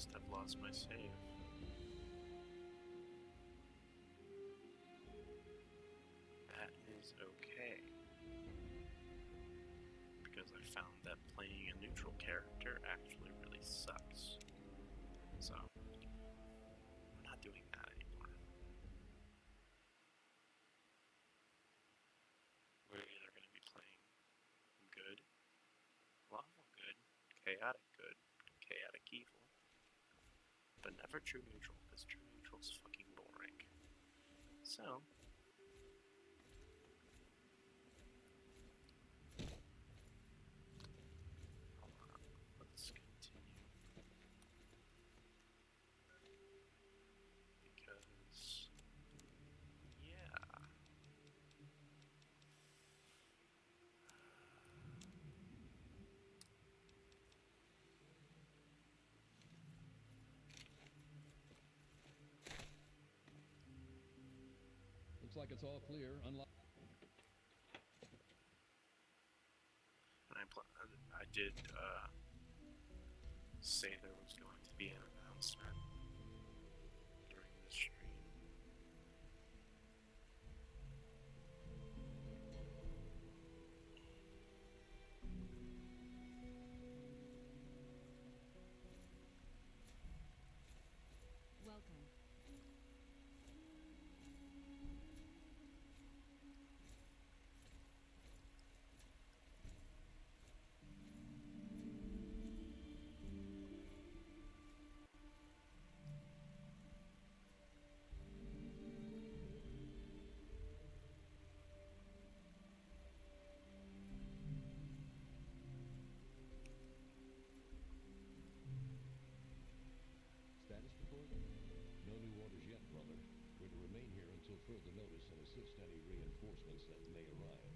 must have lost my save. That is okay. Because I found that playing a neutral character actually really sucks. So, we're not doing that anymore. We're either going to be playing good, lawful good, chaotic evil, but never true neutral, because true neutral's fucking boring. So, hold on, let's continue. Because, yeah. Looks like it's all clear. Unlock. And I did say there was going to be an announcement during the stream. Welcome. Status report? No new orders yet, brother. We're to remain here until further notice and assist any reinforcements that may arrive.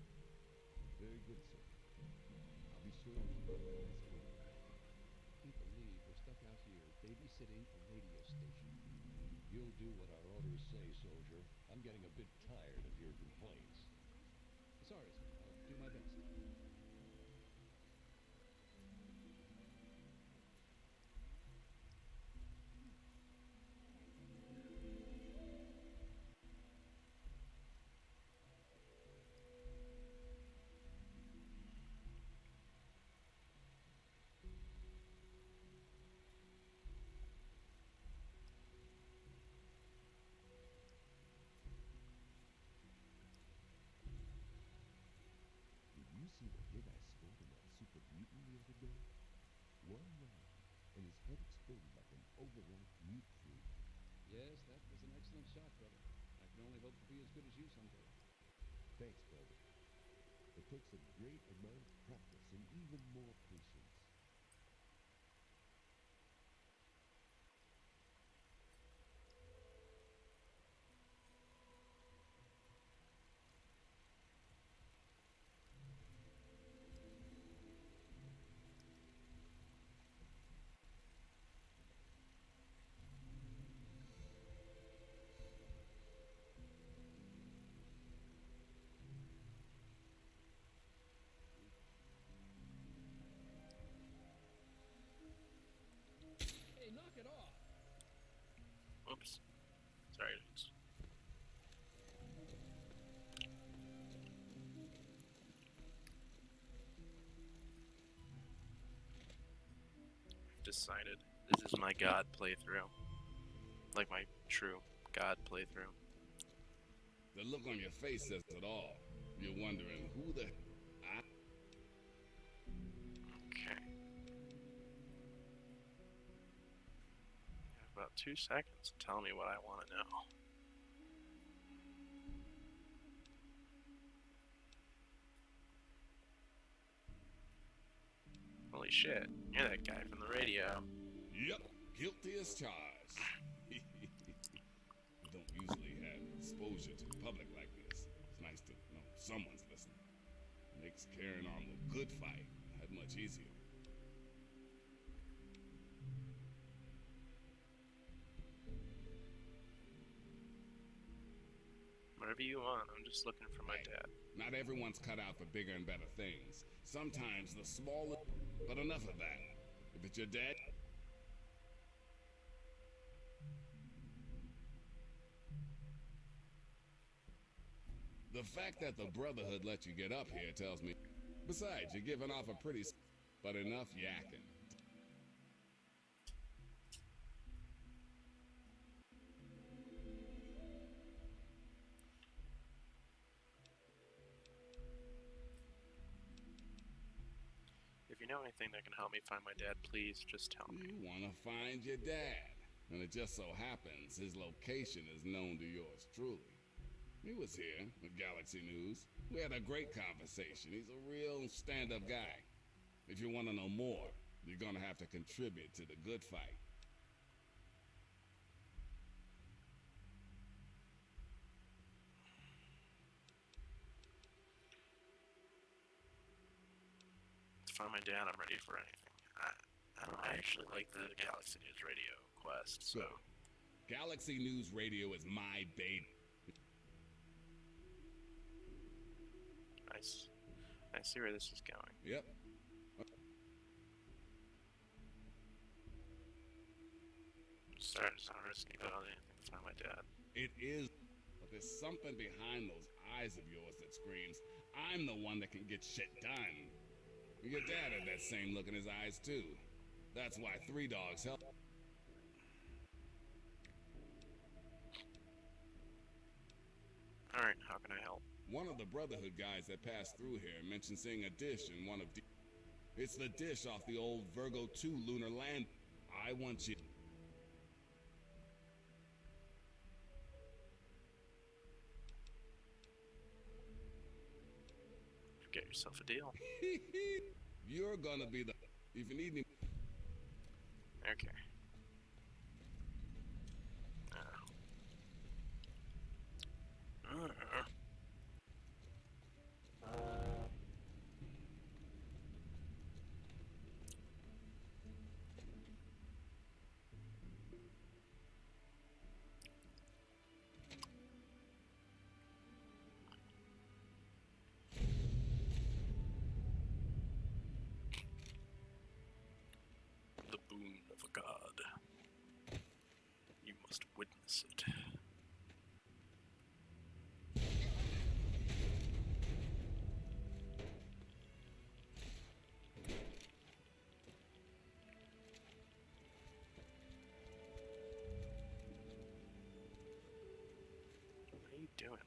Very good, sir. I'll be sure to keep your eyes open. Can't believe we're stuck out here babysitting a radio station. You'll do what our orders say, soldier. I'm getting a bit tired of your complaints. Sorry, sir. I'll do my best. Did you see the hit I scored in that super mutant the other day? One round, and his head exploded like an overripe mute fruit. Yes, that was an excellent shot, brother. I can only hope to be as good as you someday. Thanks, brother. It takes a great amount of practice and even more patience. Hey, knock it off! Oops. Sorry, dudes. I've decided this is my God playthrough. Like my true God playthrough. The look on your face says it all. You're wondering who the... Okay. You have about 2 seconds to tell me what I want to know. Holy shit, you're that guy from the radio. Yep, guilty as charged. Don't usually have exposure to the public like this. It's nice to know someone's listening. Makes carrying on the good fight that much easier. Whatever you want, I'm just looking for my Hey, dad. Not everyone's cut out for bigger and better things. Sometimes the smallest... But enough of that. If it's your dad... The fact that the Brotherhood let you get up here tells me. Besides, you're giving off a pretty but enough yakking. If you know anything that can help me find my dad, please just tell me. You want to find your dad. And it just so happens his location is known to yours truly. He was here with Galaxy News. We had a great conversation. He's a real stand-up guy. If you want to know more, you're gonna have to contribute to the good fight. To find my dad, I'm ready for anything. I don't actually like the Galaxy News Radio quest, so... Galaxy News Radio is my baby. I see where this is going. Yep. Sorry to sound risky, but I'll do anything to find my dad. It is, but there's something behind those eyes of yours that screams, I'm the one that can get shit done. Your dad had that same look in his eyes too. That's why Three Dogs helped. Alright, how can I help? One of the Brotherhood guys that passed through here mentioned seeing a dish in one of the... It's the dish off the old Virgo 2 lunar land. I want you... Get yourself a deal. You're gonna be the... If you need me... Okay. The boon of a god. You must witness it. What are you doing?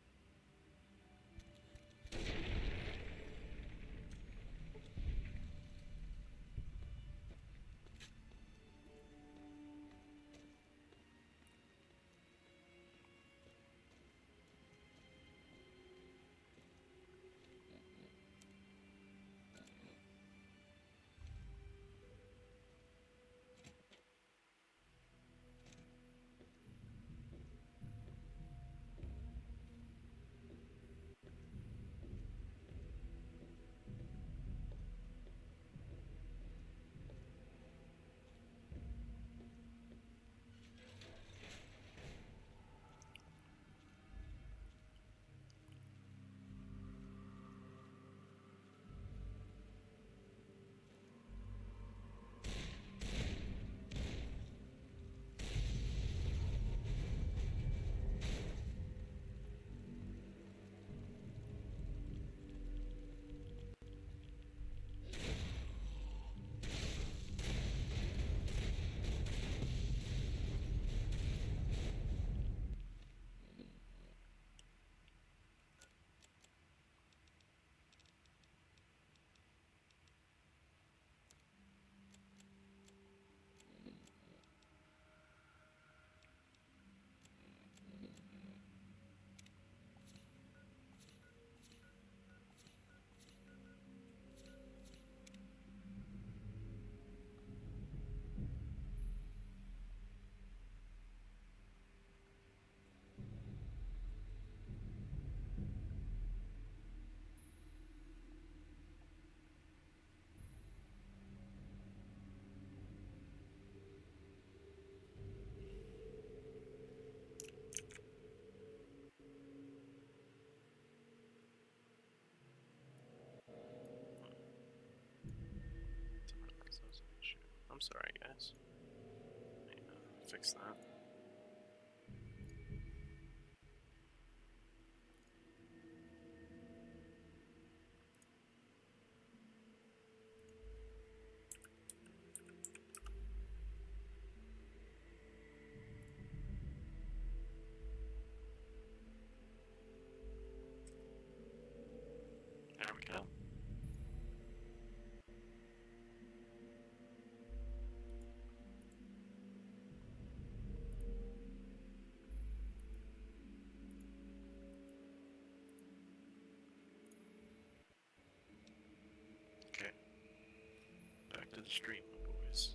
I'm sorry, guys. Let me fix that. to the stream, my boys.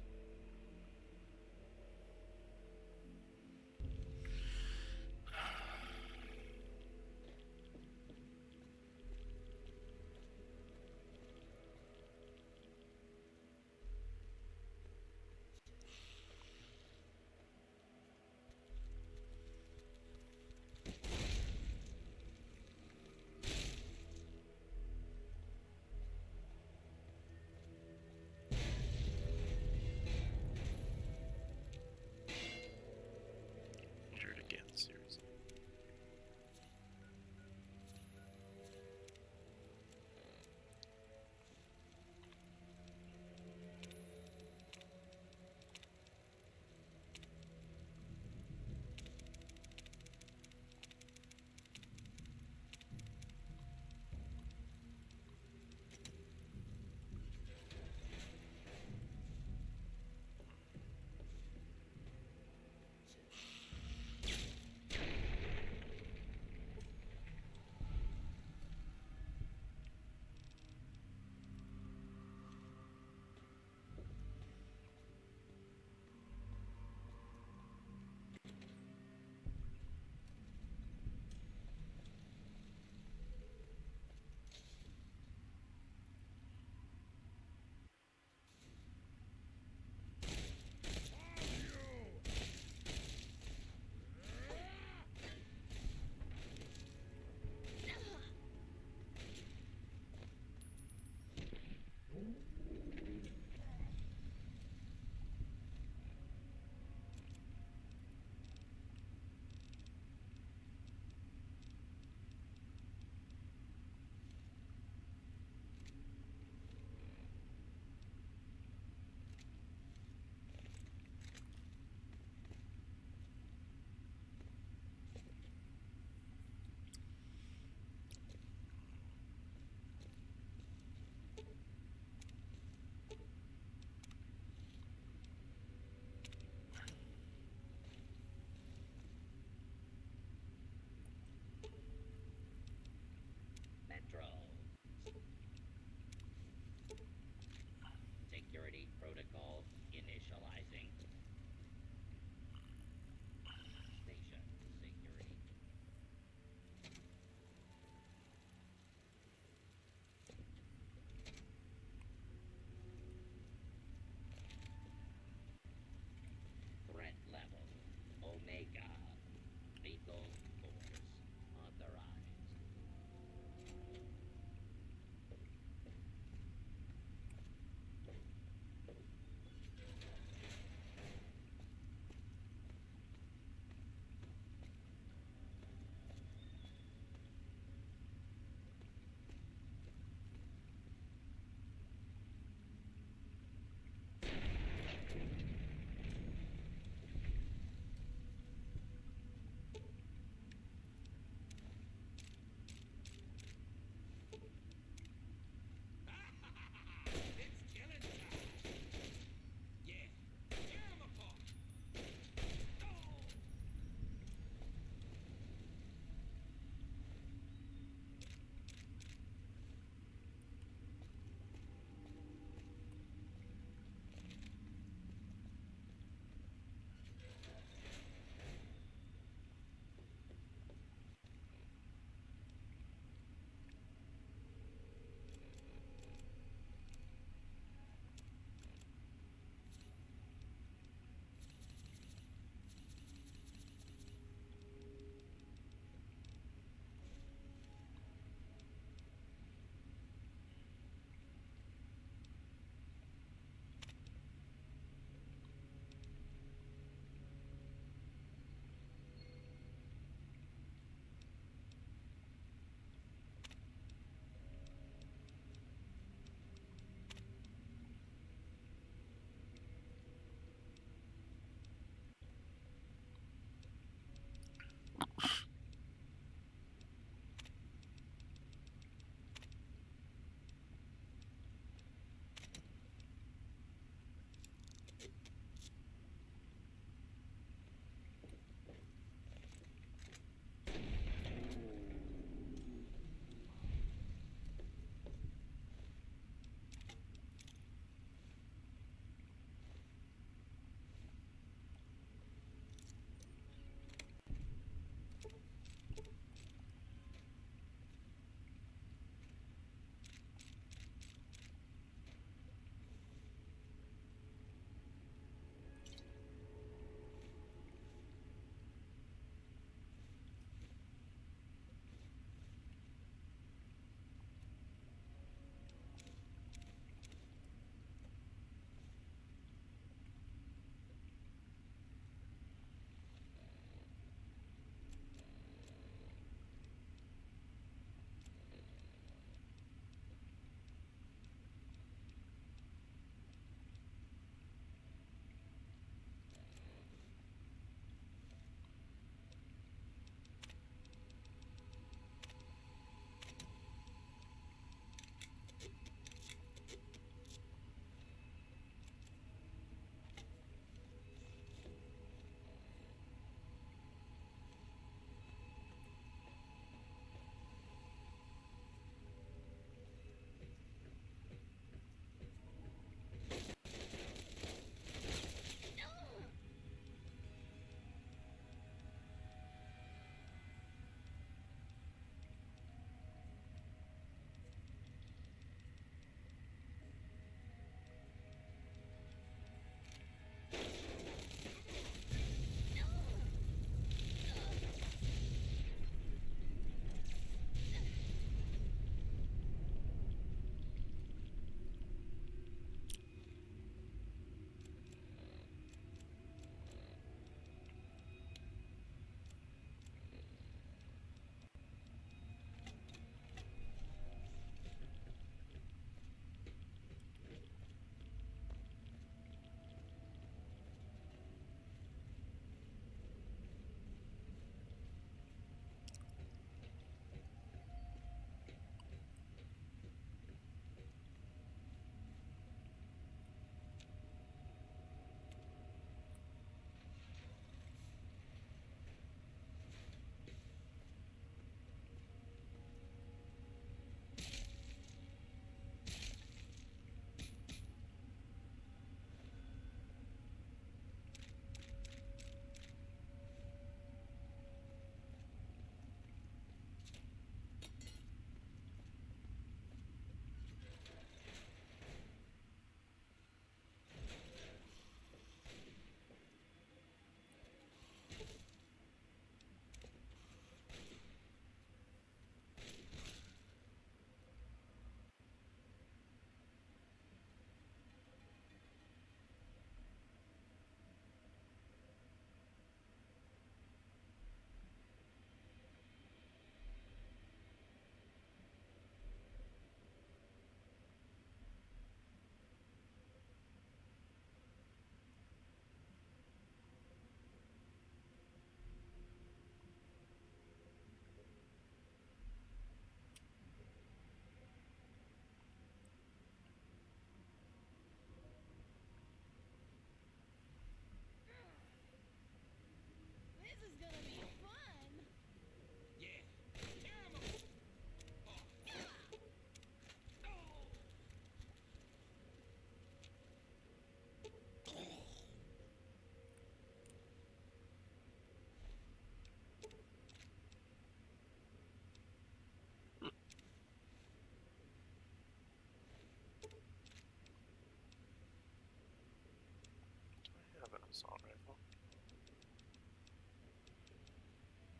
assault rifle.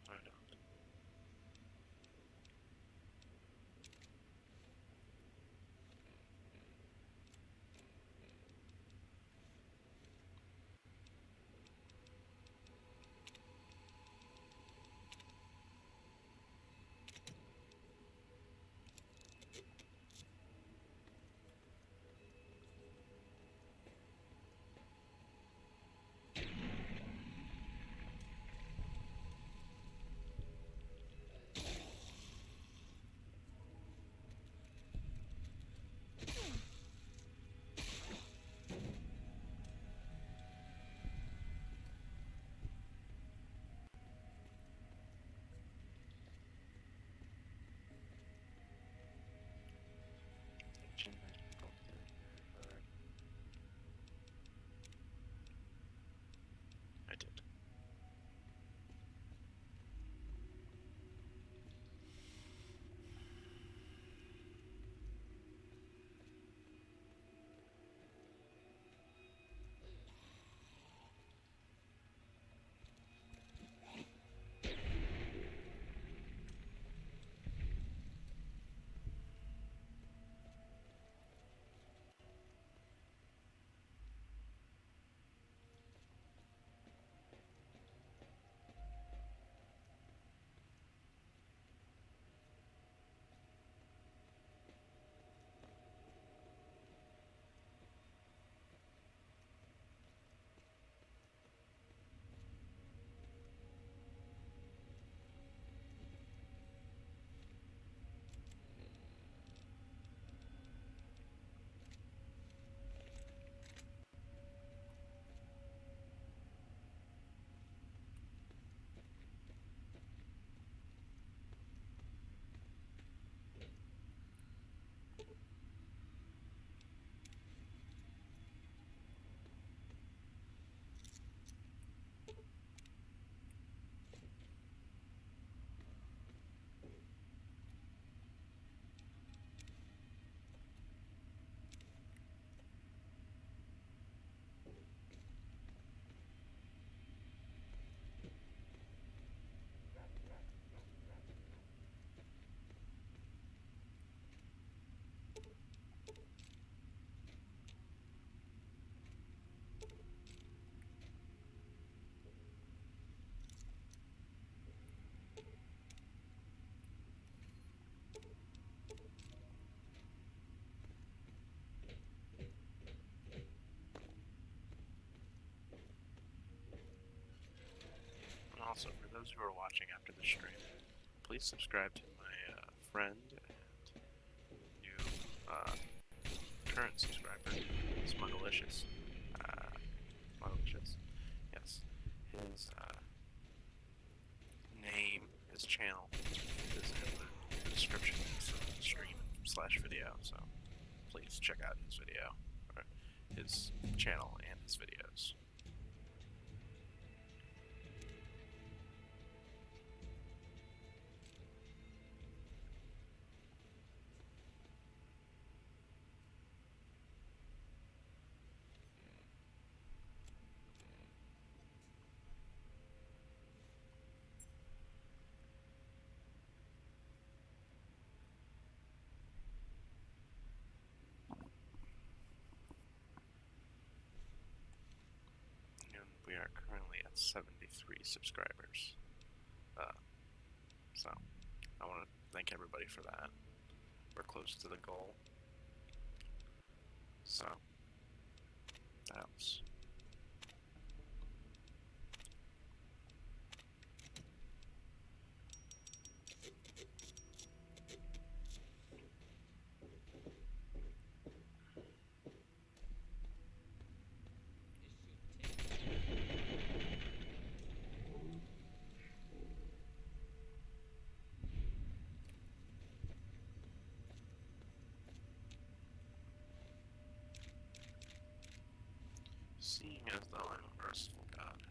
I don't. I did. And also, for those who are watching after the stream, please subscribe to my friend and new current subscriber, Smugglicious. Smugglicious. Yes. His name, his channel is in the description of this stream / video, so please check out his video, or his channel and his videos. We are currently at 73 subscribers. So, I want to thank everybody for that. We're close to the goal. So, that helps. Seeing as though I'm a merciful god.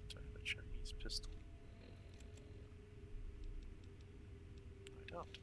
Do I have a Chinese pistol? I don't.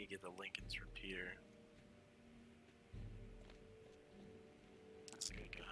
you get the Lincoln's repeater. That's the good guy.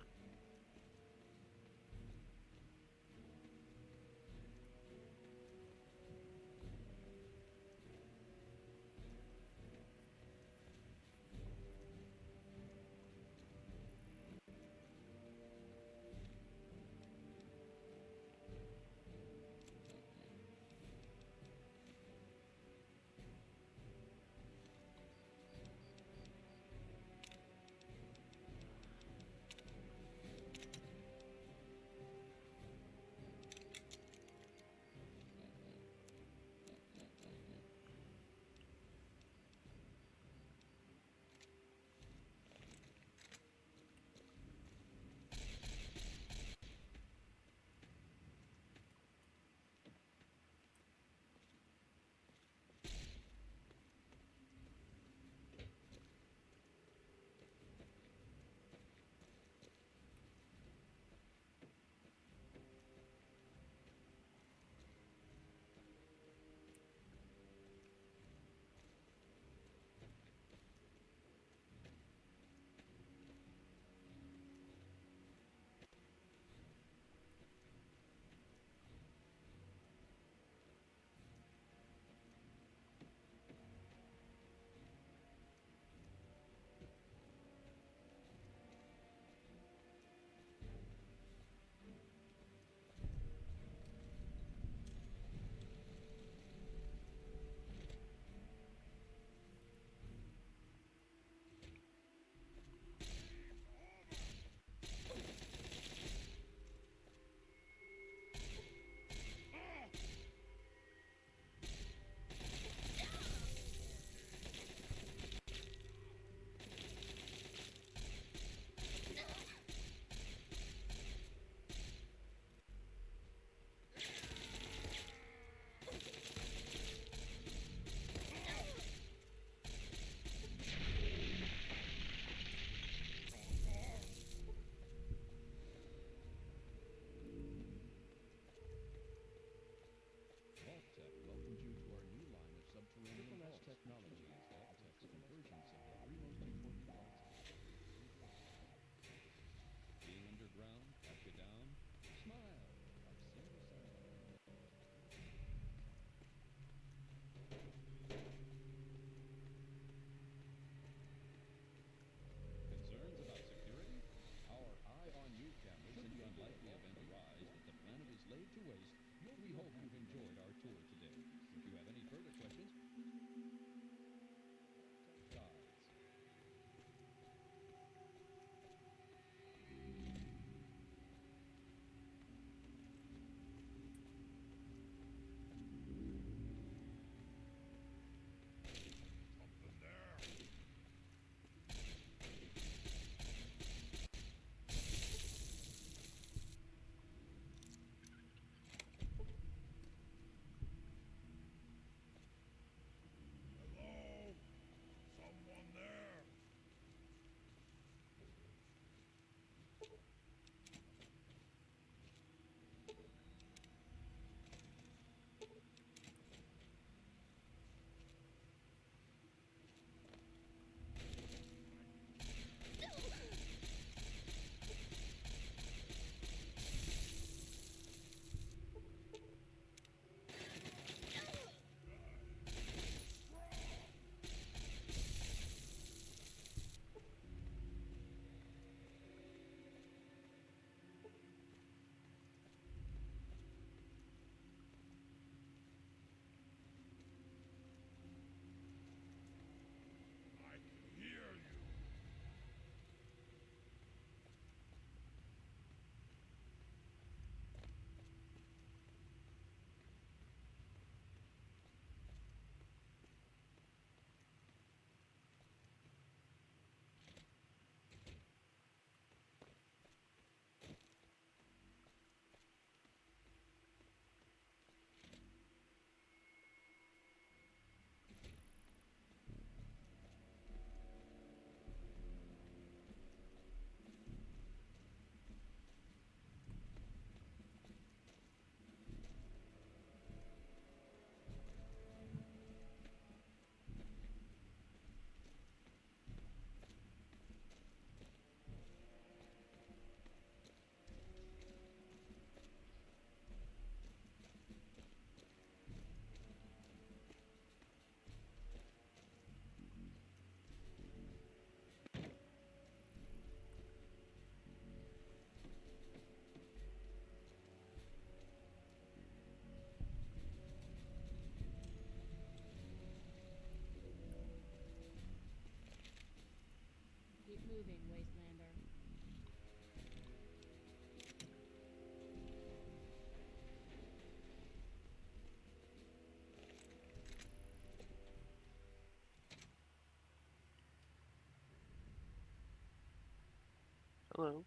Hello.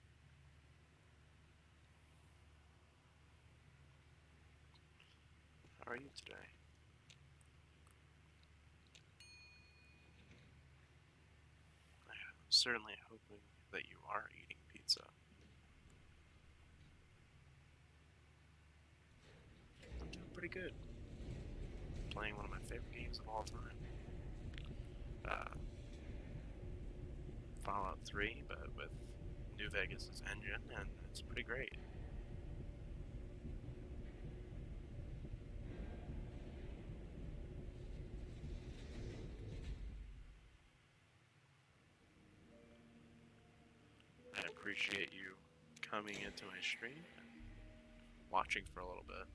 How are you today? I'm certainly hoping that you are eating pizza. I'm doing pretty good. Playing one of my favorite games of all time. Fallout 3, but with New Vegas' engine, and it's pretty great. I appreciate you coming into my stream and watching for a little bit.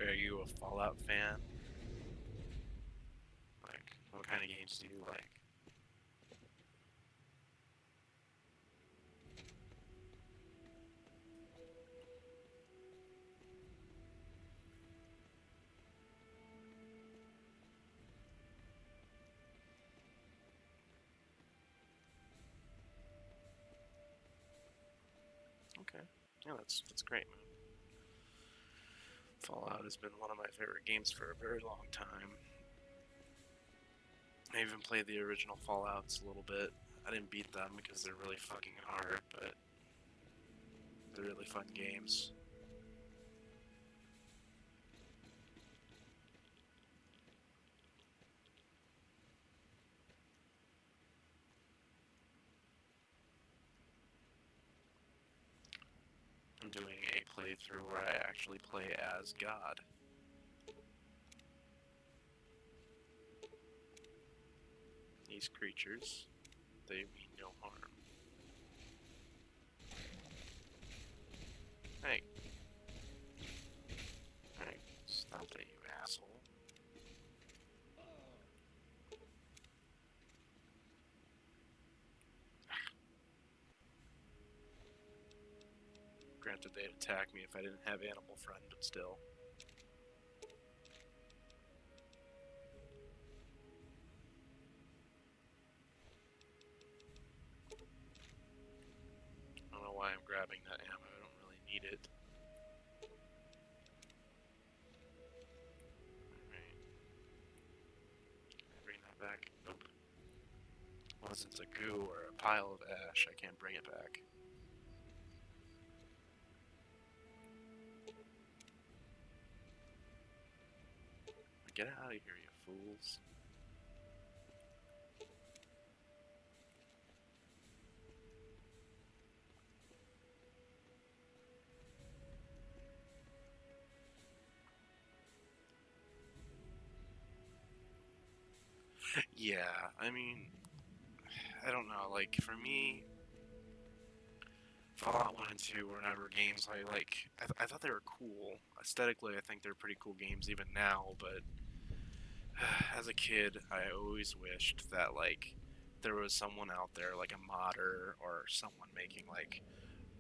Are you a Fallout fan? Like, what kind of games do you like? Okay. Yeah, that's great, man. Fallout has been one of my favorite games for a very long time. I even played the original Fallouts a little bit. I didn't beat them because they're really fucking hard, but they're really fun games. I'm doing a playthrough where I actually play as God. These creatures, they mean no harm. Hey. Hey, stop that, you asshole. Granted, they'd attack me if I didn't have Animal Friend, but still. I don't know why I'm grabbing that ammo, I don't really need it. Alright. Bring that back. Nope. Unless it's a goo or a pile of ash, I can't bring it back. Get out of here, you fools. Yeah, I mean, I don't know, like, for me, Fallout 1 and 2 were never games I thought they were cool. Aesthetically, I think they're pretty cool games even now, but as a kid, I always wished that, like, there was someone out there, like a modder or someone making, like,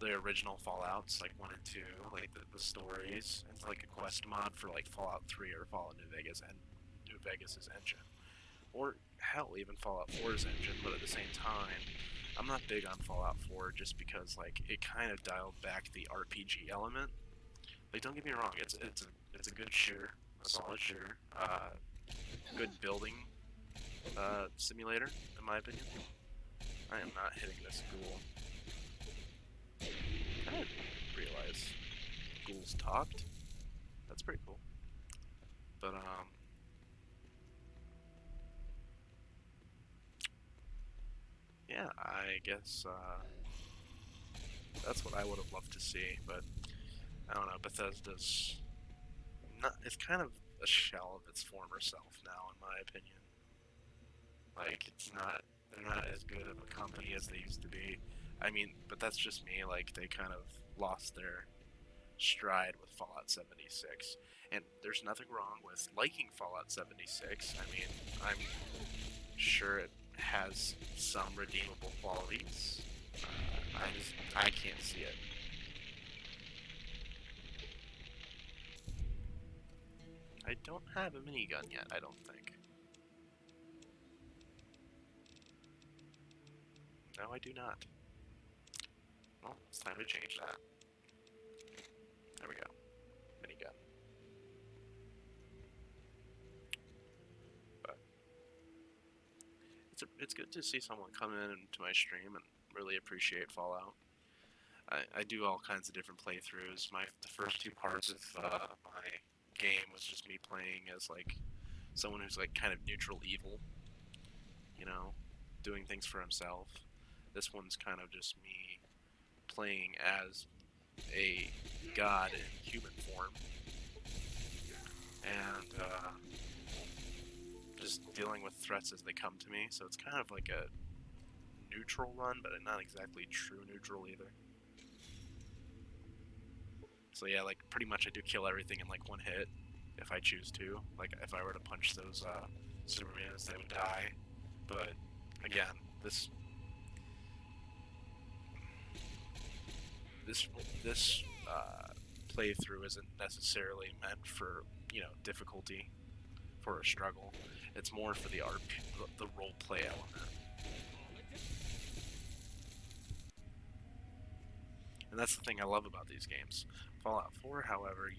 the original Fallouts, like 1 and 2, like the stories. It's like a quest mod for, like, Fallout 3 or Fallout New Vegas and New Vegas' engine. Or, hell, even Fallout 4's engine, but at the same time, I'm not big on Fallout 4 just because, like, it kind of dialed back the RPG element. Like, don't get me wrong, it's a good shooter, a solid shooter, good building simulator, in my opinion. I am not hitting this ghoul. I didn't realize ghouls talked. That's pretty cool. But, yeah, I guess, that's what I would have loved to see, but I don't know, Bethesda's not, it's kind of a shell of its former self now, in my opinion. Like, they're not as good of a company as they used to be. I mean, but that's just me, like, they kind of lost their stride with Fallout 76. And there's nothing wrong with liking Fallout 76. I mean, I'm sure it has some redeemable qualities. I can't see it. I don't have a minigun yet, I don't think. No, I do not. Well, it's time to change that. There we go. Minigun. But it's good to see someone come into my stream and really appreciate Fallout. I do all kinds of different playthroughs. The first two parts of my game was just me playing as like someone who's like kind of neutral evil, you know, doing things for himself. This one's kind of just me playing as a god in human form, and just dealing with threats as they come to me. So it's kind of like a neutral run, but not exactly true neutral either. So yeah, like pretty much I do kill everything in like one hit if I choose to. Like if I were to punch those Supermans, they would die. But again, this playthrough isn't necessarily meant for, you know, difficulty, for a struggle. It's more for the the role play element. And that's the thing I love about these games. Fallout 4, however,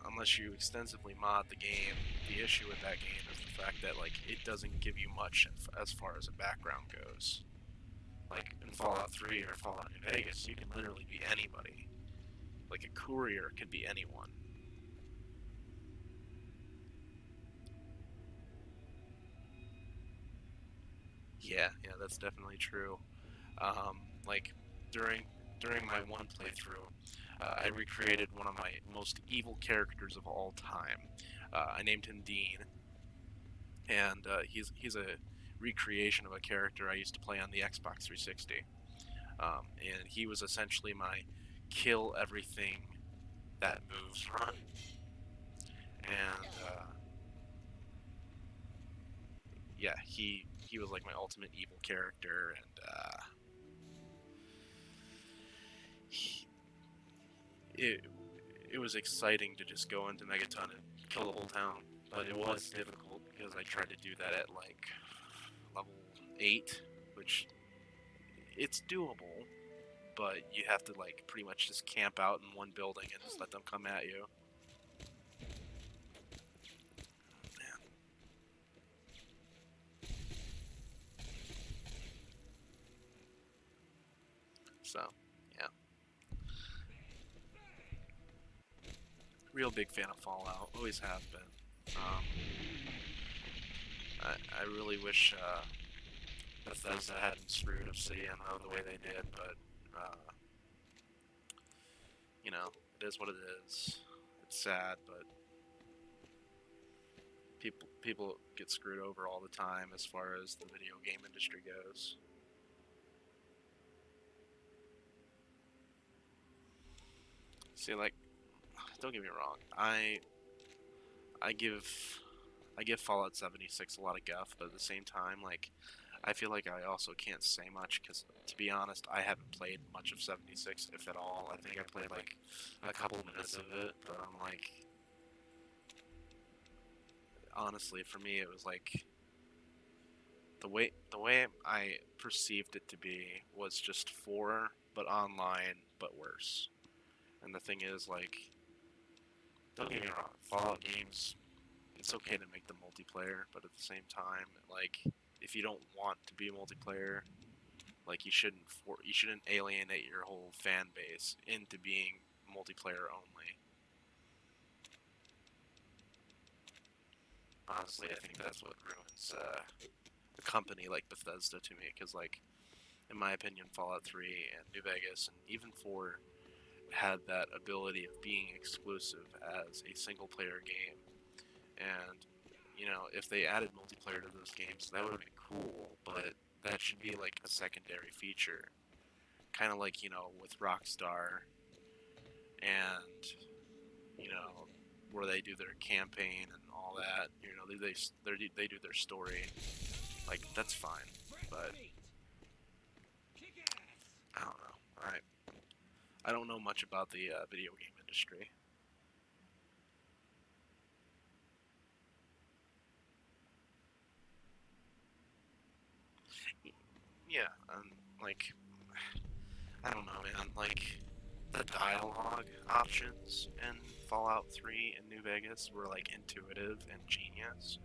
unless you extensively mod the game, the issue with that game is the fact that like it doesn't give you much as far as a background goes. Like in Fallout 3 or Fallout New Vegas, you can literally be anybody. Like a courier could be anyone. Yeah, that's definitely true. Like during my one playthrough, I recreated one of my most evil characters of all time. I named him Dean, and he's a recreation of a character I used to play on the Xbox 360. And he was essentially my kill everything that moves run. And yeah, he was like my ultimate evil character, and it was exciting to just go into Megaton and kill the whole town. But it was difficult because I tried to do that at like level 8, which it's doable, but you have to like pretty much just camp out in one building and just let them come at you. Man. So, yeah. Real big fan of Fallout, always have been. I really wish Bethesda hadn't screwed Obsidian though the way they did, but you know, it is what it is. It's sad, but people get screwed over all the time as far as the video game industry goes. See, like, don't get me wrong, I give Fallout 76 a lot of guff, but at the same time, like, I feel like I also can't say much because, to be honest, I haven't played much of 76, if at all. I think I played like a couple minutes of it, but I'm like, honestly, for me, it was like the way I perceived it to be was just 4, but online, but worse. And the thing is, like, don't get me wrong, Fallout games, it's okay to make them multiplayer, but at the same time, like, if you don't want to be multiplayer, like, you shouldn't alienate your whole fan base into being multiplayer only. Honestly, I think that's what ruins a company like Bethesda to me, because, like, in my opinion, Fallout 3 and New Vegas and even 4 had that ability of being exclusive as a single-player game. And, you know, if they added multiplayer to those games, that would have been cool, but that should be like a secondary feature. Kind of like, you know, with Rockstar, and where they do their campaign and all that. They do their story. Like, that's fine, but I don't know. I don't know much about the video game industry. Yeah, like, I don't know, man. Like, the dialogue options in Fallout 3 in New Vegas were like intuitive and genius,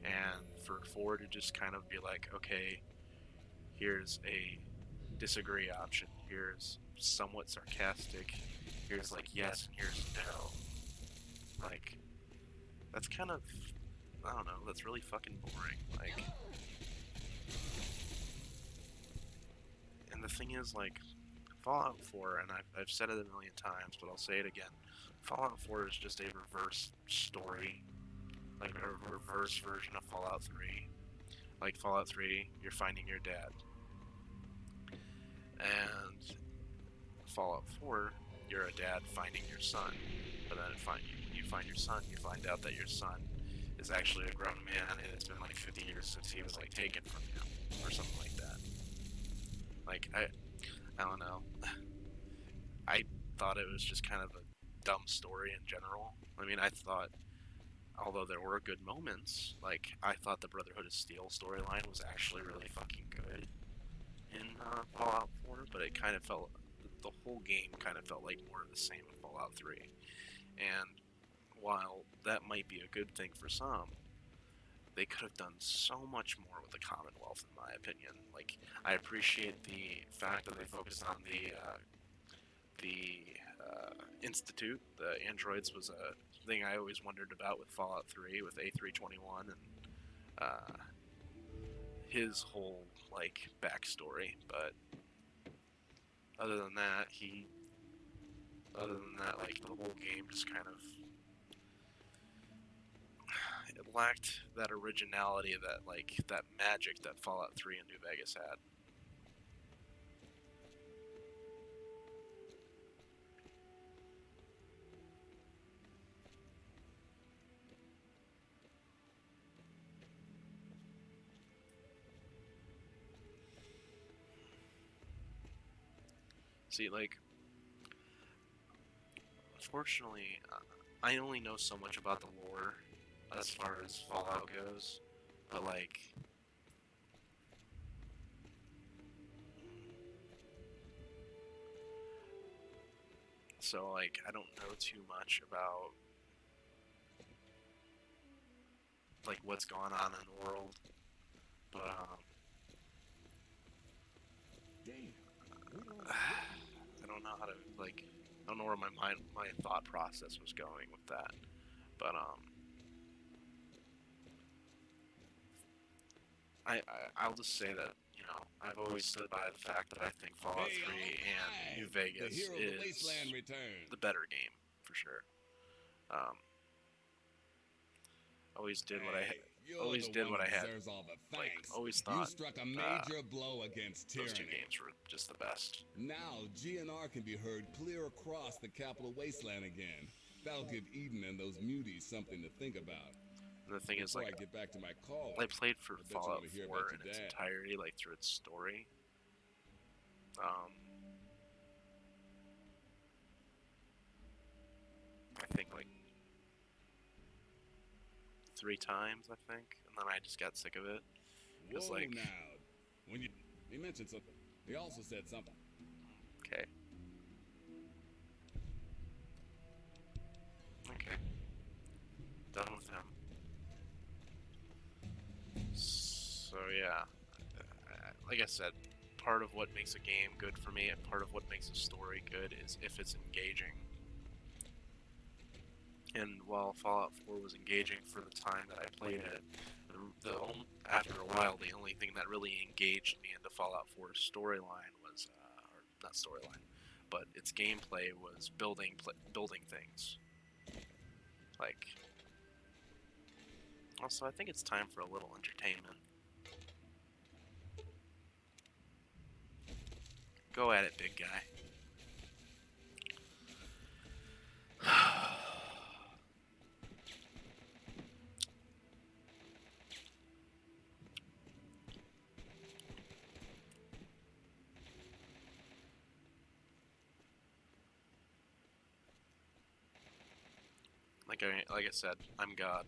and for 4 to just kind of be like, okay, here's a disagree option, here's somewhat sarcastic, here's like yes and here's no. Like, that's kind of, I don't know, that's really fucking boring. Like, and the thing is, like, Fallout 4, and I've said it a million times, but I'll say it again. Fallout 4 is just a reverse story, like a reverse version of Fallout 3. Like Fallout 3, you're finding your dad, and Fallout 4, you're a dad finding your son. But then you find your son, you find out that your son is actually a grown man, and it's been like 50 years since he was like taken from you, or something like that. Like, I don't know. I thought it was just kind of a dumb story in general. I mean, I thought, although there were good moments, like, I thought the Brotherhood of Steel storyline was actually really fucking good in Fallout 4, but it kind of felt, the whole game kind of felt like more of the same in Fallout 3. And while that might be a good thing for some, they could have done so much more with the Commonwealth, in my opinion. Like, I appreciate the fact that they focused on the Institute. The androids was a thing I always wondered about with Fallout 3, with A321 and his whole, like, backstory. But other than that, like, the whole game just kind of, it lacked that originality, that magic that Fallout 3 and New Vegas had. See, like, unfortunately, I only know so much about the lore as far as Fallout goes, but, like, so, like, I don't know too much about, like, what's going on in the world, but, I don't know how to, like, I don't know where my thought process was going with that, but, I'll just say that, I've always stood by the fact that I think Fallout 3 and New Vegas is the better game, for sure. Always did what I had. Like, always thought you struck a major blow against tyranny. those two games were just the best. Now GNR can be heard clear across the capital wasteland again. That'll give Eden and those muties something to think about. And the thing is, like, I get back to my call, I played for you Fallout wanna hear 4 about in your its dad. entirety, like, through its story. I think, like, 3 times, I think, and then I just got sick of it. Because, Whoa, like, now, when he mentioned something, he also said something. okay. Okay. Done with him. So, yeah. Like I said, part of what makes a game good for me and part of what makes a story good is if it's engaging. And while Fallout 4 was engaging for the time that I played it, after a while, the only thing that really engaged me into Fallout 4's storyline was, or not storyline, but its gameplay was building things. Like, also, I think it's time for a little entertainment. Go at it, big guy. Like I said, I'm God.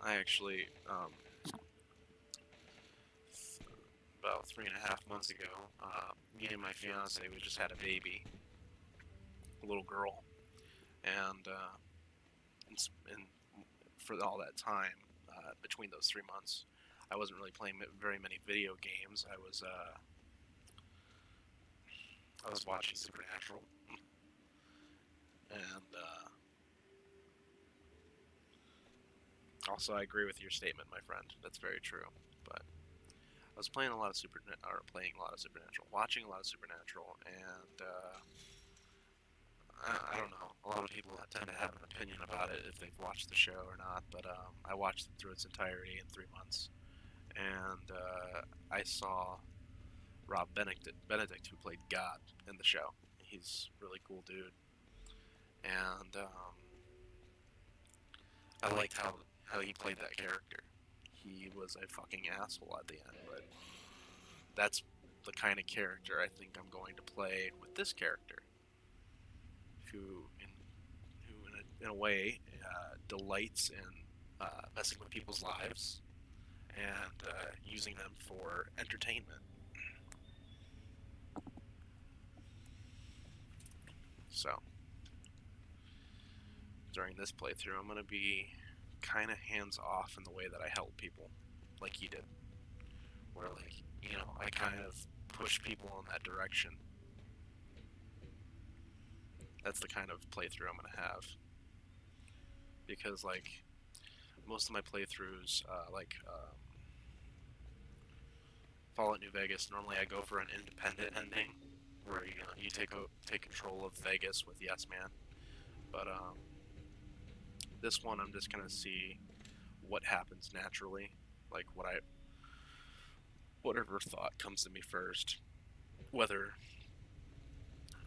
I actually, about 3.5 months ago, me and my fiance, we just had a baby, a little girl, and for all that time, between those 3 months, I wasn't really playing very many video games. I was watching Supernatural, and also I agree with your statement, my friend. That's very true. But I was playing a lot of Supernatural, watching a lot of Supernatural, and I don't know. A lot of people tend to have an opinion about it if they've watched the show or not. But I watched it through its entirety in 3 months, and I saw Rob Benedict, who played God in the show. He's a really cool dude, and I liked how he played that character. He was a fucking asshole at the end, but that's the kind of character I think I'm going to play with this character, who in a way delights in messing with people's lives and using them for entertainment. So during this playthrough, I'm going to be kind of hands-off in the way that I help people, like he did. Where, like, you know, I kind of push people in that direction. That's the kind of playthrough I'm going to have. Because, like, most of my playthroughs, Fallout New Vegas, normally I go for an independent ending, where, you know, you take control of Vegas with Yes Man. But, this one I'm just going to see what happens naturally, like whatever thought comes to me first, whether,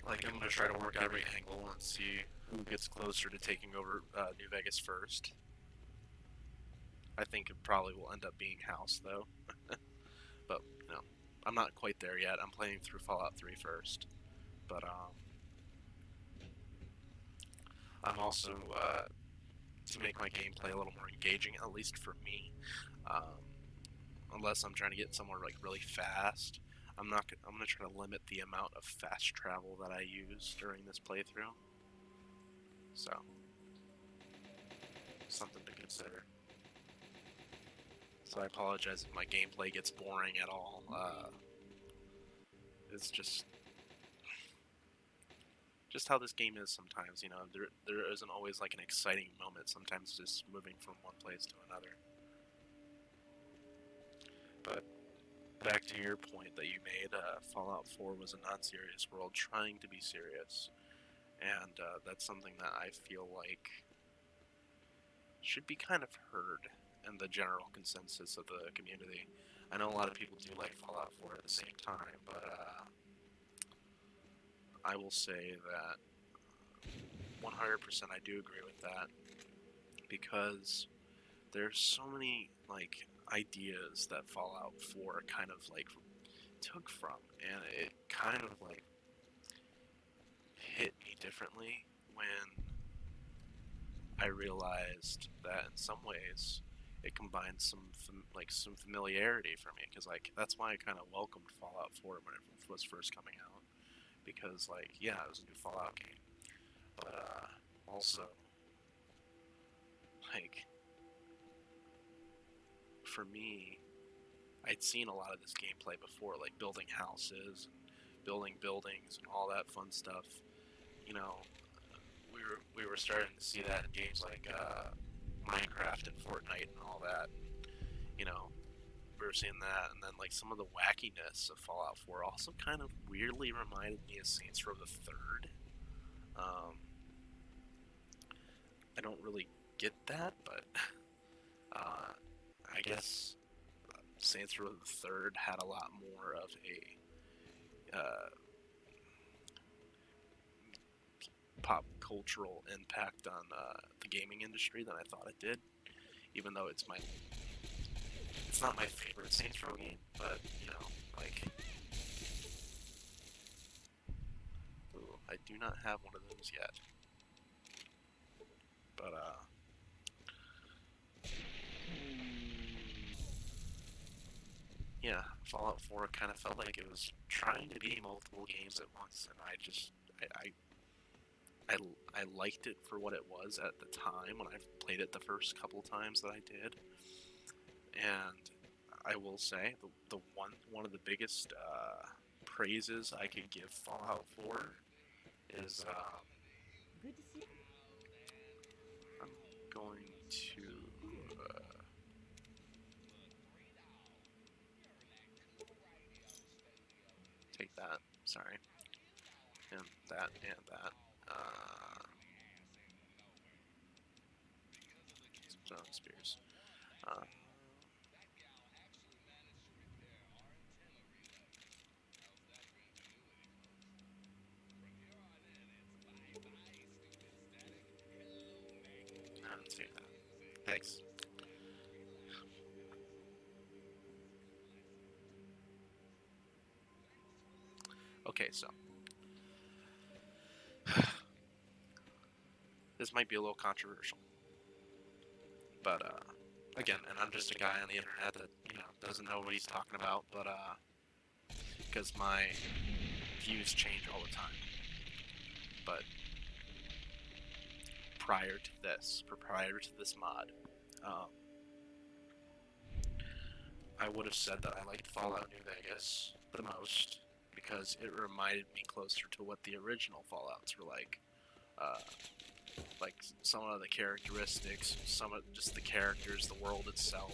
like, I'm going to try to work every angle and see who gets closer to taking over New Vegas first. I think it probably will end up being House, though. But, you know, I'm not quite there yet. I'm playing through Fallout 3 first. But, I'm also, to make my gameplay a little more engaging, at least for me, unless I'm trying to get somewhere, like, really fast, I'm going to try to limit the amount of fast travel that I use during this playthrough. So, something to consider. So I apologize if my gameplay gets boring at all. It's just how this game is sometimes, you know. There isn't always, like, an exciting moment. Sometimes just moving from one place to another. But back to your point that you made, Fallout 4 was a non-serious world trying to be serious. And that's something that I feel like should be kind of heard in the general consensus of the community. I know a lot of people do like Fallout 4 at the same time, but I will say that 100% I do agree with that, because there's so many, like, ideas that Fallout 4 kind of, like, took from, and it kind of, like, hit me differently when I realized that in some ways it combined some familiarity for me, because, like, that's why I kind of welcomed Fallout 4 when it was first coming out, because, like, yeah, it was a new Fallout game, but also, like, for me, I'd seen a lot of this gameplay before, like building houses and building buildings and all that fun stuff. You know, we were starting to see that in games like Minecraft and Fortnite and all that. You know, we were seeing that, and then, like, some of the wackiness of Fallout 4 also kind of weirdly reminded me of Saints Row the Third. I don't really get that, but I guess Saints Row the Third had a lot more of a pop cultural impact on the gaming industry than I thought it did. Even though it's not my favorite Saints Row game, but, you know, like, ooh, I do not have one of those yet. But, yeah, Fallout 4 kind of felt like it was trying to be multiple games at once, and I liked it for what it was at the time when I played it the first couple times that I did. And I will say, the one of the biggest praises I could give Fallout 4 is Good to see. I'm going to take that. Sorry, and that and that. Some spears. I didn't see that. Thanks. Okay, so this might be a little controversial, but again, and I'm just a guy on the internet that doesn't know what he's talking about, but because my views change all the time. But prior to this mod, I would have said that I liked Fallout New Vegas the most because it reminded me closer to what the original Fallouts were like. Like some of the characteristics, some of just the characters, the world itself,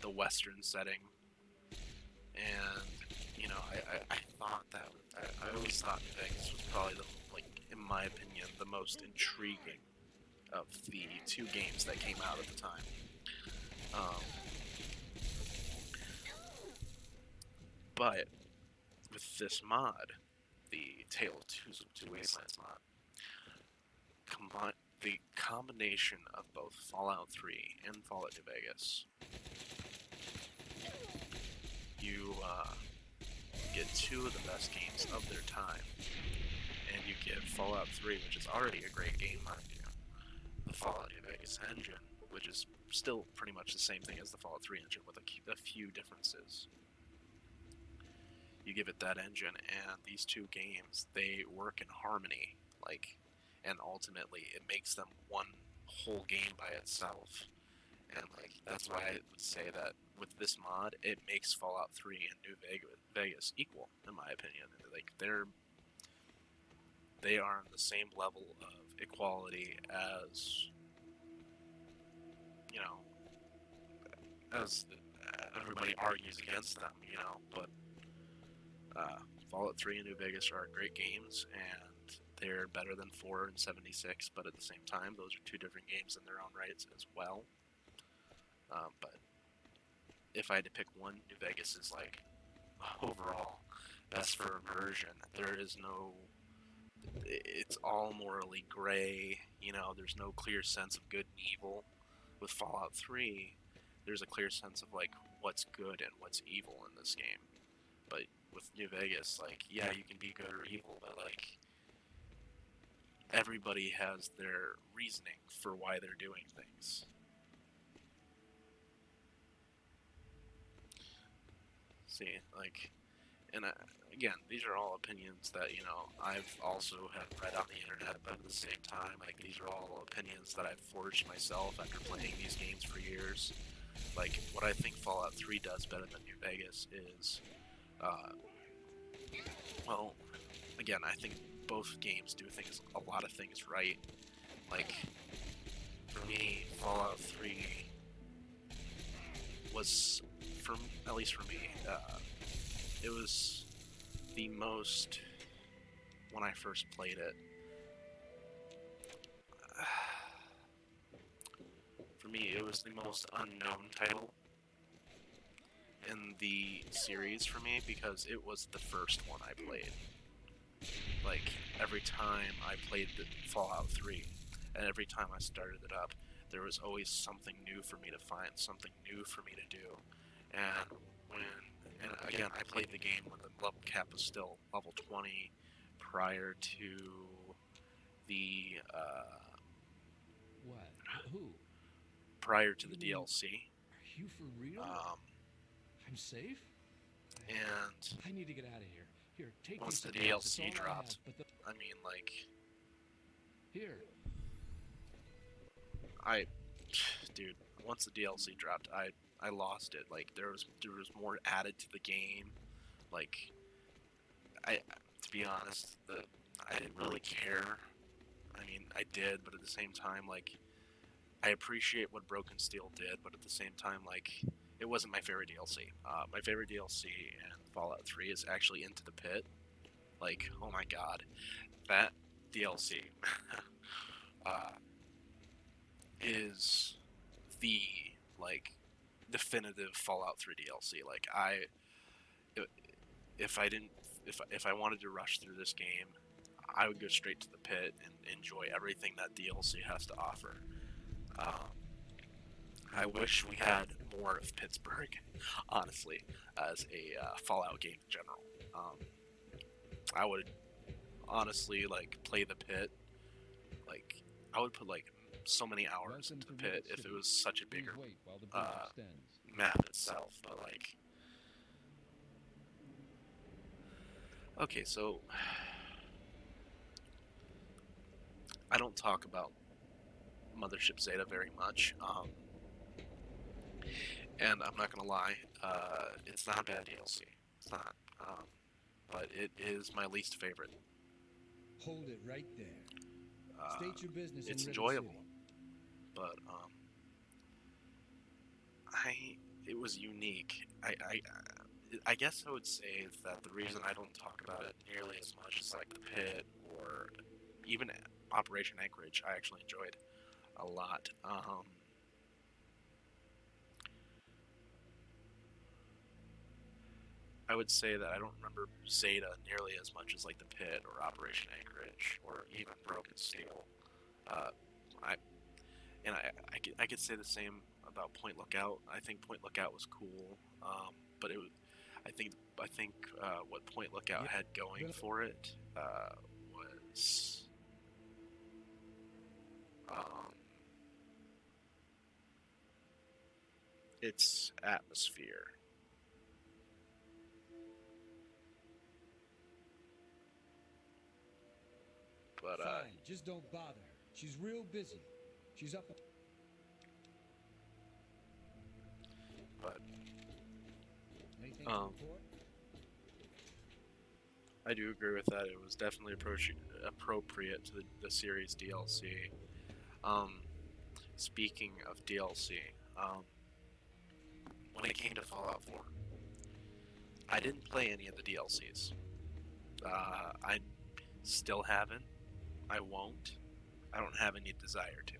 the Western setting, and I thought that I always thought New Vegas was probably in my opinion, the most intriguing of the two games that came out at the time. But with this mod, the Tale of Two Wastelands mod, the combination of both Fallout 3 and Fallout New Vegas, you get two of the best games of their time, and you get Fallout 3, which is already a great game, mind you, the Fallout New Vegas engine, which is still pretty much the same thing as the Fallout 3 engine with a few differences. You give it that engine, and these two games, they work in harmony, and ultimately it makes them one whole game by itself. And that's why I would say that with this mod, it makes Fallout 3 and New Vegas equal, in my opinion. They are on the same level of equality as as everybody argues against them, but Fallout 3 and New Vegas are great games, and they're better than 4 and 76, but at the same time, those are two different games in their own rights as well. But if I had to pick one, New Vegas is overall best for immersion. There is no, it's all morally gray, there's no clear sense of good and evil. With Fallout 3, there's a clear sense of what's good and what's evil in this game. But with New Vegas, yeah, you can be good or evil, but everybody has their reasoning for why they're doing things. See, and again, these are all opinions that I've also have read on the internet, but at the same time, these are all opinions that I've forged myself after playing these games for years. What I think Fallout 3 does better than New Vegas is, well, again, I think both games do a lot of things right. For me, Fallout 3 was, at least for me, it was the most, when I first played it, for me, it was the most unknown title in the series for me, because it was the first one I played. Every time I played the Fallout 3, and every time I started it up, there was always something new for me to find, something new for me to do. And again, I played the game when the level cap was still level 20, prior to the What? Who? prior to the You mean- DLC. Are you for real? I'm safe? And I need to get out of here. Here, take once these the supplies. It's DLC all I dropped, have, but I mean, like, here. dude, once the DLC dropped, I lost it. Like, there was more added to the game. Like, to be honest, I didn't really care. I mean, I did, but at the same time, like, I appreciate what Broken Steel did, but at the same time, like, it wasn't my favorite DLC. My favorite DLC in Fallout 3 is actually Into the Pit. Like, oh my god, that DLC is the, like, definitive Fallout 3 DLC. Like, if I wanted to rush through this game, I would go straight to the pit and enjoy everything that DLC has to offer. I wish we had more of Pittsburgh, honestly, as a Fallout game in general. I would honestly, like, play the pit. Like, I would put, like, so many hours Welcome into the to pit Red if it City. was such a Please bigger wait while the bridge uh, extends. map itself. But, like, okay, so I don't talk about Mothership Zeta very much, and I'm not gonna lie, it's not a bad DLC. It's not, but it is my least favorite. Hold it right there. Uh, State your business it's in River enjoyable, City. but it was unique. I guess I would say that the reason I don't talk about it nearly as much as like the Pit or even Operation Anchorage, I actually enjoyed a lot. I would say that I don't remember Zeta nearly as much as like the Pit or Operation Anchorage or even Broken Steel. I could say the same about Point Lookout. I think Point Lookout was cool, but it was, I think what Point Lookout had going for it was its atmosphere. But Fine, just don't bother her. She's real busy. She's up. but Anything to Um, report? I do agree with that. It was definitely appropriate to the series DLC. Speaking of DLC, when it came to Fallout 4, I didn't play any of the DLCs. I still haven't. I won't. I don't have any desire to.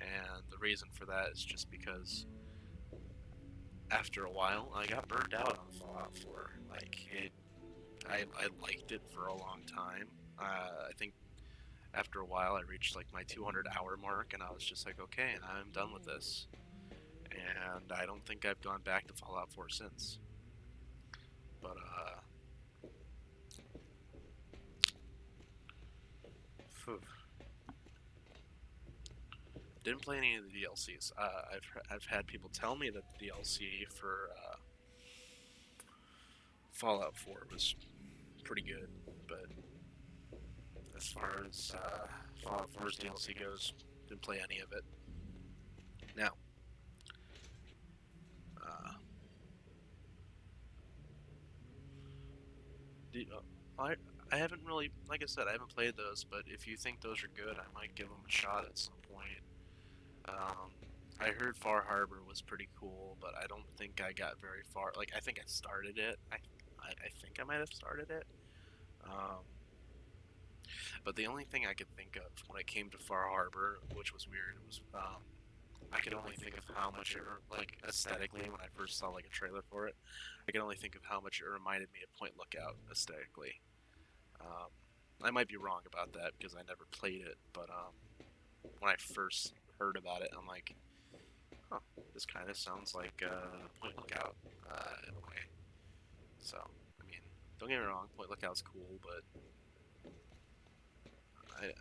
And the reason for that is just because after a while, I got burned out on Fallout 4. Like, I liked it for a long time. I think after a while I reached like my 200-hour mark and I was just like, okay, I'm done with this. And I don't think I've gone back to Fallout 4 since. But phew. Didn't play any of the DLCs. I've had people tell me that the DLC for Fallout 4 was pretty good, but as far as Fallout 4's DLC goes, didn't play any of it. Now, I haven't really, like I said, I haven't played those, but if you think those are good, I might give them a shot at some point. I heard Far Harbor was pretty cool, but I don't think I got very far. Like, I think I started it. I think I might have started it. But the only thing I could think of when it came to Far Harbor, which was weird, was I could only think of how much it, like, aesthetically, when I first saw like a trailer for it, I could only think of how much it reminded me of Point Lookout aesthetically. I might be wrong about that because I never played it, but when I first heard about it, I'm like, huh, this kind of sounds like Point Lookout in a way. So, I mean, Don't get me wrong, Point Lookout's cool, but I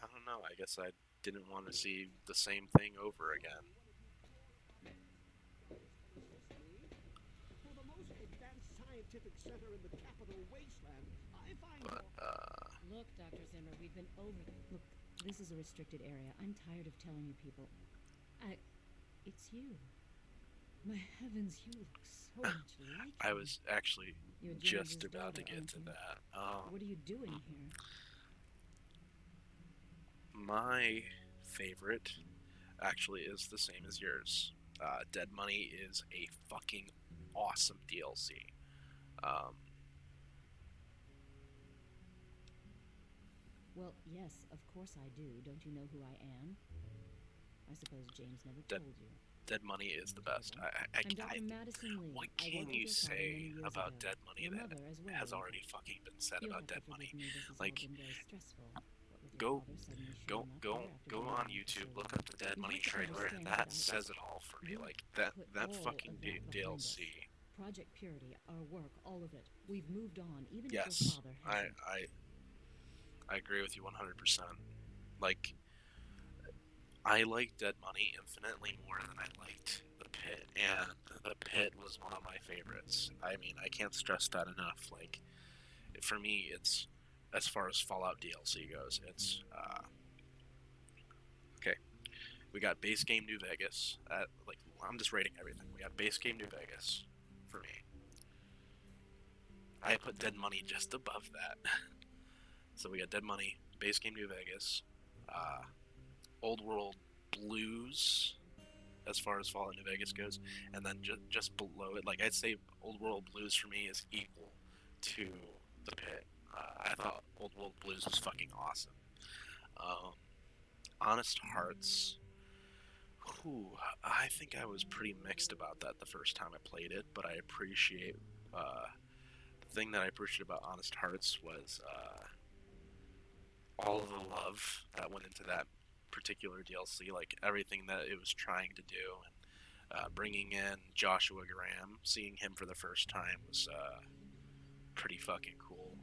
don't know. I guess I didn't want to see the same thing over again. For the most advanced scientific center in the capital wasteland, I find But Look, Dr. Zimmer, we've been over. Look, this is a restricted area. I'm tired of telling you people. It's you. My heavens, you look so much like I him. was actually You're just James's about to daughter, get aren't to you? that. What are you doing here? My favorite actually is the same as yours. Dead Money is a fucking awesome DLC. Well, yes, of course I do. Don't you know who I am? I suppose James never told you. Dead Money is the best. I'm Dr. Madison Lee. What I can worked with you your father many say years about ago. Dead Money Your that mother as well, has in already fact. fucking been said You'll about have to Dead forgive Money? me, this has Like, all been very stressful. What with your go father suddenly go showing up go here after go being on around for YouTube, so look long. up the Dead You Money have to trailer, and understand that that says it all for me. you Like put that all fucking of that behind us. DLC. Project Purity, our work, all of it. We've moved on, even if Yes, your father hasn't. I agree with you 100%. Like, I like Dead Money infinitely more than I liked The Pit, and The Pit was one of my favorites. I mean, I can't stress that enough. Like, for me, it's, as far as Fallout DLC goes, it's, okay, we got base game New Vegas. Like, I'm just rating everything. We got base game New Vegas, for me. I put Dead Money just above that. So we got Dead Money, base game New Vegas, Old World Blues, as far as Fallout New Vegas goes, and then just below it, like, I'd say Old World Blues for me is equal to The Pit. I thought Old World Blues was fucking awesome. Honest Hearts, I think I was pretty mixed about that the first time I played it, but I appreciate, the thing that I appreciated about Honest Hearts was, all of the love that went into that particular DLC, like everything that it was trying to do, and bringing in Joshua Graham, seeing him for the first time was pretty fucking cool.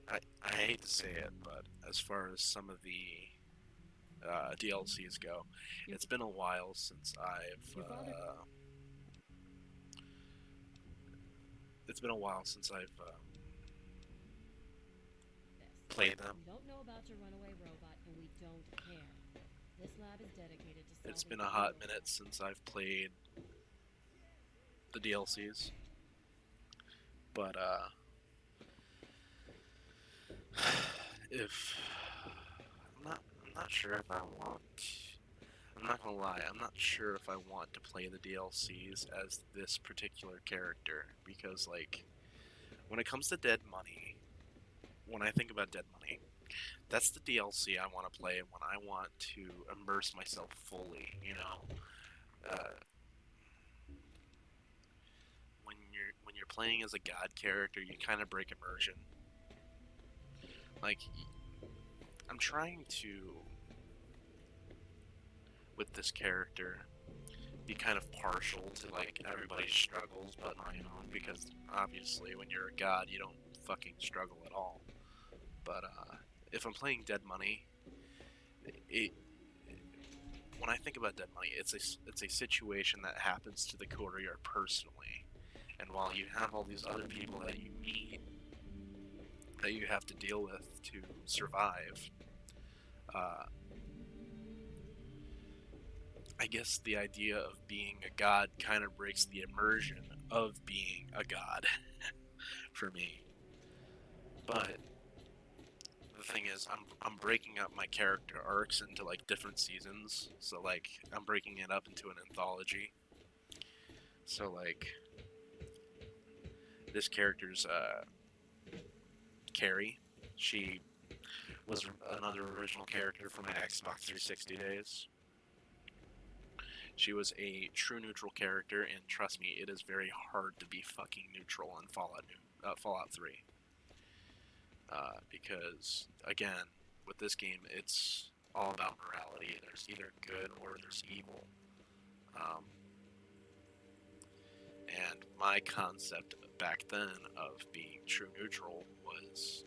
I hate to say it, but as far as some of the DLCs go, it's been a while since I've played them. We don't know about your runaway robot, and we don't care. This lab is dedicated to solving It's been a hot minute since I've played the DLCs, but if I'm not sure if I want. I'm not gonna lie, I'm not sure if I want to play the DLCs as this particular character, because, like, when it comes to Dead Money, when I think about Dead Money, that's the DLC I want to play when I want to immerse myself fully, you know? When you're playing as a god character, you kind of break immersion. Like, I'm trying to, with this character, be kind of partial to, like, everybody's struggles but my own, because obviously when you're a god you don't fucking struggle at all. But if I'm playing Dead Money, when I think about Dead Money, it's a situation that happens to the courier personally, and while you have all these other people that you meet that you have to deal with to survive, I guess the idea of being a god kind of breaks the immersion of being a god for me. But the thing is, I'm breaking up my character arcs into, like, different seasons. So, like, I'm breaking it up into an anthology. So, like, this character's Kari. She was another original character from my Xbox 360 days. She was a true neutral character, and trust me, it is very hard to be fucking neutral in Fallout 3. Because, again, with this game, it's all about morality. There's either good or there's evil. my concept back then of being true neutral was,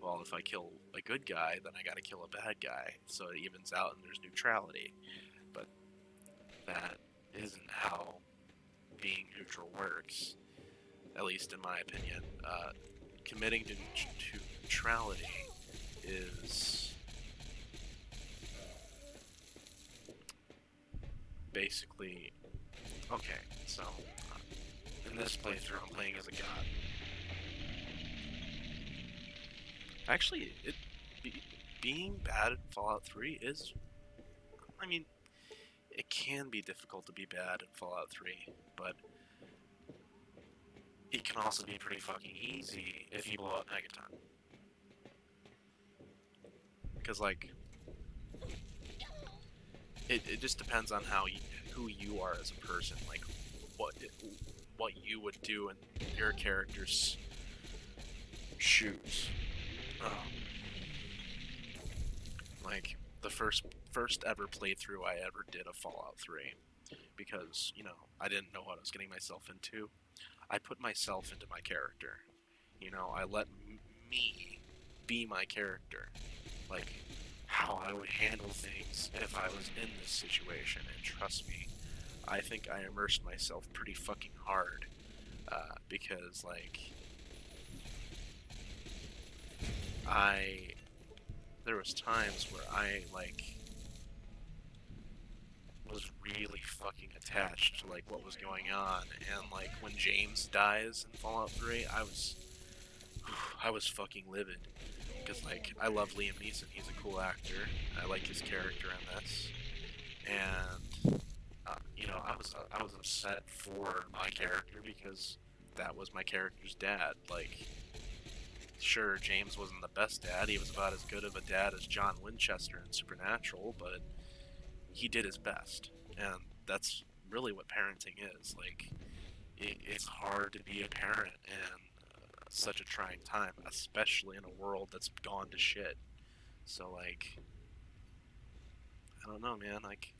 well, if I kill a good guy, then I gotta kill a bad guy, so it evens out and there's neutrality. But that isn't how being neutral works, at least in my opinion. Committing to neutrality is basically, okay, so in this playthrough I'm playing as a god. Actually, being bad at Fallout 3 is, I mean, it can be difficult to be bad in Fallout 3, but it can also be pretty fucking easy if you blow up Megaton. Because, like, it just depends on who you are as a person, like, what you would do in your character's shoes. Like, the first ever playthrough I ever did of Fallout 3, because, you know, I didn't know what I was getting myself into. I put myself into my character. You know, I let me be my character. Like, how I would handle things if I was in this situation. And trust me, I think I immersed myself pretty fucking hard. Because, like, there was times where I, like, was really fucking attached to, like, what was going on, and, like, when James dies in Fallout 3, I was fucking livid, because, like, I love Liam Neeson, he's a cool actor, I like his character in this, and, you know, I was upset for my character, because that was my character's dad. Like, sure, James wasn't the best dad, he was about as good of a dad as John Winchester in Supernatural, but he did his best, and that's really what parenting is. Like, it's hard to be a parent in such a trying time, especially in a world that's gone to shit. So, like, I don't know, man, like,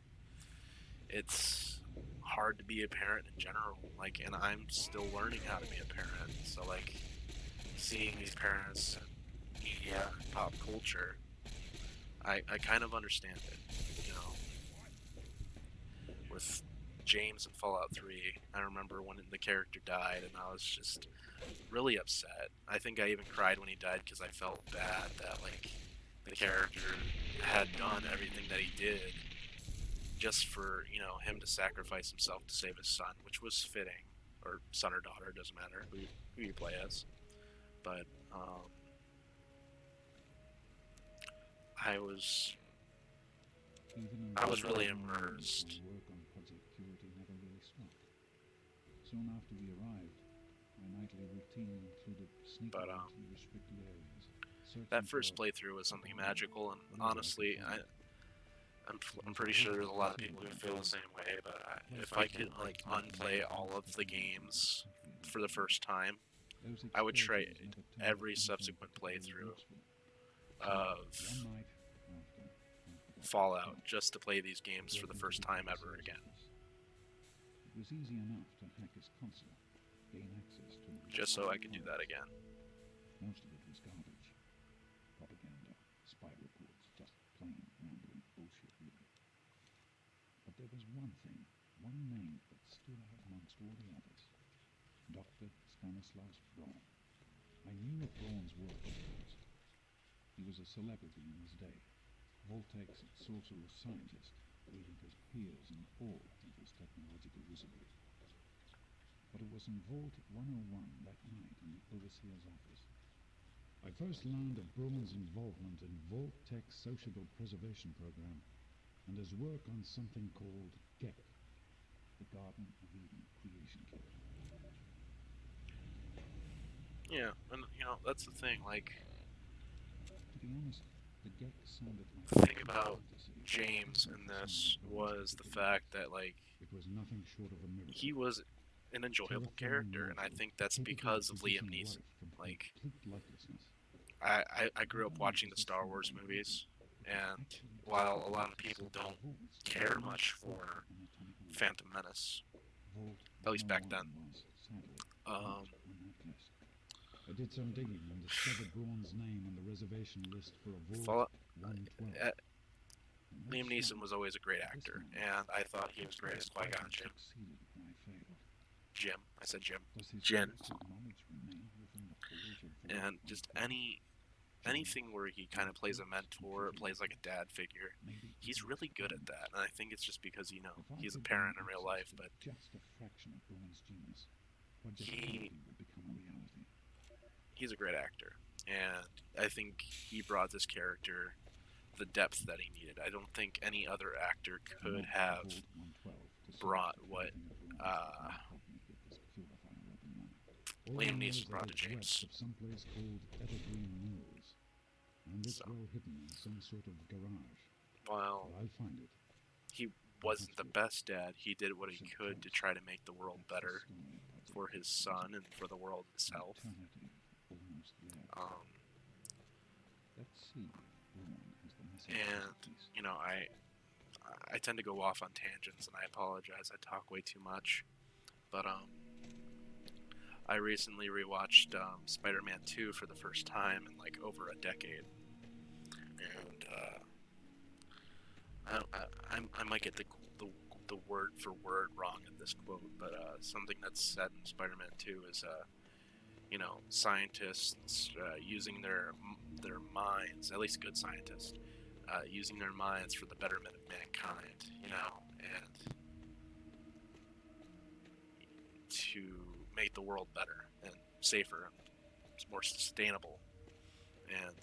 it's hard to be a parent in general, like, and I'm still learning how to be a parent, so, like, seeing these parents in media, pop culture, I kind of understand it, you know. With James in Fallout 3, I remember when the character died, and I was just really upset. I think I even cried when he died because I felt bad that, like, the character had done everything that he did just for, you know, him to sacrifice himself to save his son, which was fitting, or son or daughter, doesn't matter who you play as. But I was really immersed. Work on Project Purity never really stopped. Soon after we arrived, my nightly routine included sneaking into restricted areas. That first playthrough was something magical, and honestly, I'm pretty sure there's a lot of people who feel the same way, but if I could, like, unplay all of the games for the first time, I would try every subsequent playthrough of Fallout just to play these games for the first time ever again. It was easy enough to hack his console, gain access to Just so I could do that again. Most of it was garbage. Propaganda, spy reports, just plain rambling bullshit, really. But there was one thing, one name that stood out amongst all the others. Dr. Stanislaus Braun. I knew of Braun's work, of course. He was a celebrity in his day. Voltaic's sorcerer scientist, leaving his peers in awe of his technological wizardry. But it was in Vault 101 that night in the Overseer's office. I first learned of Braun's involvement in Voltaic's sociable preservation program and his work on something called GEC, the Garden of Eden creation kit. Yeah, and, you know, that's the thing, like, To be honest, the GEC sounded like the thing about James in this was the fact that, like, it was nothing short of a miracle. he was an enjoyable character, and I think that's because of Liam Neeson. Like, I grew up watching the Star Wars movies, and while a lot of people don't care much for Phantom Menace, at least back then, Um, on that list. I did some digging and discovered Braun's name on the reservation list for a Vault Fallout, 112. And Liam that's Neeson was always a great actor, and I thought he was great as Qui-Gon Jinn. succeeded when I failed. Jim, I said Jim. Does his Jin. source of knowledge remain within the forge of Vault And just 112? anything where he kind of plays a mentor, or plays like a dad figure, Maybe he's really good at that. And I think it's just because, you know, if I he's a could parent gain in real access life, to but just a fraction of Braun's genius, Project He- Unity would become a reality. he's a great actor. And I think he brought this character the depth that he needed. I don't think any other actor could have Vault 112 to brought search what, everything of Braun's uh, that helped me get this purifier up and running. All Liam I know Neeson is that brought to it's James. west of someplace called Evergreen Mills, and it's So- well hidden in some sort of garage. well, But I'll find it. he wasn't the best dad. He did what he could to try to make the world That's the better story, Project for his son and for the world itself. Alternative, almost there. Um, Let's see if Braun has the message and piece. you know, I tend to go off on tangents, and I apologize. I talk way too much, but I recently rewatched Spider-Man 2 for the first time in like over a decade, and I might get the word for word wrong in this quote, but something that's said in Spider-Man 2 is you know, scientists using their minds, at least good scientists, using their minds for the betterment of mankind, you know, and to make the world better and safer and more sustainable. And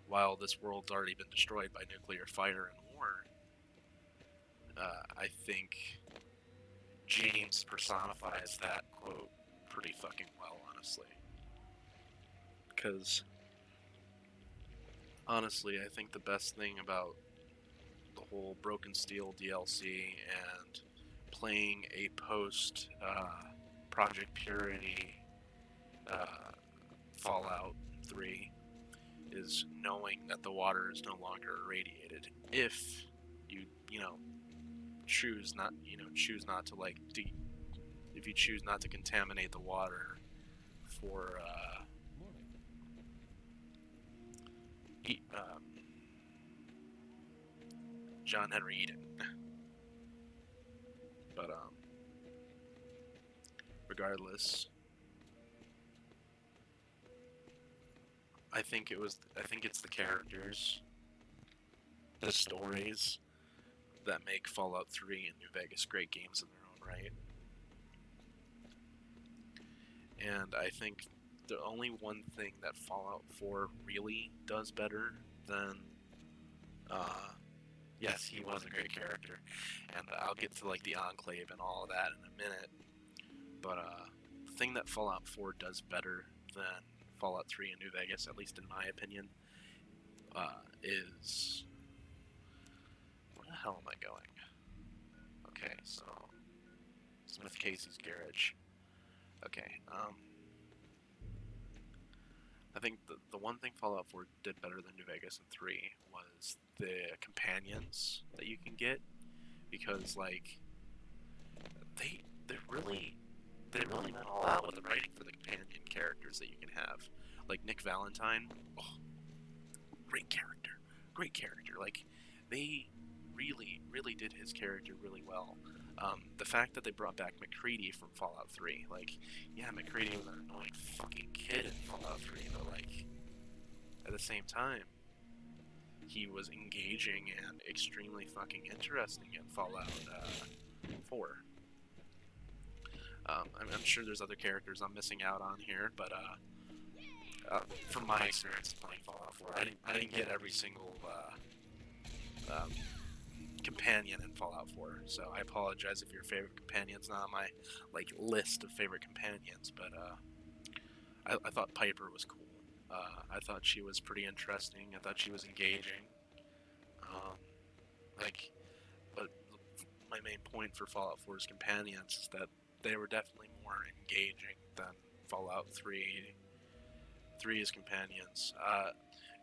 while this world's already been destroyed by nuclear fire and war, I think James personifies that quote pretty fucking well, honestly. Because honestly, I think the best thing about the whole Broken Steel DLC and playing a post Project Purity Fallout 3 is knowing that the water is no longer irradiated. If you know choose not to like if you choose not to contaminate the water for John Henry Eden. But regardless, I think it's the characters, the stories that make Fallout 3 and New Vegas great games in their own right. And I think the only one thing that Fallout 4 really does better than yes, he was a great character, and I'll get to like the Enclave and all of that in a minute, but the thing that Fallout 4 does better than Fallout 3 and New Vegas, at least in my opinion, is... Where the hell am I going? Okay, so... Smith Casey's Garage. Okay, I think the one thing Fallout 4 did better than New Vegas and 3 was the companions that you can get, because like they really went all out with the writing for the companion characters that you can have. Like Nick Valentine, oh, great character. Like they really did his character really well. The fact that they brought back McCready from Fallout 3, like, yeah, McCready was an annoying fucking kid in Fallout 3, but like, at the same time, he was engaging and extremely fucking interesting in Fallout 4. I'm sure there's other characters I'm missing out on here, but from my experience playing Fallout 4, I didn't get every single companion in Fallout 4, so I apologize if your favorite companion's not on my like list of favorite companions, but I thought Piper was cool. I thought she was pretty interesting. I thought she was engaging. But my main point for Fallout 4's companions is that they were definitely more engaging than Fallout 3's companions.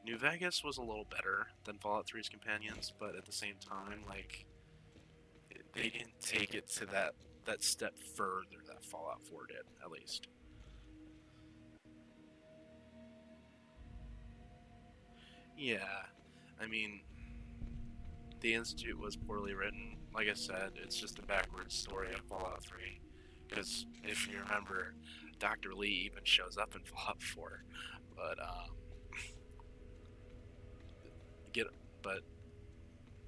New Vegas was a little better than Fallout 3's companions, but at the same time, like, they didn't take it to that step further that Fallout 4 did, at least. Yeah, I mean, the Institute was poorly written. Like I said, it's just a backwards story of Fallout 3. Because if you remember, Dr. Lee even shows up in Fallout 4. But get but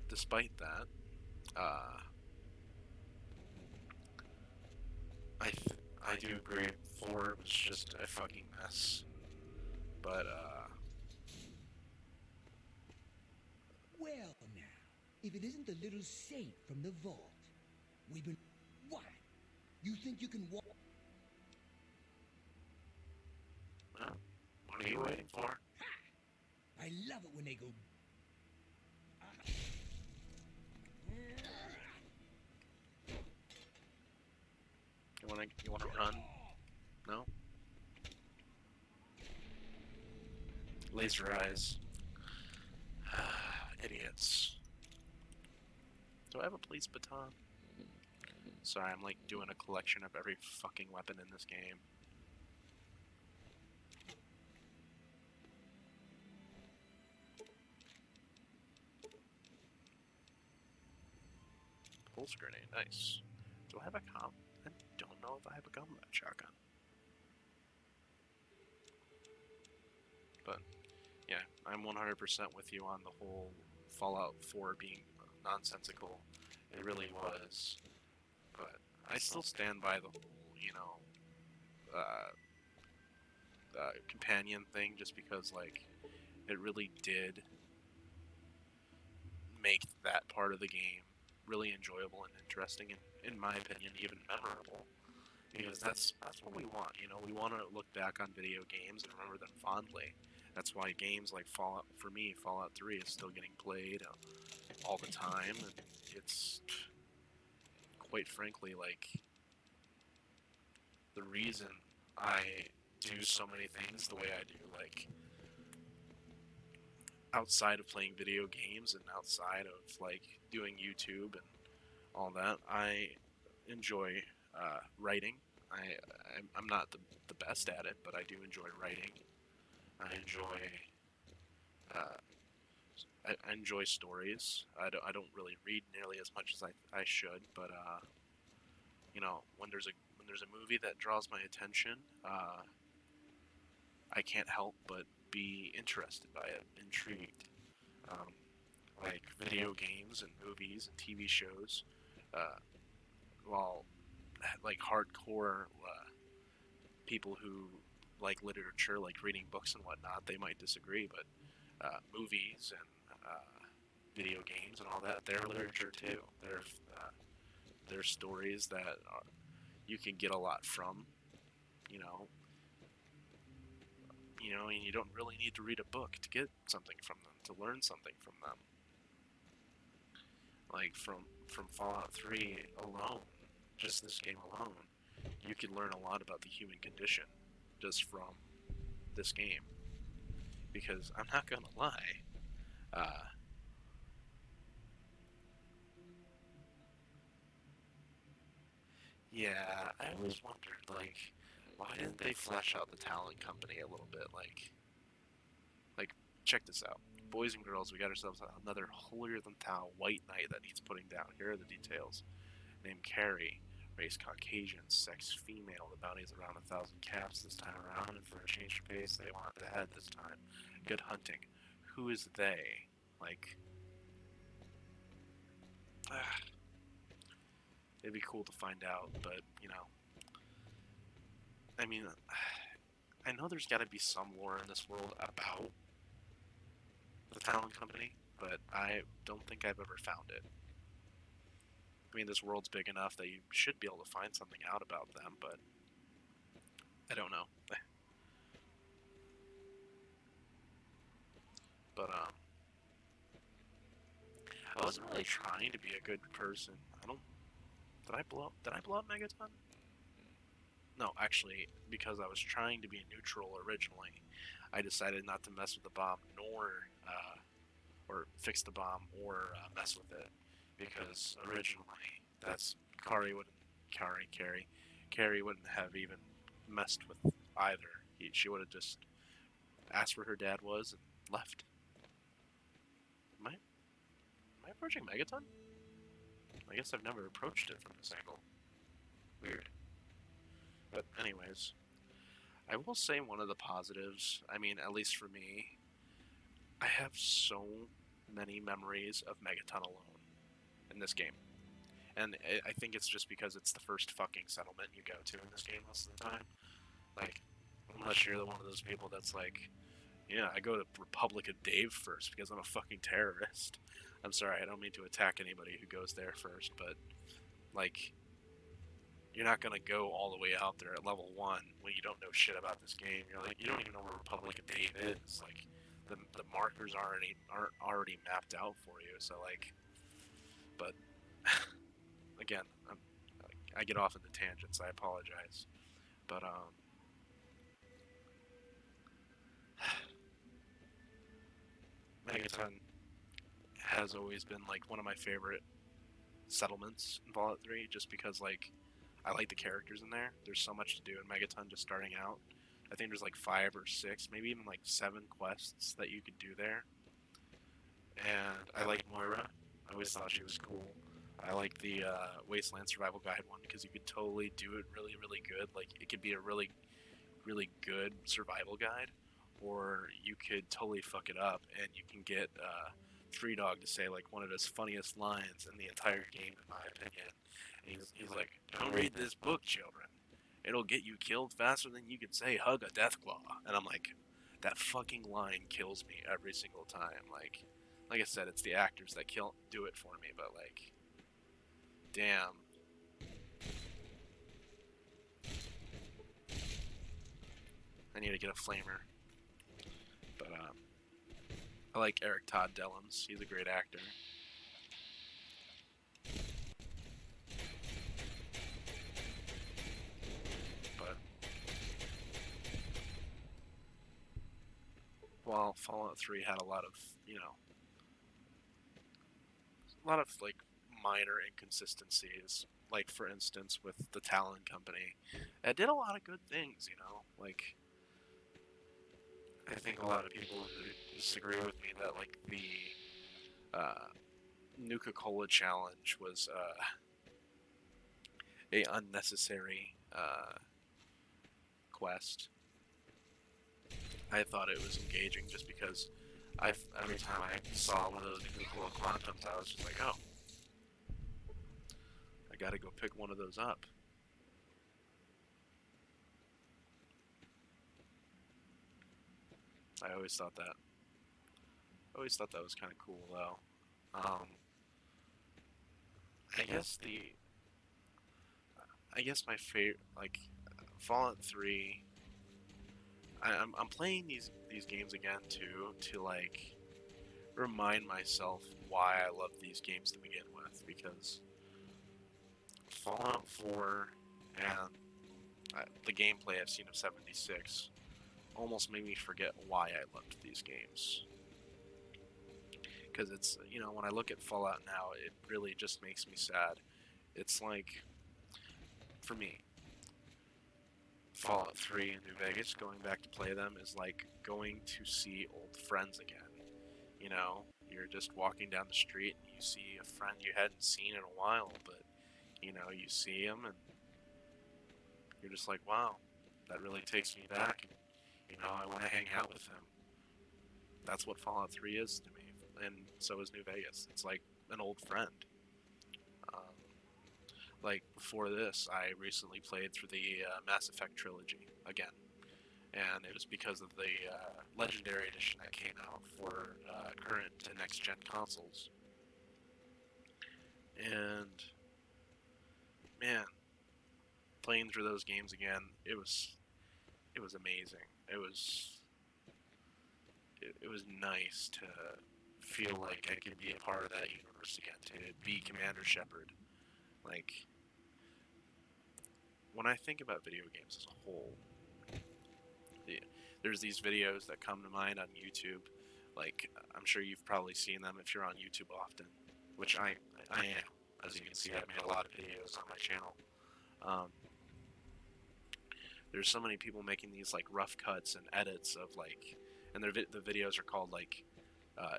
despite that, I do agree 4 was just a fucking mess. But Well, now, if it isn't the little saint from the vault, we've been. What? You think you can walk? well, what are you waiting for? I love it when they go. You wanna run? No? Laser eyes. Idiots. Do I have a police baton? Sorry, I'm like doing a collection of every fucking weapon in this game. Pulse grenade, nice. Do I have a comp? I don't know if I have a combat shotgun. But, yeah, I'm 100% with you on the whole Fallout 4 being nonsensical. It really was. But I still stand by the whole, you know, companion thing, just because, like, it really did make that part of the game really enjoyable and interesting, and, in my opinion, even memorable. Because that's what we want, you know. We want to look back on video games and remember them fondly. That's why games like Fallout, for me, Fallout 3 is still getting played all the time, and it's, quite frankly, like, the reason I do so many things the way I do, like, outside of playing video games and outside of, like, doing YouTube and all that. I enjoy writing. I'm not the best at it, but I do enjoy writing. I enjoy stories. I don't really read nearly as much as I should, but you know, when there's a movie that draws my attention, I can't help but be interested by it, intrigued. Like video games and movies and TV shows, while like hardcore people who like literature, like reading books and whatnot, they might disagree, but movies and video games and all that, they're literature too. They're stories that you can get a lot from, you know. And you don't really need to read a book to get something from them, to learn something from them. Like from Fallout 3 alone, just this game alone, you can learn a lot about the human condition just from this game. Because I'm not gonna lie, yeah, I always wondered, like, why didn't they flesh out the Talon Company a little bit? Like, check this out. Boys and girls, we got ourselves another holier-than-thou white knight that needs putting down. Here are the details. Named Kari, race Caucasian, sex female. The bounty is around 1,000 caps this time around, and for a change of pace, they want the head this time. Good hunting. Who is they? Like, it'd be cool to find out, but, you know, I mean, I know there's got to be some lore in this world about the Talon Company, but I don't think I've ever found it. I mean, this world's big enough that you should be able to find something out about them, but I don't know. But, I wasn't really trying to be a good person. Did I blow up Megaton? No, actually, because I was trying to be neutral originally, I decided not to mess with the bomb, or fix the bomb, or mess with it, because originally Kari wouldn't have even messed with either. She would have just asked where her dad was and left. I approaching Megaton? I guess I've never approached it from this angle. Weird. But anyways, I will say one of the positives, I mean, at least for me, I have so many memories of Megaton alone in this game. And I think it's just because it's the first fucking settlement you go to in this game most of the time. Like, unless you're one of those people that's like, yeah, I go to Republic of Dave first because I'm a fucking terrorist. I'm sorry, I don't mean to attack anybody who goes there first, but, like, you're not gonna go all the way out there at level 1 when you don't know shit about this game. You're like, you don't even know where Republic of Dave is. Like, the markers aren't already mapped out for you. So like, but again, I get off into tangents. I apologize, but Megaton has always been like one of my favorite settlements in Fallout 3, just because like I like the characters in there. There's so much to do in Megaton just starting out. I think there's like 5 or 6, maybe even like 7 quests that you could do there. And I like Moira. I always thought she was cool. I like the Wasteland Survival Guide one because you could totally do it really, really good. Like, it could be a really, really good survival guide, or you could totally fuck it up and you can get Three Dog to say like one of his funniest lines in the entire game, in my opinion. And he's like, "Don't read this book, children. It'll get you killed faster than you can say hug a deathclaw." And I'm like, that fucking line kills me every single time. Like I said, it's the actors that do it for me, but like, damn. I need to get a flamer. But I like Eric Todd Dellums. He's a great actor. But while Fallout 3 had a lot of, you know, a lot of like minor inconsistencies, like for instance with the Talon Company, it did a lot of good things, you know. Like, I think a lot of people disagree with me that like the Nuka-Cola challenge was a unnecessary quest. I thought it was engaging just because every time I saw one of those Nuka-Cola Quantums, I was just like, oh, I gotta go pick one of those up. I always thought that. I always thought that was kind of cool, though. I guess my favorite, like, Fallout 3. I'm playing these games again to like remind myself why I love these games to begin with, because Fallout 4 and the gameplay I've seen of 76 almost made me forget why I loved these games. Because it's, you know, when I look at Fallout now, it really just makes me sad. It's like, for me, Fallout 3 in New Vegas, going back to play them, is like going to see old friends again. You know, you're just walking down the street and you see a friend you hadn't seen in a while, but, you know, you see him and you're just like, wow, that really takes me back. And, you know, I want to hang out with him. That's what Fallout 3 is to me, and so is New Vegas. It's like an old friend. Like, before this, I recently played through the Mass Effect trilogy again, and it was because of the Legendary Edition that came out for current and next-gen consoles. And, man, playing through those games again, it was amazing. It was nice to feel like I could be a part of that universe again, to be Commander Shepard. Like, when I think about video games as a whole, there's these videos that come to mind on YouTube. Like, I'm sure you've probably seen them if you're on YouTube often, which I am. As you can see, I've made a lot of videos on my channel. There's so many people making these like rough cuts and edits of like, and the videos are called like,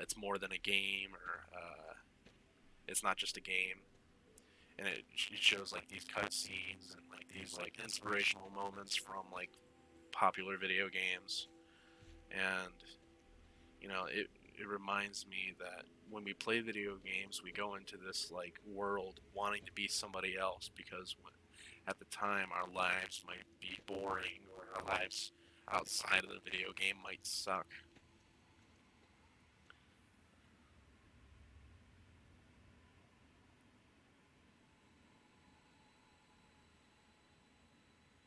It's More Than a Game, or it's not just a game, and it shows like these cutscenes and like these like inspirational moments from like popular video games, and you know, it reminds me that when we play video games, we go into this like world wanting to be somebody else because at the time our lives might be boring or our lives outside of the video game might suck.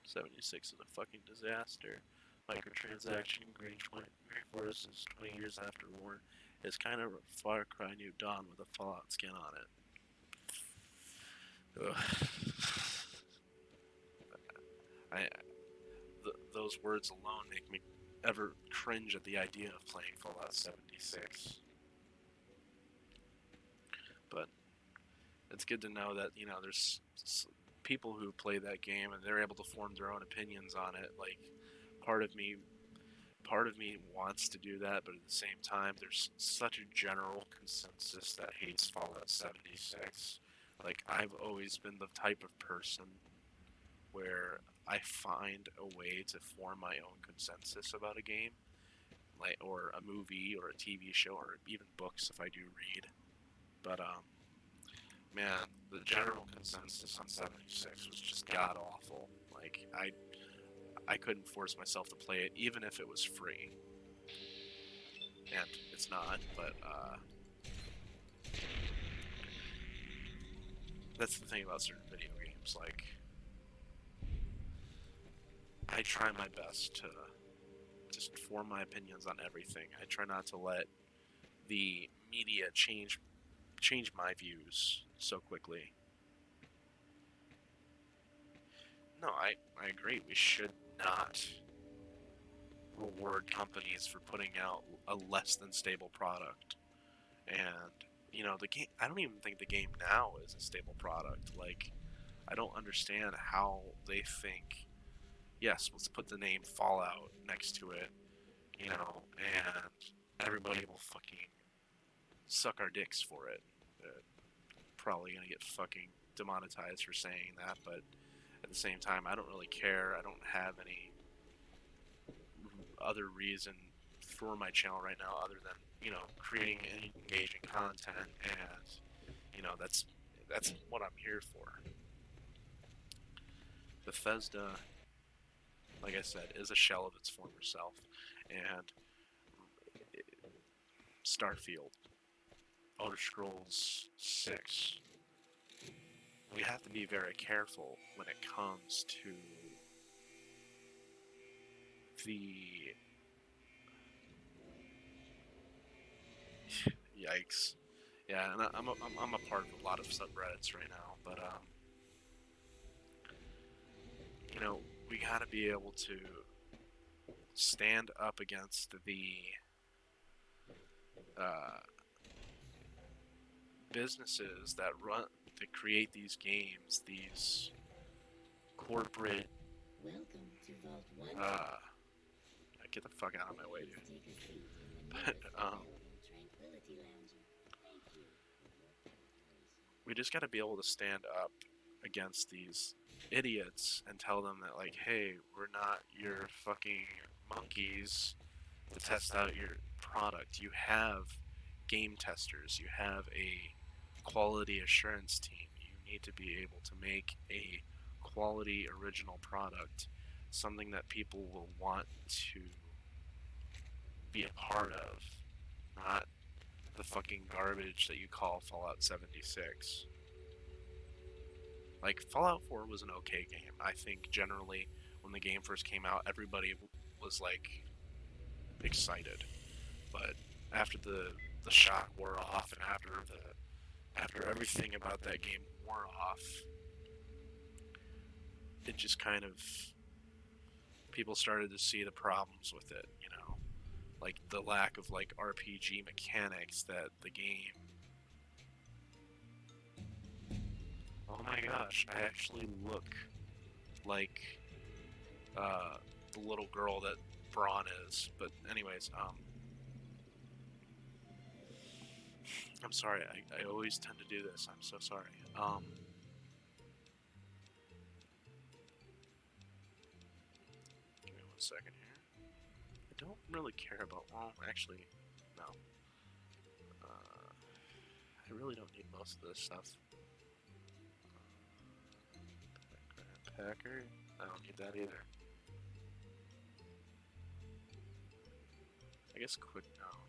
'76 is a fucking disaster. Microtransaction, Green Forces 20 years after war is kind of a Far Cry New Dawn with a Fallout skin on it. Ugh. Those words alone make me ever cringe at the idea of playing Fallout 76. But it's good to know that, you know, there's people who play that game and they're able to form their own opinions on it. Like, part of me wants to do that, but at the same time, there's such a general consensus that hates Fallout 76. Like, I've always been the type of person where I find a way to form my own consensus about a game, like, or a movie, or a TV show, or even books if I do read. But man, the general consensus on 76 was just god awful. Like, I couldn't force myself to play it, even if it was free. And it's not, but that's the thing about certain video games. Like, I try my best to just form my opinions on everything. I try not to let the media change my views so quickly. No, I agree. We should not reward companies for putting out a less than stable product. And, you know, the game, I don't even think the game now is a stable product. Like, I don't understand how they think, yes, let's put the name Fallout next to it, you know, and everybody will fucking suck our dicks for it. Probably gonna get fucking demonetized for saying that, but at the same time, I don't really care. I don't have any other reason for my channel right now other than, you know, creating engaging content, and, you know, that's what I'm here for. Bethesda, like I said, is a shell of its former self, and Starfield, Elder Scrolls 6, we have to be very careful when it comes to the yikes. Yeah, and I'm a part of a lot of subreddits right now, but you know, we gotta be able to stand up against the businesses that create these games, these corporate. Welcome to Vault 1. Get the fuck out of my way, dude. Take a seat and But Tranquility Lounger. Thank you. we just got to be able to stand up against these idiots and tell them that, like, hey, we're not your fucking monkeys to test out your product. You have game testers. You have a quality assurance team. You need to be able to make a quality original product, something that people will want to be a part of, not the fucking garbage that you call Fallout 76. Like, Fallout 4 was an okay game. I think generally when the game first came out, everybody was like excited, but after the shock wore off, and after everything about that game wore off, it just kind of, people started to see the problems with it, you know, like the lack of like RPG mechanics that the game. Oh my gosh, I actually look like the little girl that Braun is. But anyways, I'm sorry, I always tend to do this. I'm so sorry. Give me 1 second here. I don't really care about, well, actually, no. I really don't need most of this stuff. Packer? I don't need that either. I guess quick, no.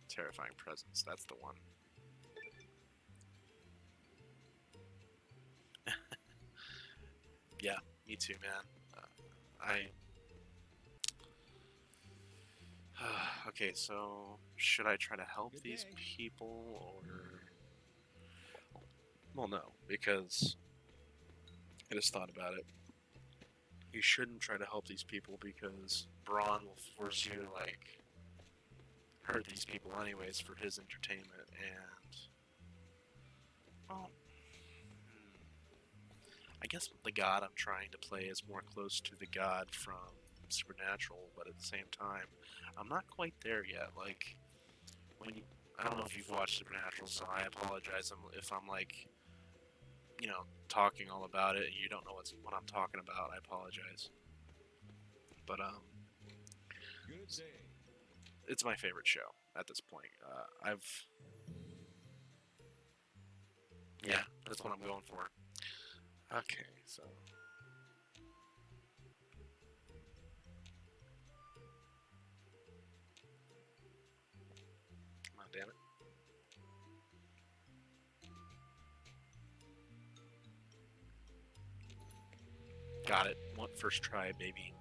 Terrifying presence, that's the one. Yeah, me too, man. Okay, so should I try to help these people, or... Well, no, because I just thought about it. You shouldn't try to help these people because Braun will force you to, like, hurt these people anyways for his entertainment, and... Well... I guess the god I'm trying to play is more close to the god from Supernatural, but at the same time, I'm not quite there yet. Like, when you, I don't know if you've watched Supernatural, so I apologize if I'm like, you know, talking all about it and you don't know what I'm talking about. I apologize. But Good day. it's my favorite show at this point. Yeah, that's what I'm going for. Okay, so. Come on, damn it. Got it. First try, baby.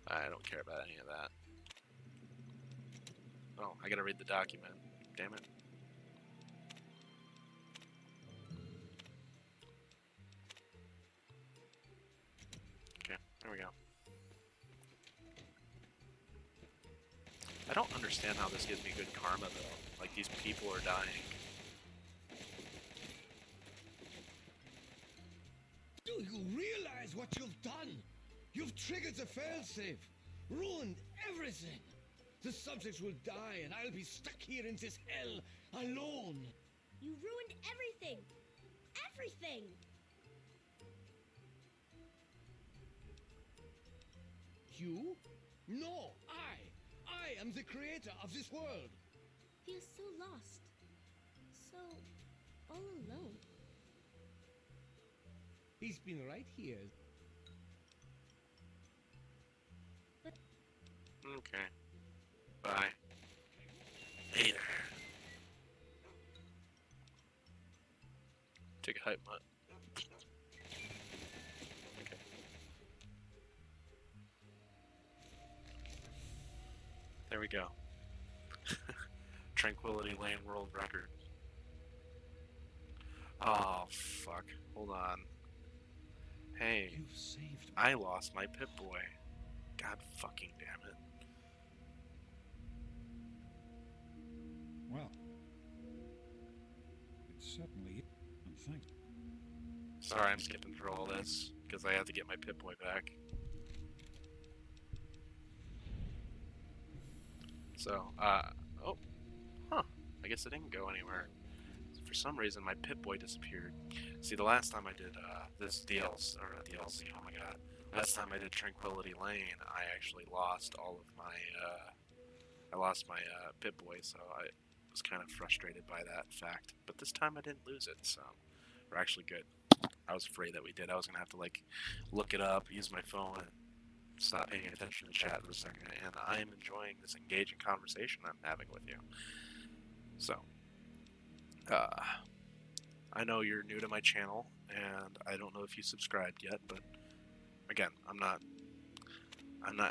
I don't care about any of that. Oh, I gotta read the document. Damn it. Okay, there we go. I don't understand how this gives me good karma, though. Like, these people are dying. Do you realize what you've done? You've triggered the failsafe, ruined everything. The subjects will die, and I'll be stuck here in this hell alone. You ruined everything! Everything! You? No, I am the creator of this world. Feels so lost. So all alone. He's been right here. Okay. Bye. Later. Take a hype mutt. Okay. There we go. Tranquility Lane world record. Oh, fuck. Hold on. Hey, You've saved. I lost my Pip-Boy. God fucking damn it. Well, it certainly is. And thanks. Sorry, I'm skipping through all this, because I have to get my Pip-Boy back. So, oh. Huh. I guess it didn't go anywhere. For some reason, my Pip-Boy disappeared. See, the last time I did, this DLC, or DLC, oh my god. Last time I did Tranquility Lane, I actually lost all of my, I lost my, Pip-Boy, so I was kind of frustrated by that fact. But this time I didn't lose it, so we're actually good. I was afraid that we did. I was gonna have to, like, look it up, use my phone, and stop paying attention to chat for a second, and I am enjoying this engaging conversation I'm having with you. So, I know you're new to my channel, and I don't know if you subscribed yet, but again, I'm not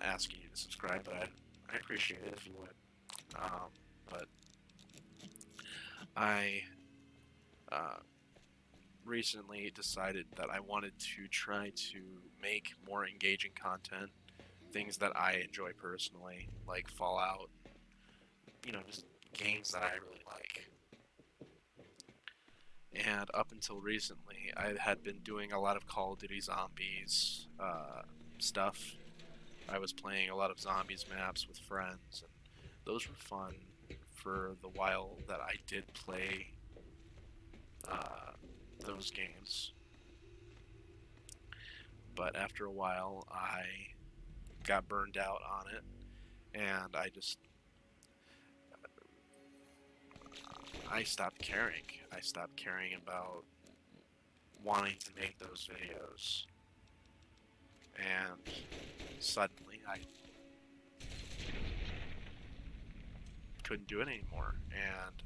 asking you to subscribe, but I appreciate it if you would. But I recently decided that I wanted to try to make more engaging content, things that I enjoy personally, like Fallout, you know, just games that I really like. And up until recently, I had been doing a lot of Call of Duty Zombies stuff, I was playing a lot of zombies maps with friends, and those were fun for the while that I did play those games. But after a while, I got burned out on it, and I stopped caring. I stopped caring about wanting to make those videos. And suddenly I couldn't do it anymore. And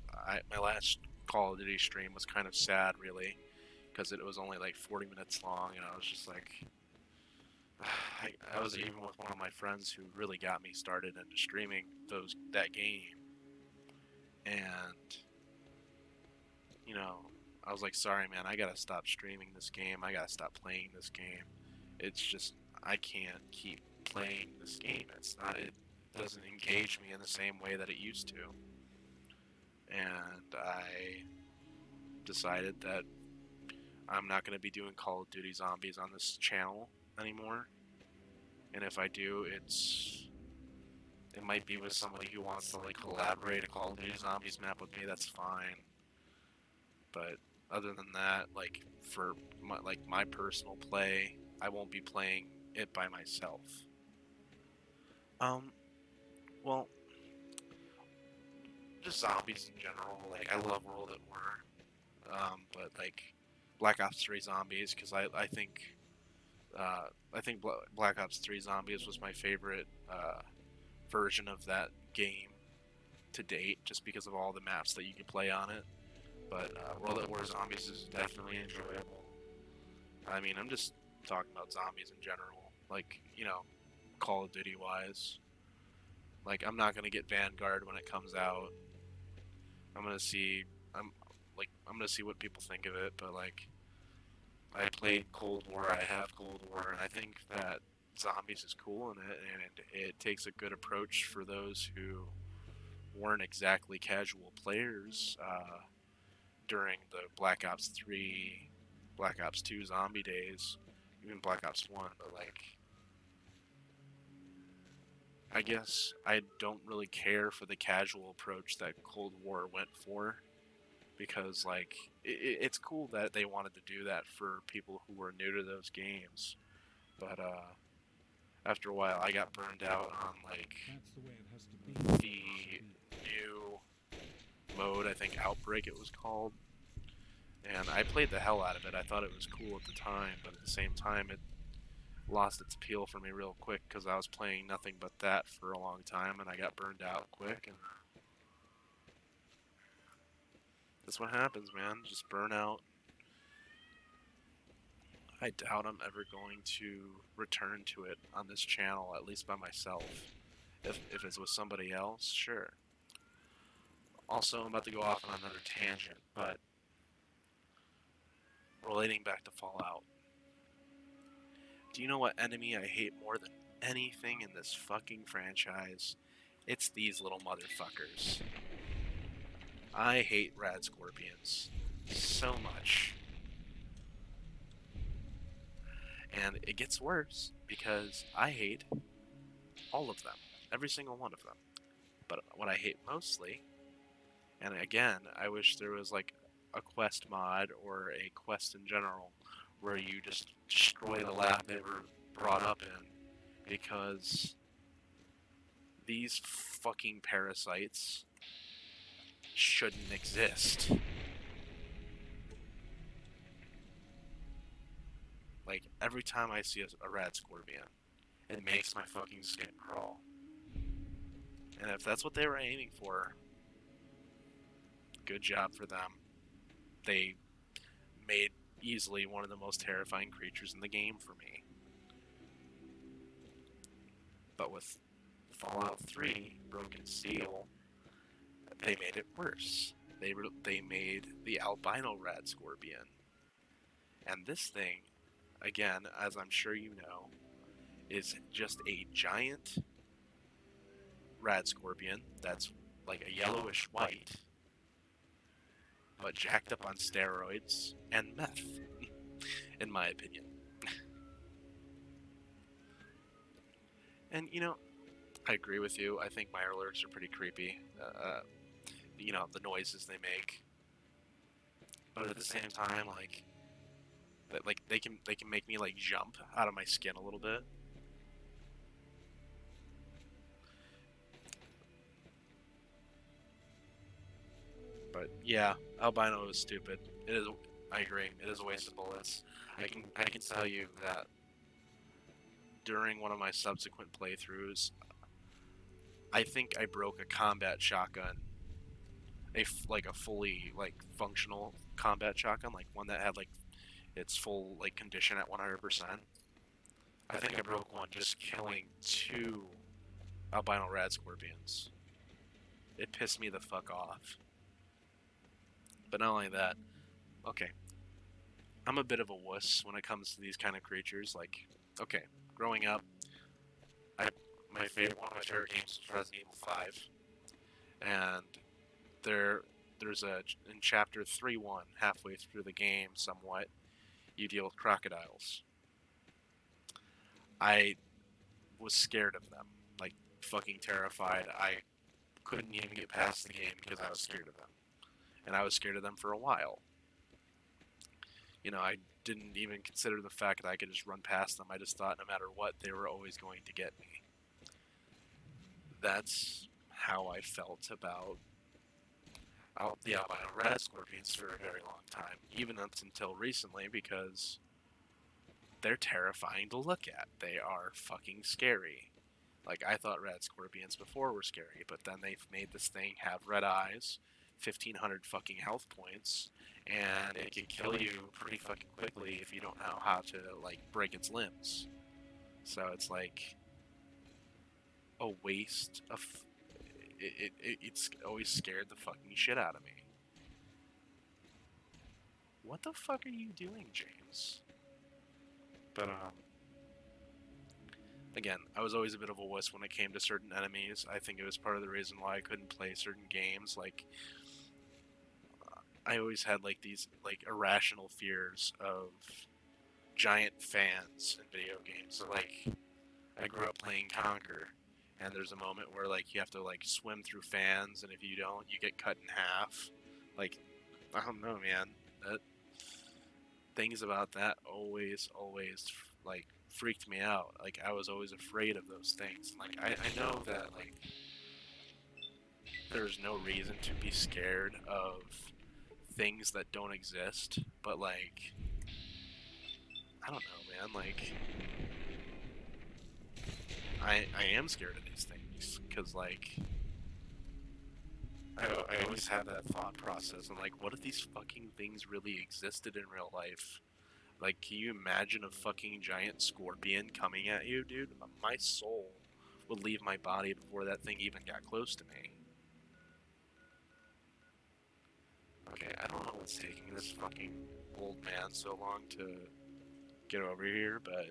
my last Call of Duty stream was kind of sad, really, because it was only like 40 minutes long, and I was just like, I was even with one of my friends who really got me started into streaming that game, and you know, I was like, sorry man, I gotta stop streaming this game, I gotta stop playing this game. It's just, I can't keep playing this game. It doesn't engage me in the same way that it used to. And I decided that I'm not going to be doing Call of Duty Zombies on this channel anymore. And if I do, it might be with somebody who wants to like collaborate a Call of Duty Zombies map with me. That's fine. But other than that, like for my personal play, I won't be playing it by myself. Well, just zombies in general. Like, I love World at War, but like Black Ops 3 Zombies, because I think Black Ops 3 Zombies was my favorite version of that game to date, just because of all the maps that you can play on it. But World at War Zombies is definitely enjoyable. I mean, I'm just talking about zombies in general, like, you know, Call of Duty wise. Like, I'm not gonna get Vanguard when it comes out. I'm gonna see what people think of it, but like, I played Cold War, I have Cold War, and I think that zombies is cool in it, and it takes a good approach for those who weren't exactly casual players during the Black Ops 3, Black Ops 2 zombie days, even Black Ops 1, but like, I guess I don't really care for the casual approach that Cold War went for, because like it's cool that they wanted to do that for people who were new to those games, but after a while I got burned out on like the new mode, I think Outbreak it was called, and I played the hell out of it. I thought it was cool at the time, but at the same time it lost its appeal for me real quick because I was playing nothing but that for a long time, and I got burned out quick, and that's what happens, man. Just burn out. I doubt I'm ever going to return to it on this channel, at least by myself. If it's with somebody else, sure. Also, I'm about to go off on another tangent, but relating back to Fallout. Do you know what enemy I hate more than anything in this fucking franchise? It's these little motherfuckers. I hate rad scorpions so much. And it gets worse because I hate all of them, every single one of them. But what I hate mostly, and again, I wish there was like a quest mod or a quest in general where you just destroy the lab they were brought up in, because these fucking parasites shouldn't exist. Like, every time I see a rad scorpion, it makes my fucking skin crawl. And if that's what they were aiming for, good job for them. They made easily one of the most terrifying creatures in the game for me. But with Fallout 3, Broken Seal, they made it worse. They made the albino rad scorpion. And this thing, again, as I'm sure you know, is just a giant rad scorpion that's like a yellowish white, but jacked up on steroids and meth, in my opinion. And you know, I agree with you. I think mirelurks are pretty creepy. You know, the noises they make. But at the same time, like, they can make me like jump out of my skin a little bit. But yeah, albino is stupid. It is. I agree. It is a waste of bullets. I can tell you that during one of my subsequent playthroughs, I think I broke a combat shotgun, like a fully like functional combat shotgun, like one that had like its full like condition at 100%. I think I broke one just killing 2 albino rad scorpions. It pissed me the fuck off. But not only that, okay, I'm a bit of a wuss when it comes to these kind of creatures. Like, okay, growing up, one of my favorite games was Resident Evil 5, and there's in chapter 3-1, halfway through the game, somewhat, you deal with crocodiles. I was scared of them, like fucking terrified. I couldn't even get past the game because I was scared of them, and I was scared of them for a while. You know, I didn't even consider the fact that I could just run past them. I just thought no matter what, they were always going to get me. That's how I felt about the albino red scorpions for a very long time, even up until recently, because they're terrifying to look at. They are fucking scary. Like, I thought red scorpions before were scary, but then they've made this thing have red eyes, 1,500 fucking health points, and it can kill you pretty fucking quickly if you don't know how to, like, break its limbs. So it's like a waste of... It's always scared the fucking shit out of me. What the fuck are you doing, James? But, again, I was always a bit of a wuss when it came to certain enemies. I think it was part of the reason why I couldn't play certain games. Like, I always had, like, these, like, irrational fears of giant fans in video games. So, like, I grew up playing Conquer, and there's a moment where, like, you have to, like, swim through fans, and if you don't, you get cut in half. Like, I don't know, man. Things about that always, like, freaked me out. Like, I was always afraid of those things. Like, I know that, like, there's no reason to be scared of things that don't exist, but, like, I don't know, man. Like, I am scared of these things, because, like, I always have that thought process, and, like, what if these fucking things really existed in real life? Like, can you imagine a fucking giant scorpion coming at you, dude? My soul would leave my body before that thing even got close to me. Okay, I don't know what's taking this fucking old man so long to get over here, but...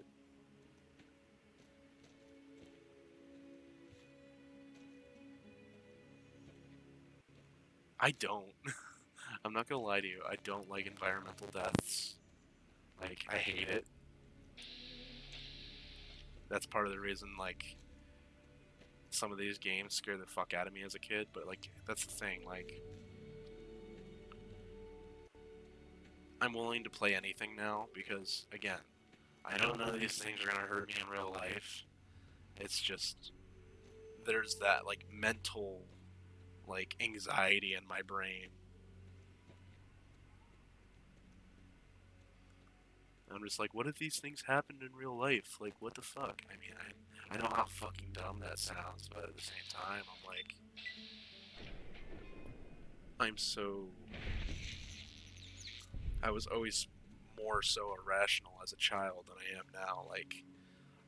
I don't. I'm not gonna lie to you, I don't like environmental deaths. Like, I hate it. That's part of the reason, like, some of these games scare the fuck out of me as a kid, but, like, that's the thing, like... I'm willing to play anything now, because, again, I know none of these things are gonna hurt me in real life. It's just... there's that, like, mental, like, anxiety in my brain. I'm just like, what if these things happened in real life? Like, what the fuck? I mean, I know how fucking dumb that sounds, but at the same time, I'm like... I was always more so irrational as a child than I am now. Like,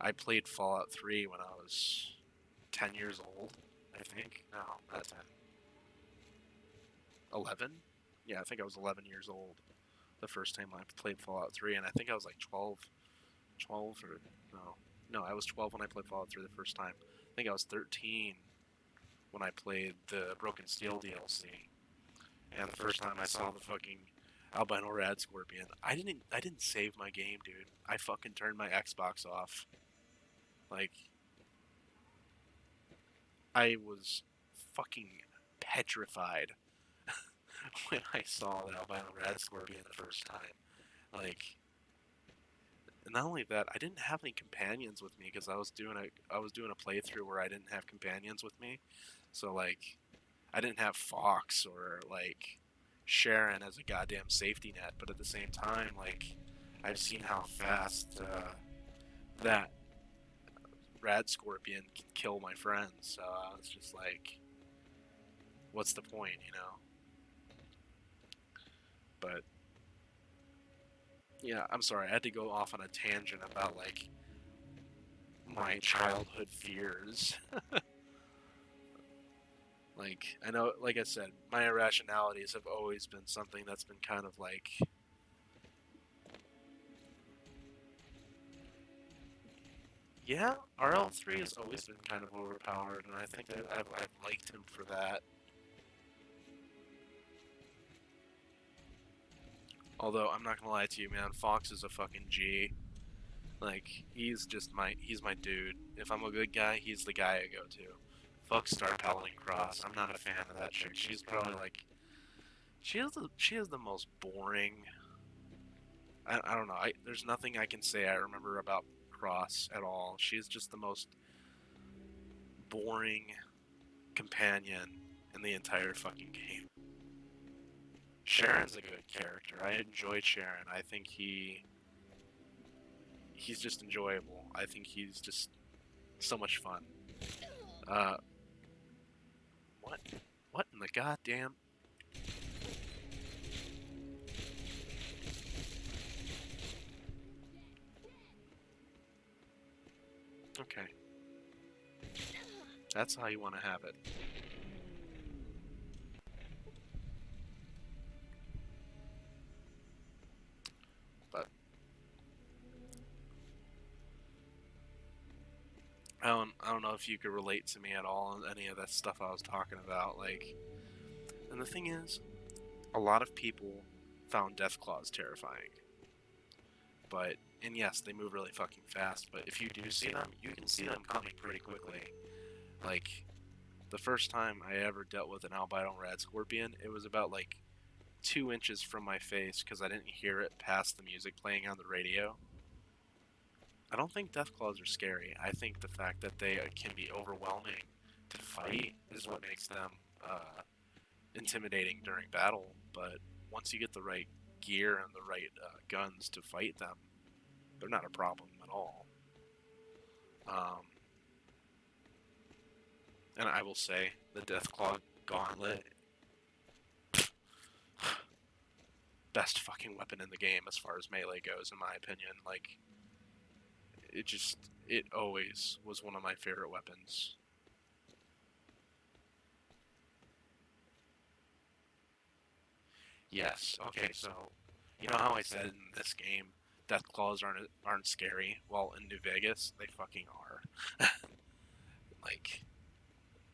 I played Fallout 3 when I was 10 years old, I think. No, not 10. 11? Yeah, I think I was 11 years old the first time I played Fallout 3, and I think I was like 12 or... No, I was 12 when I played Fallout 3 the first time. I think I was 13 when I played the Broken Steel DLC. And the first time I saw the fucking albino rad scorpion, I didn't save my game, dude. I fucking turned my Xbox off. Like, I was fucking petrified when I saw the albino red scorpion the first time. Like, and not only that, I didn't have any companions with me because I was doing a playthrough where I didn't have companions with me. So like, I didn't have Fox or like Sharon as a goddamn safety net. But at the same time, like, I've seen how fast that rad scorpion can kill my friends. So I was just like, what's the point, you know? But yeah, I'm sorry, I had to go off on a tangent about like my childhood fears. Like, I know, like I said, my irrationalities have always been something that's been kind of like, yeah, RL3 has always been kind of overpowered, and I think that I've liked him for that. Although, I'm not gonna lie to you, man, Fox is a fucking G. Like, he's my dude. If I'm a good guy, he's the guy I go to. Fuck Star Paladin Cross. I'm not a fan of that chick. She's probably like, she has the most boring. I don't know. There's nothing I can say I remember about Cross at all. She's just the most boring companion in the entire fucking game. Sharon's a good character. I enjoyed Sharon. I think he's just enjoyable. I think he's just so much fun. What in the goddamn? Okay. That's how you want to have it. But I don't know if you could relate to me at all on any of that stuff I was talking about. Like, and the thing is, a lot of people found Deathclaws terrifying. But, and yes, they move really fucking fast, but if you do see them, you can see them coming pretty quickly. Like, the first time I ever dealt with an albino rad scorpion, it was about like 2 inches from my face because I didn't hear it past the music playing on the radio. I don't think Deathclaws are scary. I think the fact that they can be overwhelming to fight is what makes them intimidating during battle. But once you get the right gear and the right guns to fight them, they're not a problem at all. And I will say, the Deathclaw Gauntlet, best fucking weapon in the game as far as melee goes, in my opinion. Like, it always was one of my favorite weapons. Yes, okay, so, you know how I said in this game, Deathclaws aren't scary? Well, in New Vegas, they fucking are. Like,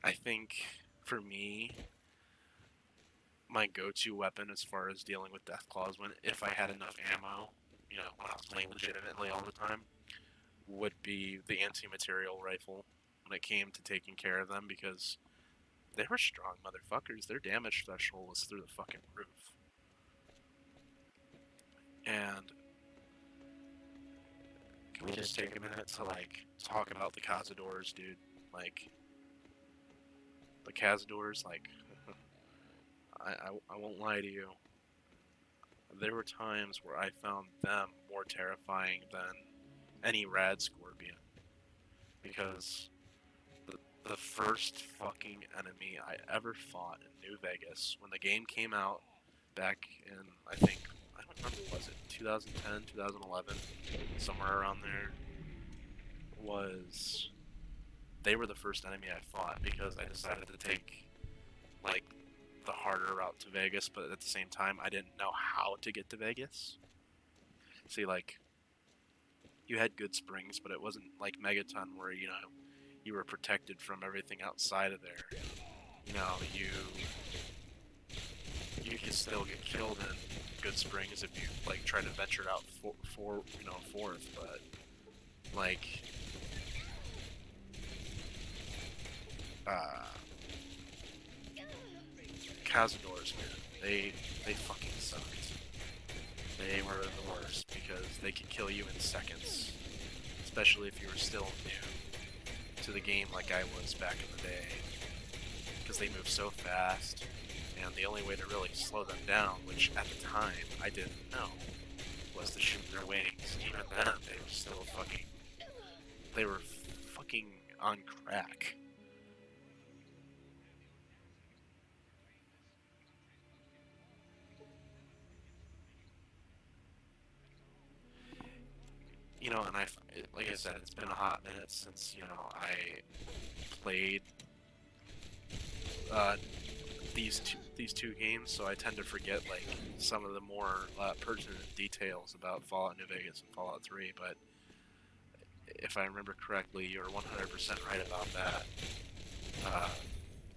I think, for me, my go-to weapon as far as dealing with Deathclaws, if I had enough ammo, you know, when I was playing legitimately all the time, would be the anti-material rifle when it came to taking care of them, because they were strong motherfuckers. Their damage threshold was through the fucking roof. And can we just take a minute to, like, talk about the Cazadors, dude? Like, the Cazadors, like, I won't lie to you. There were times where I found them more terrifying than any rad scorpion. Because the first fucking enemy I ever fought in New Vegas, when the game came out back in, I don't remember, was it 2010, 2011, somewhere around there, they were the first enemy I fought because I decided to take, like, the harder route to Vegas, but at the same time, I didn't know how to get to Vegas. See, like, you had good springs, but it wasn't like Megaton where, you know, you were protected from everything outside of there. You know, you can still get killed in good springs if you, like, try to venture out forth, but, like, Cazadors, man, they fucking sucked. They were the worst because they could kill you in seconds, especially if you were still new to the game like I was back in the day, because they move so fast, and the only way to really slow them down, which at the time I didn't know, was to shoot their wings. Even then, they were fucking on crack. You know, and like I said, it's been a hot minute since, you know, I played these two games, so I tend to forget like some of the more pertinent details about Fallout New Vegas and Fallout 3. But if I remember correctly, you're 100% right about that.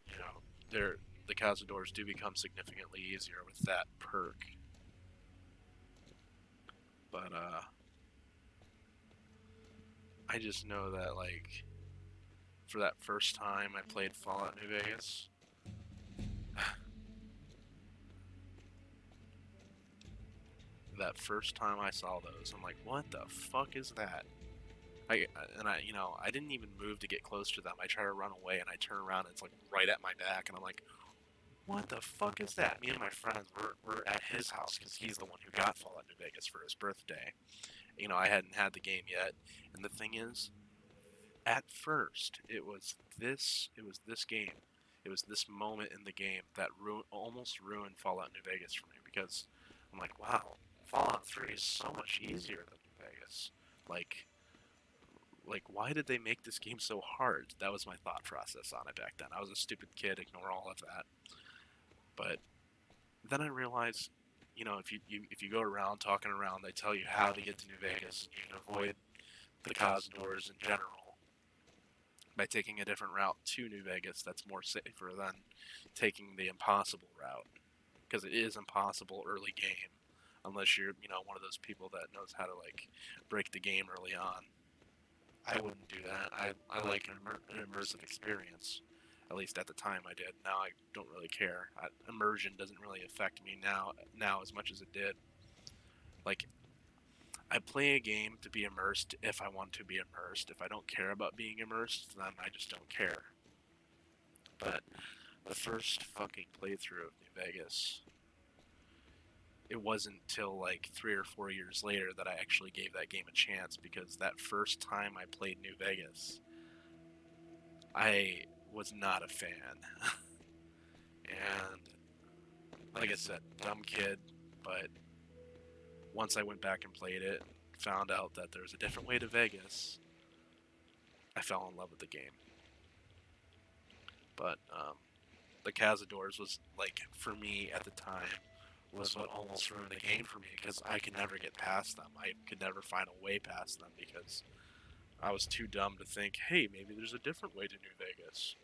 You know, the Cazadors do become significantly easier with that perk. But I just know that, like, for that first time I played Fallout New Vegas, that first time I saw those, I'm like, what the fuck is that? You know, I didn't even move to get close to them. I try to run away, and I turn around, and it's like right at my back, and I'm like, what the fuck is that? Me and my friends were at his house because he's the one who got Fallout New Vegas for his birthday. You know, I hadn't had the game yet, and the thing is, at first, it was this game. It was this moment in the game that almost ruined Fallout New Vegas for me, because I'm like, wow, Fallout 3 is so much easier than New Vegas. Like, why did they make this game so hard? That was my thought process on it back then. I was a stupid kid, ignore all of that. But then I realized, you know, if you go around talking around, they tell you how to get to New Vegas, and you can avoid the Cazadors in general by taking a different route to New Vegas that's more safer than taking the impossible route, because it is impossible early game unless you're, you know, one of those people that knows how to like break the game early on. I wouldn't do that. I like an immersive experience. At least at the time I did. Now I don't really care. Immersion doesn't really affect me now as much as it did. Like, I play a game to be immersed if I want to be immersed. If I don't care about being immersed, then I just don't care. But the first fucking playthrough of New Vegas, it wasn't till like 3 or 4 years later that I actually gave that game a chance, because that first time I played New Vegas, I was not a fan. And like I said, dumb kid, but once I went back and played it, found out that there was a different way to Vegas, I fell in love with the game. But the Cazadors was, like, for me at the time, was what almost ruined the game for me, because I could never get past them. I could never find a way past them, because I was too dumb to think, hey, maybe there's a different way to New Vegas.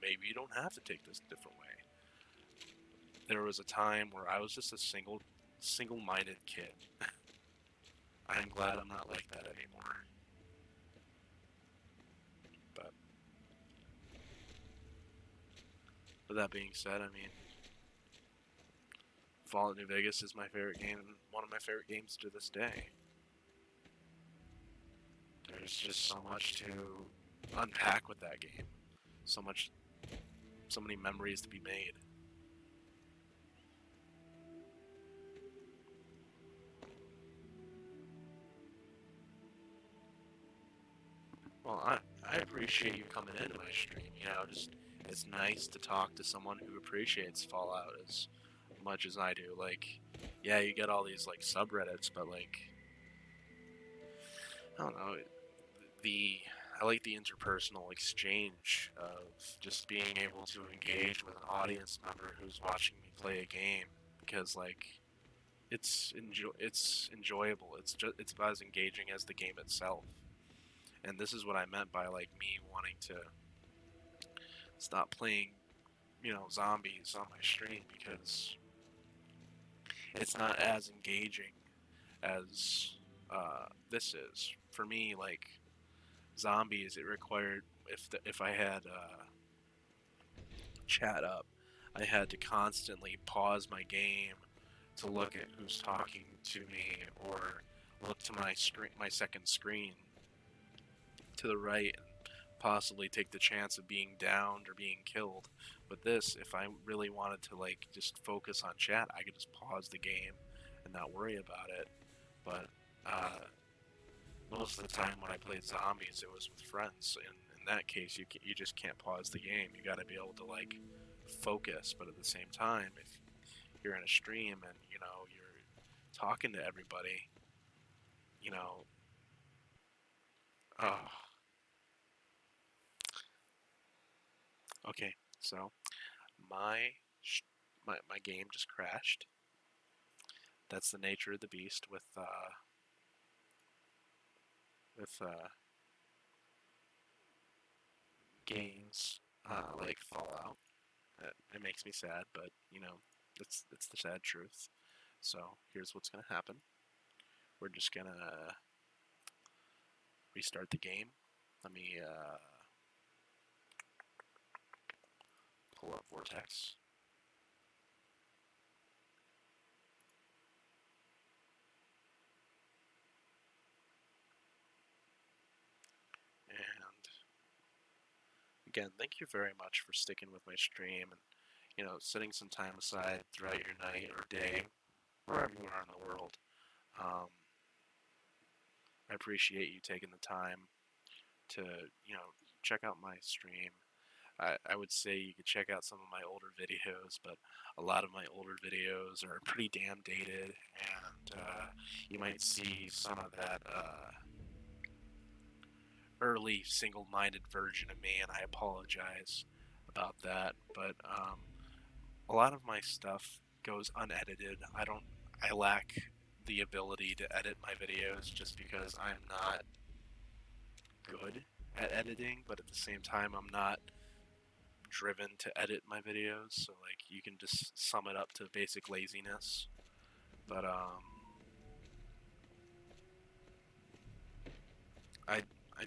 Maybe you don't have to take this different way. There was a time where I was just a single-minded kid. I'm glad I'm not like that anymore. But with that being said, I mean, Fallout New Vegas is my favorite game, and one of my favorite games to this day. There's just so much to unpack with that game. So many memories to be made. Well, I appreciate you coming into my stream. You know, just it's nice to talk to someone who appreciates Fallout as much as I do. Like, yeah, you get all these like subreddits, but like, I don't know. I like the interpersonal exchange of just being able to engage with an audience member who's watching me play a game, because like, it's enjoyable. It's about as engaging as the game itself. And this is what I meant by like me wanting to stop playing, you know, zombies on my stream, because it's not as engaging as this is. For me, like, zombies, it required, if I had chat up. I had to constantly pause my game to look at who's talking to me, or look to my screen, my second screen to the right, and possibly take the chance of being downed or being killed. With this, if I really wanted to like just focus on chat, I could just pause the game and not worry about it. But most of the time when I played zombies, it was with friends. And in that case, you just can't pause the game. You got to be able to like focus. But at the same time, if you're in a stream and you know you're talking to everybody, you know, oh, okay. So my game just crashed. That's the nature of the beast with games like Fallout. It makes me sad, but you know, it's the sad truth. So here's what's gonna happen. We're just gonna restart the game. Let me pull up Vortex. And again, thank you very much for sticking with my stream and, you know, setting some time aside throughout your night or day, wherever you are in the world. I appreciate you taking the time to, you know, check out my stream. I would say you could check out some of my older videos, but a lot of my older videos are pretty damn dated, and you might see some of that early single-minded version of me, and I apologize about that. But a lot of my stuff goes unedited. I lack the ability to edit my videos just because I'm not good at editing, but at the same time, I'm not driven to edit my videos, so like you can just sum it up to basic laziness. But I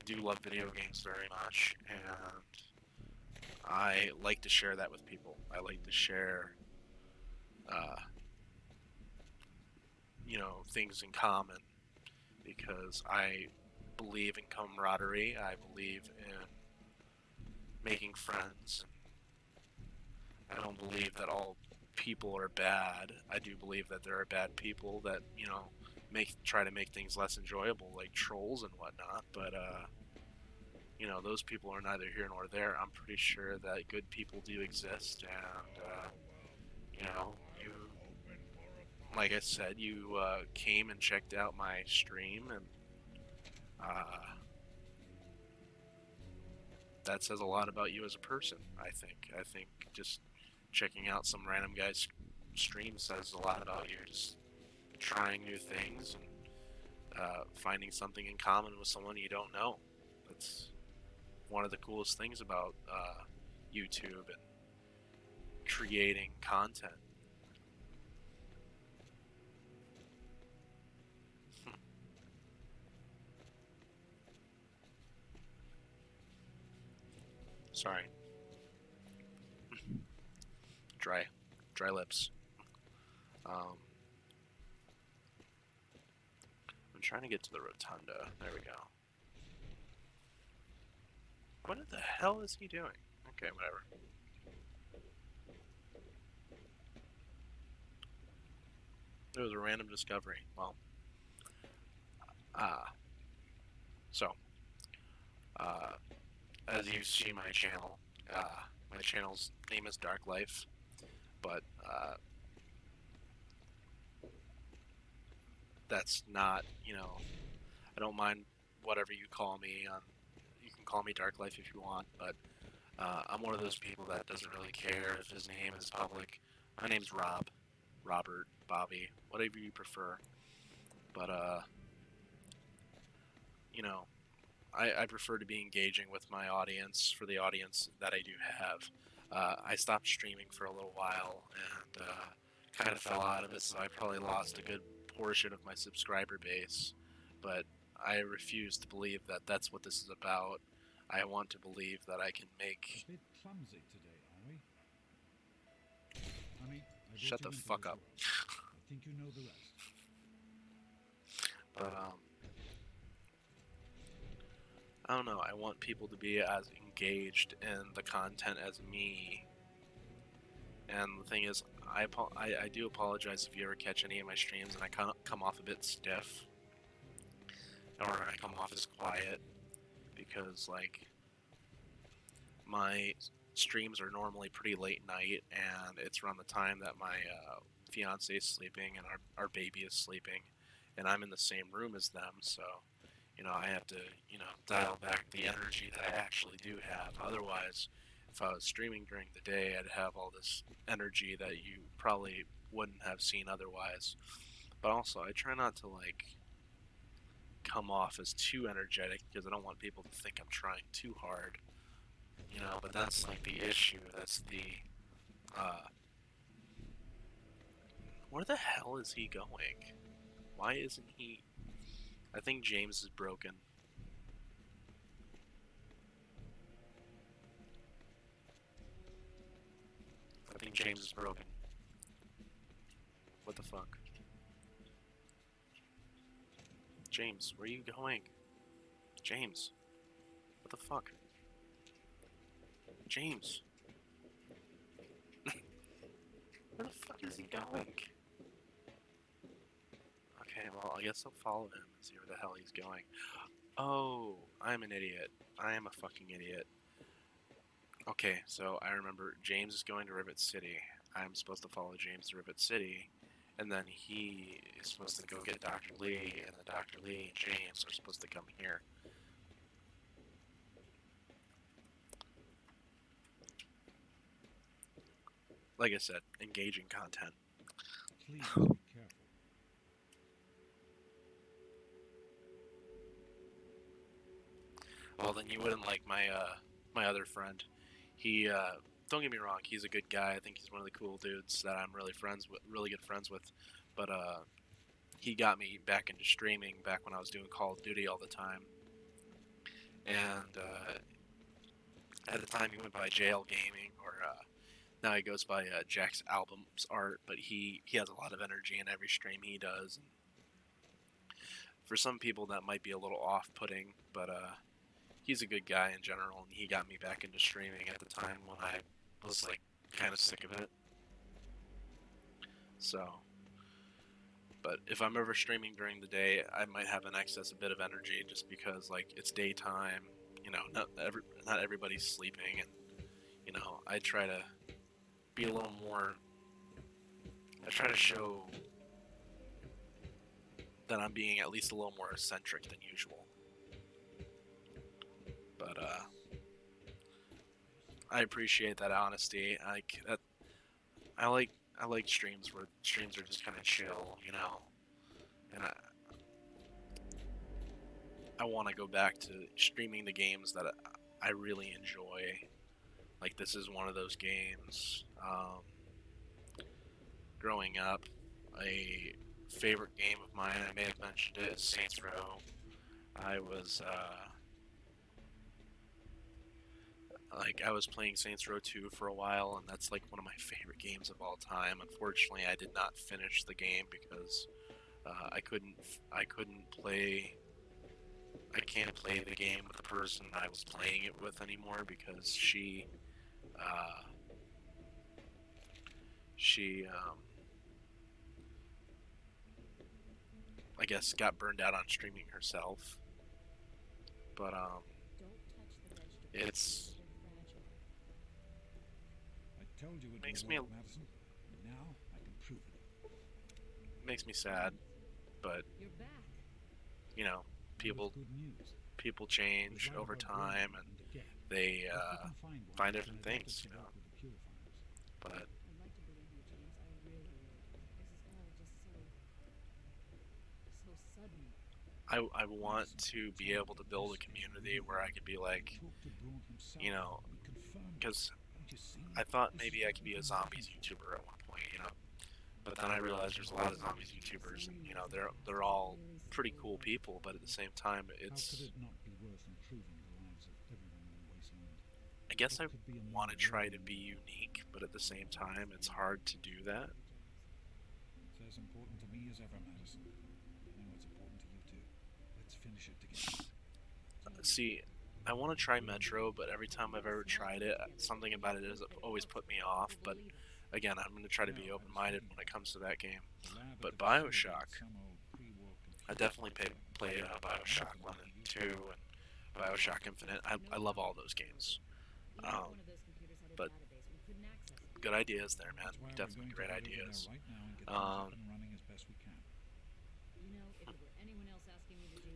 do love video games very much, and I like to share that with people. I like to share you know, things in common, because I believe in camaraderie. I believe in making friends. I don't believe that all people are bad. I do believe that there are bad people that, you know, try to make things less enjoyable, like trolls and whatnot. But you know, those people are neither here nor there. I'm pretty sure that good people do exist, and you know, you, like I said, you came and checked out my stream, and that says a lot about you as a person. I think just checking out some random guy's stream says a lot about you. Just trying new things and finding something in common with someone you don't know. That's one of the coolest things about YouTube and creating content. Sorry. Dry lips. I'm trying to get to the rotunda. There we go. What the hell is he doing? Okay, whatever. It was a random discovery. Well, so, as you see my channel's name is Dark Life, but that's not, you know, I don't mind whatever you call me. You can call me Dark Life if you want, but I'm one of those people that doesn't really care if his name is public. My name's Rob, Robert, Bobby, whatever you prefer. But you know, I prefer to be engaging with my audience, for the audience that I do have. I stopped streaming for a little while and kind of fell out of it, so I probably lost a good portion of my subscriber base. But I refuse to believe that that's what this is about. I want to believe that I can make... A bit clumsy today, are we? I brought Shut you the into fuck this up. world. I think you know the rest. But I don't know. I want people to be as engaged in the content as me. And the thing is, I do apologize if you ever catch any of my streams and I come off a bit stiff, or I come off as quiet, because like my streams are normally pretty late night, and it's around the time that my fiance is sleeping and our baby is sleeping, and I'm in the same room as them, so you know I have to dial back the energy that I actually do have. Otherwise, if I was streaming during the day, I'd have all this energy that you probably wouldn't have seen otherwise. But also, I try not to like come off as too energetic, because I don't want people to think I'm trying too hard. But that's like the issue. That's the where the hell is he going? Why isn't he? I think James is broken. I think James is broken. What the fuck? James, where are you going? James. What the fuck? James. Where the fuck is he going? Okay, well, I guess I'll follow him and see where the hell he's going. Oh, I'm an idiot. I am a fucking idiot. Okay, so I remember James is going to Rivet City. I'm supposed to follow James to Rivet City, and then he is supposed to go get Dr. Lee, and then Dr. Lee and James are supposed to come here. Like I said, engaging content. Please be careful. Well, then you wouldn't like my my other friend. He don't get me wrong, he's a good guy. I think he's one of the cool dudes that I'm really good friends with. But he got me back into streaming back when I was doing Call of Duty all the time. And at the time he went by Jail Gaming, or now he goes by Jack's Albums Art. But he has a lot of energy in every stream he does. And for some people that might be a little off-putting, but he's a good guy in general, and he got me back into streaming at the time when I was like kind of sick of it. So, but if I'm ever streaming during the day, I might have an excess a bit of energy, just because like it's daytime, not everybody's sleeping, and I try to be a little more. I try to show that I'm being at least a little more eccentric than usual. But I appreciate that honesty. I like streams where streams are just kind of chill, and I want to go back to streaming the games that I really enjoy. Like, this is one of those games. Growing up, a favorite game of mine, I may have mentioned it, is Saints Row. I was playing Saints Row 2 for a while, and that's like one of my favorite games of all time. Unfortunately, I did not finish the game because I can't play the game with the person I was playing it with anymore, because she I guess got burned out on streaming herself. But it's I told you it makes would me work, Madison. Now I can prove it. makes me sad, but You're back. people Good news. people change It was right over about time, Gordon and again. they If we can find one, find then different I'd like things, to set up with the purifiers. But I'd like to believe you, James. I really would. This is all just so sudden. I want to be able to build a community where I could be like, Talk to Braun himself. We confirmed it. because Don't you see? I thought This maybe is I what could we be a can zombies happen. YouTuber at one point, But then I realized there's a lot of zombies YouTubers, and they're all pretty cool people, but at the same time, How could it's it not be worth improving the lives of everyone in the wasteland? I guess I What could be a more want to try to rewarding be unique, but at the same time, it's hard to do that. as important to me as ever, Madison. I know it's important to you too. Let's finish it together. See, I want to try Metro, but every time I've ever tried it, something about it has always put me off. But again, I'm going to try to be open-minded when it comes to that game. But Bioshock, I definitely play Bioshock 1 and 2 and Bioshock Infinite. I love all those games. But good ideas there, man. Definitely great ideas.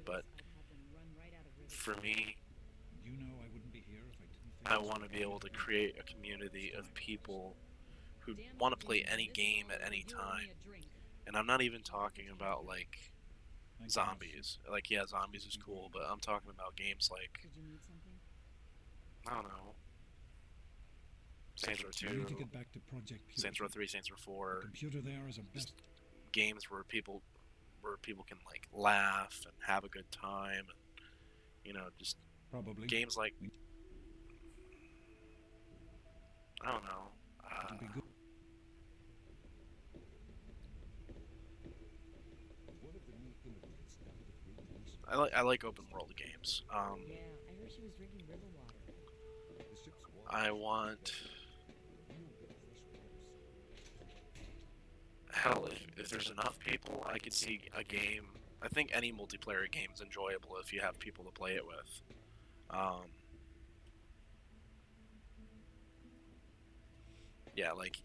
But for me, I want to be able to create a community of people who want to play any game at any time. And I'm not even talking about like zombies. Like, yeah, zombies is cool, but I'm talking about games like, I don't know, Saints Row 2, Saints Row 3, Saints Row 4, just games where people can like laugh and have a good time, and you know, just games like, I don't know, I like open world games. Yeah, I heard she was drinking river water. I want, hell, if there's enough people, I could see a game. I think any multiplayer game is enjoyable if you have people to play it with. Yeah, like,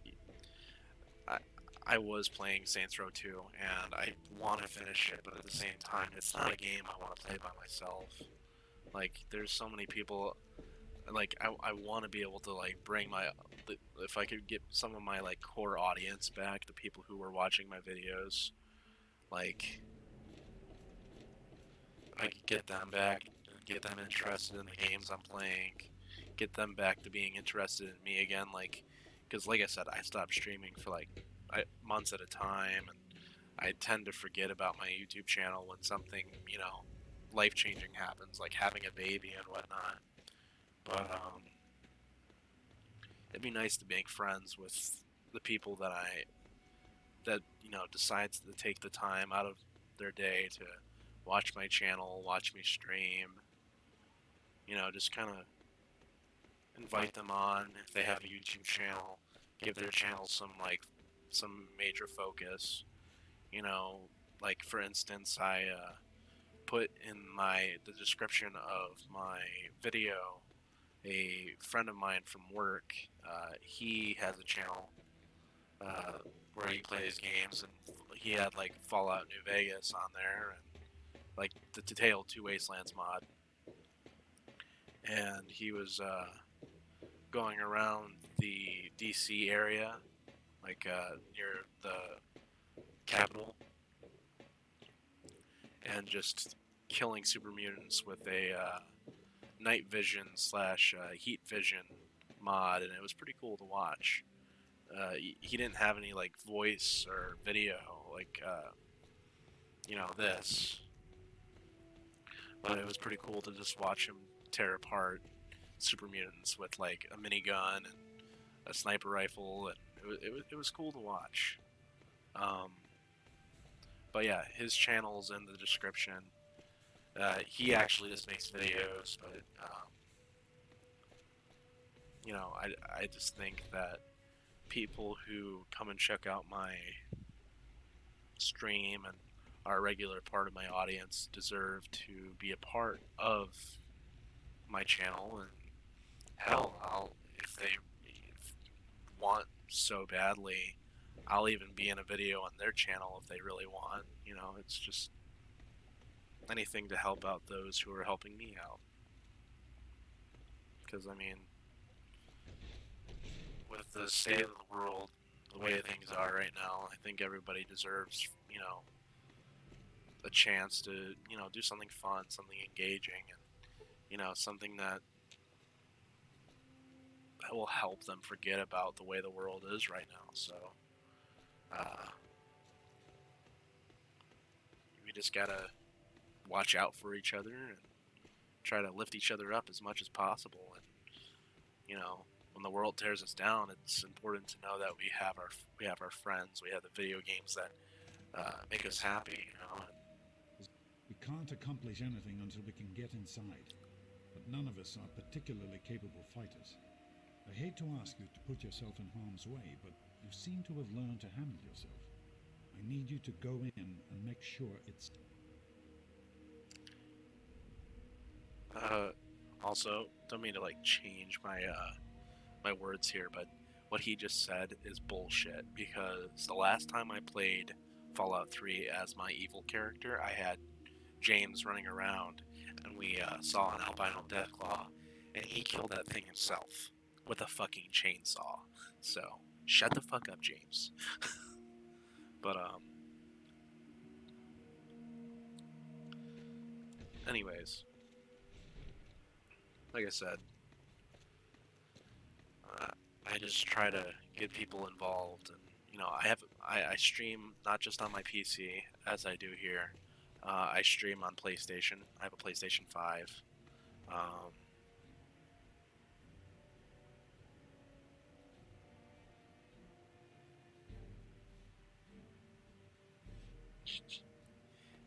I was playing Saints Row 2, and I want to finish it, but at the same time, it's not a game I want to play by myself. Like, there's so many people, like, I want to be able to, like, bring if I could get some of my, like, core audience back, the people who were watching my videos, like, I could get them back, get them interested in the games I'm playing, get them back to being interested in me again, like, because like I said, I stopped streaming for like months at a time, and I tend to forget about my YouTube channel when something, you know, life-changing happens, like having a baby and whatnot. But it'd be nice to make friends with the people that you know, decides to take the time out of their day to watch my channel, watch me stream, you know, just kind of invite them on if they have a YouTube channel, give their channel some major focus, you know, like for instance, I put in the description of my video, a friend of mine from work, he has a channel where he plays games, and he had like Fallout New Vegas on there, and like the Detailed 2 Wastelands mod, and he was going around the DC area, like near the capital, and just killing super mutants with a night vision / heat vision mod, and it was pretty cool to watch. He didn't have any like voice or video like you know, this, but it was pretty cool to just watch him tear apart super mutants with like a minigun and a sniper rifle, and it was cool to watch. But yeah, his channel's in the description. He actually just makes videos, but you know, I just think that people who come and check out my stream and are a regular part of my audience deserve to be a part of my channel, and hell, if they want so badly, I'll even be in a video on their channel if they really want. You know, it's just anything to help out those who are helping me out. Because, I mean, with the state of the world, the way things are right now, I think everybody deserves, you know, a chance to, you know, do something fun, something engaging, and, you know, something that will help them forget about the way the world is right now. So, we just gotta watch out for each other and try to lift each other up as much as possible. And, you know, when the world tears us down, it's important to know that we have our friends, we have the video games that make us happy, you know. We can't accomplish anything until we can get inside, but none of us are particularly capable fighters. I hate to ask you to put yourself in harm's way, but you seem to have learned to handle yourself. I need you to go in and make sure it's... Also, don't mean to like change my my words here, but what he just said is bullshit, because the last time I played Fallout 3 as my evil character, I had James running around, and we saw an albino deathclaw, and he killed that thing himself with a fucking chainsaw. So shut the fuck up, James. But anyways, like I said, I just try to get people involved, and you know, I stream not just on my PC as I do here. I stream on PlayStation. I have a PlayStation 5.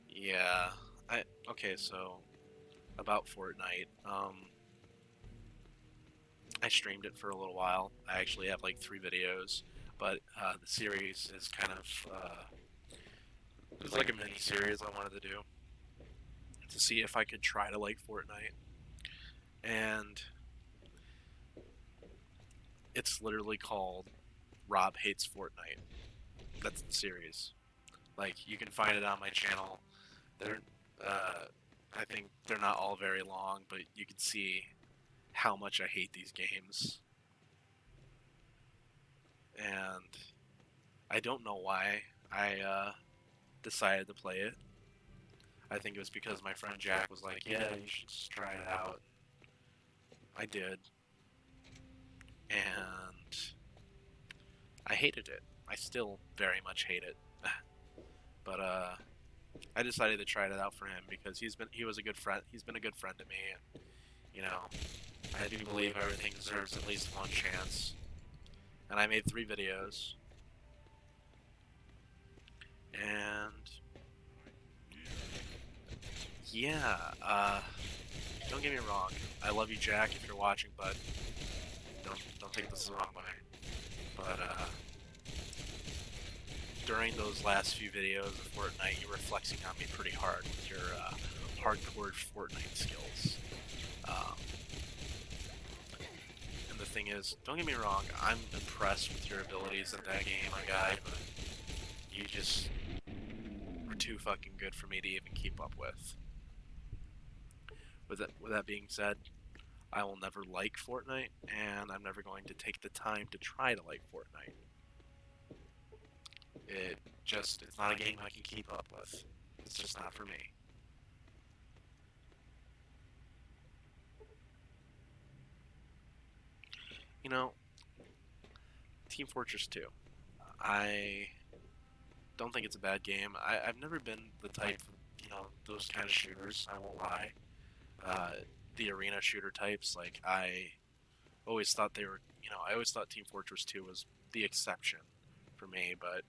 Yeah, okay, so about Fortnite. I streamed it for a little while. I actually have like 3 videos, but the series is kind of it was like a mini series I wanted to do to see if I could try to like Fortnite, and it's literally called Rob Hates Fortnite. That's the series. Like, you can find it on my channel. They're, I think they're not all very long, but you can see how much I hate these games. And I don't know why I decided to play it. I think it was because my friend Jack was like, yeah, you should just try it out. I did. And I hated it. I still very much hate it. But I decided to try it out for him because he was a good friend. He's been a good friend to me, and you know, I do believe everything deserves at least one chance. And I made 3 videos, and yeah, don't get me wrong. I love you, Jack, if you're watching, but don't take this the wrong way. But during those last few videos of Fortnite, you were flexing on me pretty hard with your hardcore Fortnite skills. And the thing is, don't get me wrong, I'm impressed with your abilities in that game, my guy, but you just were too fucking good for me to even keep up with. With that being said, I will never like Fortnite, and I'm never going to take the time to try to like Fortnite. It's not a game I can keep up with. It's just not for me. You know, Team Fortress 2. I don't think it's a bad game. I've never been the type, you know, those kind of shooters, I won't lie. The arena shooter types, like, I always thought they were, you know, I always thought Team Fortress 2 was the exception for me, but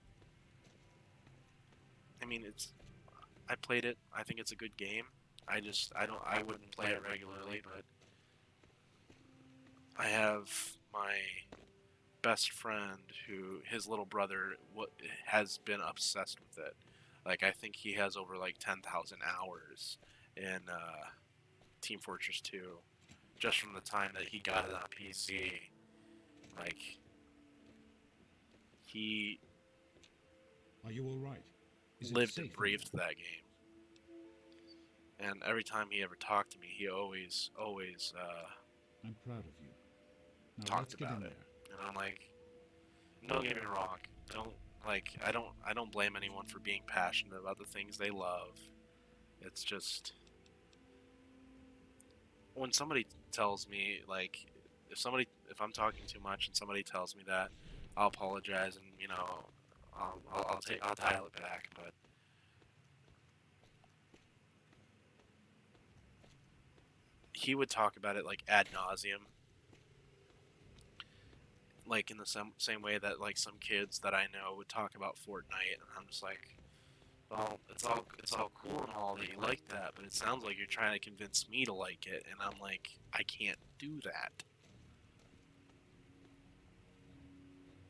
I mean, I played it. I think it's a good game. I wouldn't play it regularly, but I have my best friend who, his little brother has been obsessed with it. Like, I think he has over like 10,000 hours in Team Fortress 2, just from the time that he got it on PC. Like, he Are you all right? Is it lived safe and in breathed there? that game. And every time he ever talked to me, he always I'm proud of you. Now talked let's get about in it. there. And I'm like, don't get me wrong. I don't blame anyone for being passionate about the things they love. It's just, when somebody tells me, like, if I'm talking too much and somebody tells me that, I'll apologize, and you know, I'll dial it back. But he would talk about it like ad nauseum, like in the same way that like some kids that I know would talk about Fortnite, and I'm just like, Well, it's all cool and all that you like that, but it sounds like you're trying to convince me to like it, and I'm like, I can't do that.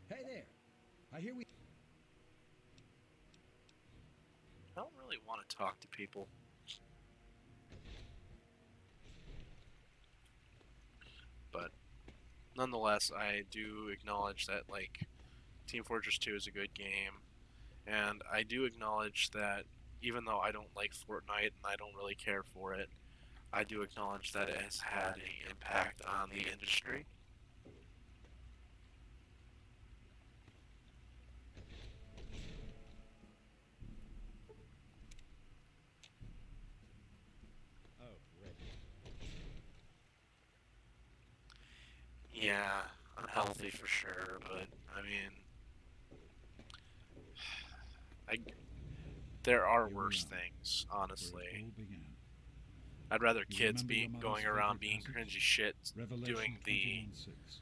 Hey there. I hear we. I don't really want to talk to people. But nonetheless, I do acknowledge that like Team Fortress 2 is a good game, and I do acknowledge that even though I don't like Fortnite and I don't really care for it, I do acknowledge that it has had an impact on the industry. Oh, Red. Yeah, unhealthy for sure, but I mean, I there are Here we worse are, things, where it honestly. all began. I'd rather You kids remember be your mother's going around favorite being passage? cringy shit, Revelation doing the 21:6.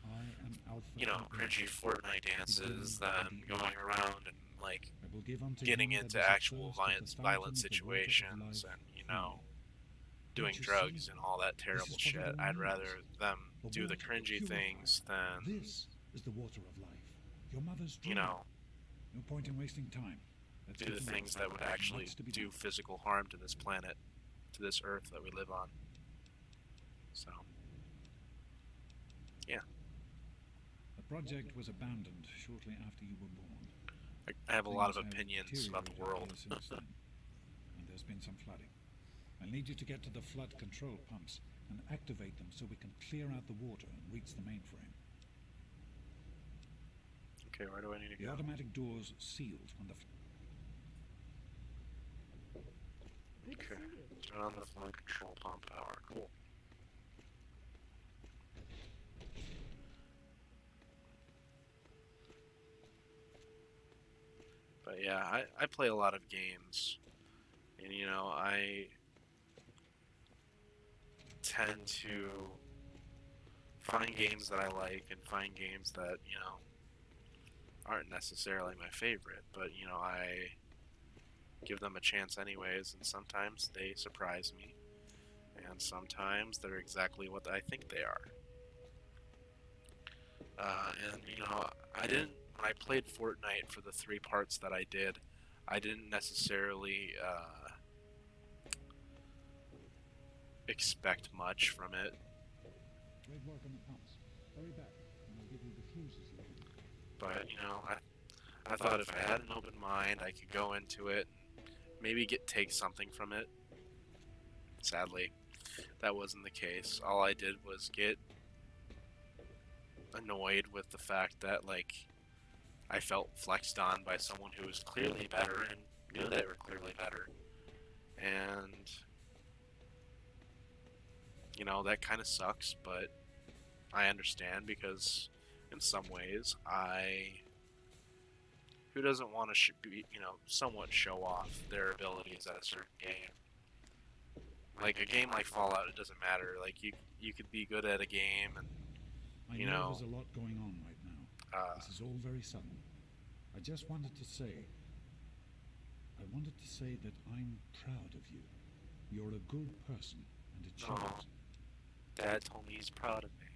I am Alpha and cringy Omega, Fortnite dances than going around and like I will give unto getting him that into is actual athirst of the violent fountain of the water of situations life and freely. doing Don't you drugs see? and all that This terrible is what shit. it all I'd means. rather them The do the water, cringy purifier. things than This is the water of life. Your mother's you dream. know No point in wasting time. Let's do get the to work. things that would There's actually lots to be do done. physical harm to this planet, to this earth that we live on. So yeah, The project was abandoned shortly after you were born. I have a lot of Things have opinions about the deteriorated world. here since then, and there's been some flooding. I need you to get to the flood control pumps and activate them so we can clear out the water and reach the mainframe. Okay, where do I need to The go? automatic doors sealed when the Good to Okay, see you. turn on the flood control pump power. Cool. But yeah, I play a lot of games, and I tend to find games that I like and find games that aren't necessarily my favorite, but I give them a chance anyways, and sometimes they surprise me, and sometimes they're exactly what I think they are. And I didn't when I played Fortnite for the 3 parts that I did, I didn't necessarily expect much from it. great work on the pumps. Hurry back, and I'll give you the fuses you need. But I thought if I had an open mind, I could go into it and maybe take something from it. Sadly, that wasn't the case. All I did was get annoyed with the fact that I felt flexed on by someone who was clearly better and knew they were clearly better. And that kind of sucks, but I understand because in some ways who doesn't want to somewhat show off their abilities at a certain game? Like a game like Fallout, it doesn't matter. Like you could be good at a game and I know there's a lot going on right now. This is all very sudden. I just wanted to say that I'm proud of you. You're a good person, and it shows. Oh, Dad told me he's proud of me.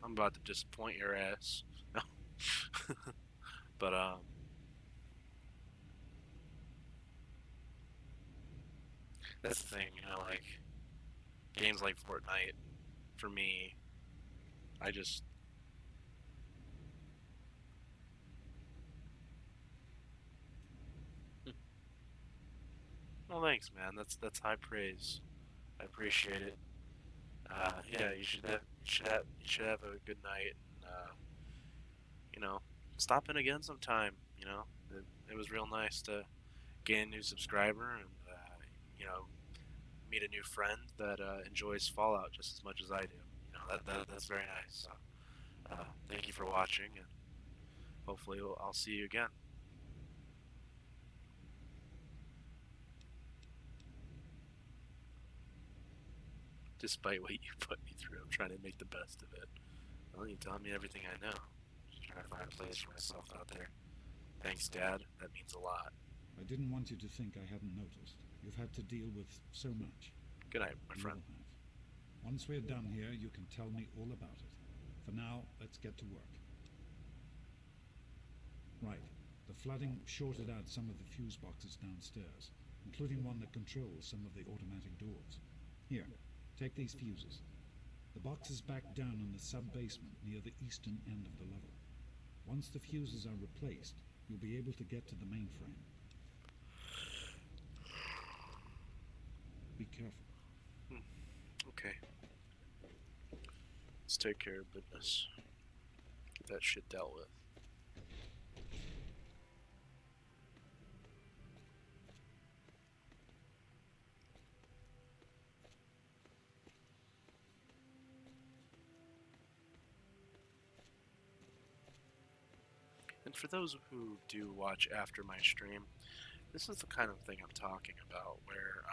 I'm about to disappoint your ass. No. But that's the thing, games like Fortnite, for me, I just well, thanks, man. That's high praise. I appreciate it. Yeah, you should have a good night. And, stop in again sometime. It was real nice to gain a new subscriber and meet a new friend that enjoys Fallout just as much as I do. That's very nice. So, thank you for watching, and hopefully I'll see you again. Despite what you put me through, I'm trying to make the best of it. Well, you tell me everything I know. trying to find a place for myself out there. Thanks, Dad. That means a lot. I didn't want you to think I hadn't noticed. You've had to deal with so much. Good night, my You friend. will have. Once we're done here, you can tell me all about it. For now, let's get to work. Right. The flooding shorted out some of the fuse boxes downstairs, including one that controls some of the automatic doors. Here, take these fuses. The box is back down in the sub-basement near the eastern end of the level. Once the fuses are replaced, you'll be able to get to the mainframe. Be careful. Okay. Let's take care of business. Get that shit dealt with. And for those who do watch after my stream, this is the kind of thing I'm talking about, where I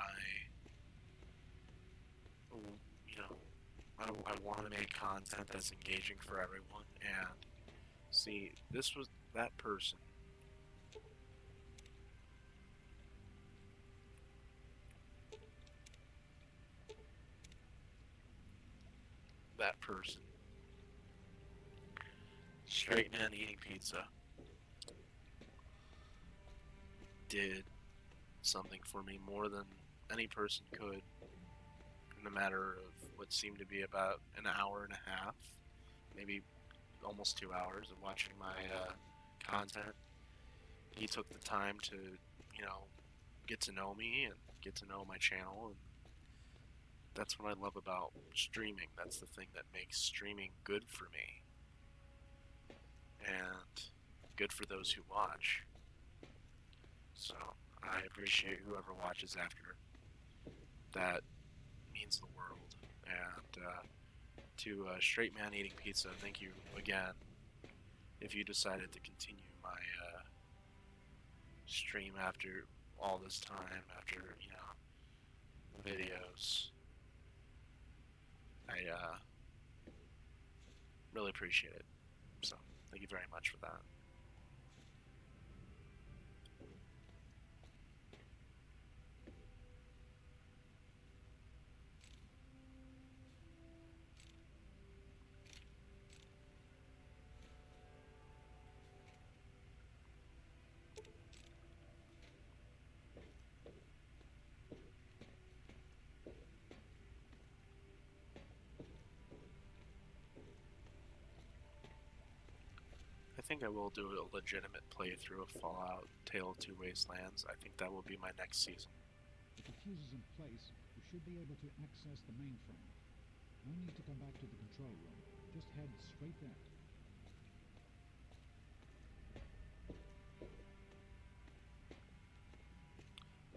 want to make content that's engaging for everyone, and see, this was that person. That person. Straight man eating pizza. Did something for me more than any person could in a matter of what seemed to be about an hour and a half, maybe almost 2 hours of watching my content. He took the time to, get to know me and get to know my channel, and that's what I love about streaming. That's the thing that makes streaming good for me and good for those who watch. So I appreciate whoever watches after. That means the world. And to Straight Man Eating Pizza, thank you again. If you decided to continue my stream after all this time, after videos, I really appreciate it. So thank you very much for that. I think I will do a legitimate playthrough of Fallout Tale of Two Wastelands. I think that will be my next season. With the fuses in place, you should be able to access the mainframe. No need to come back to the control room. Just head straight there.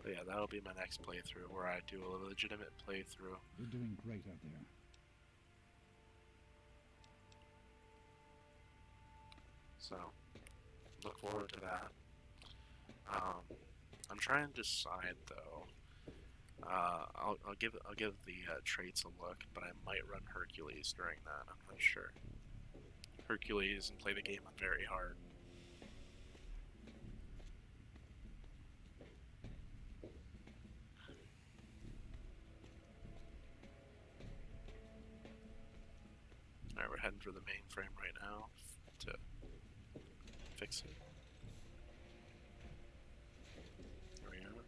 But yeah, that'll be my next playthrough, where I do a legitimate playthrough. You're doing great out there. So, look forward to that. I'm trying to decide though. I'll give the traits a look, but I might run Hercules during that. I'm not sure. Hercules and play the game on very hard. Alright, we're heading for the mainframe right now to fix it. Here we are.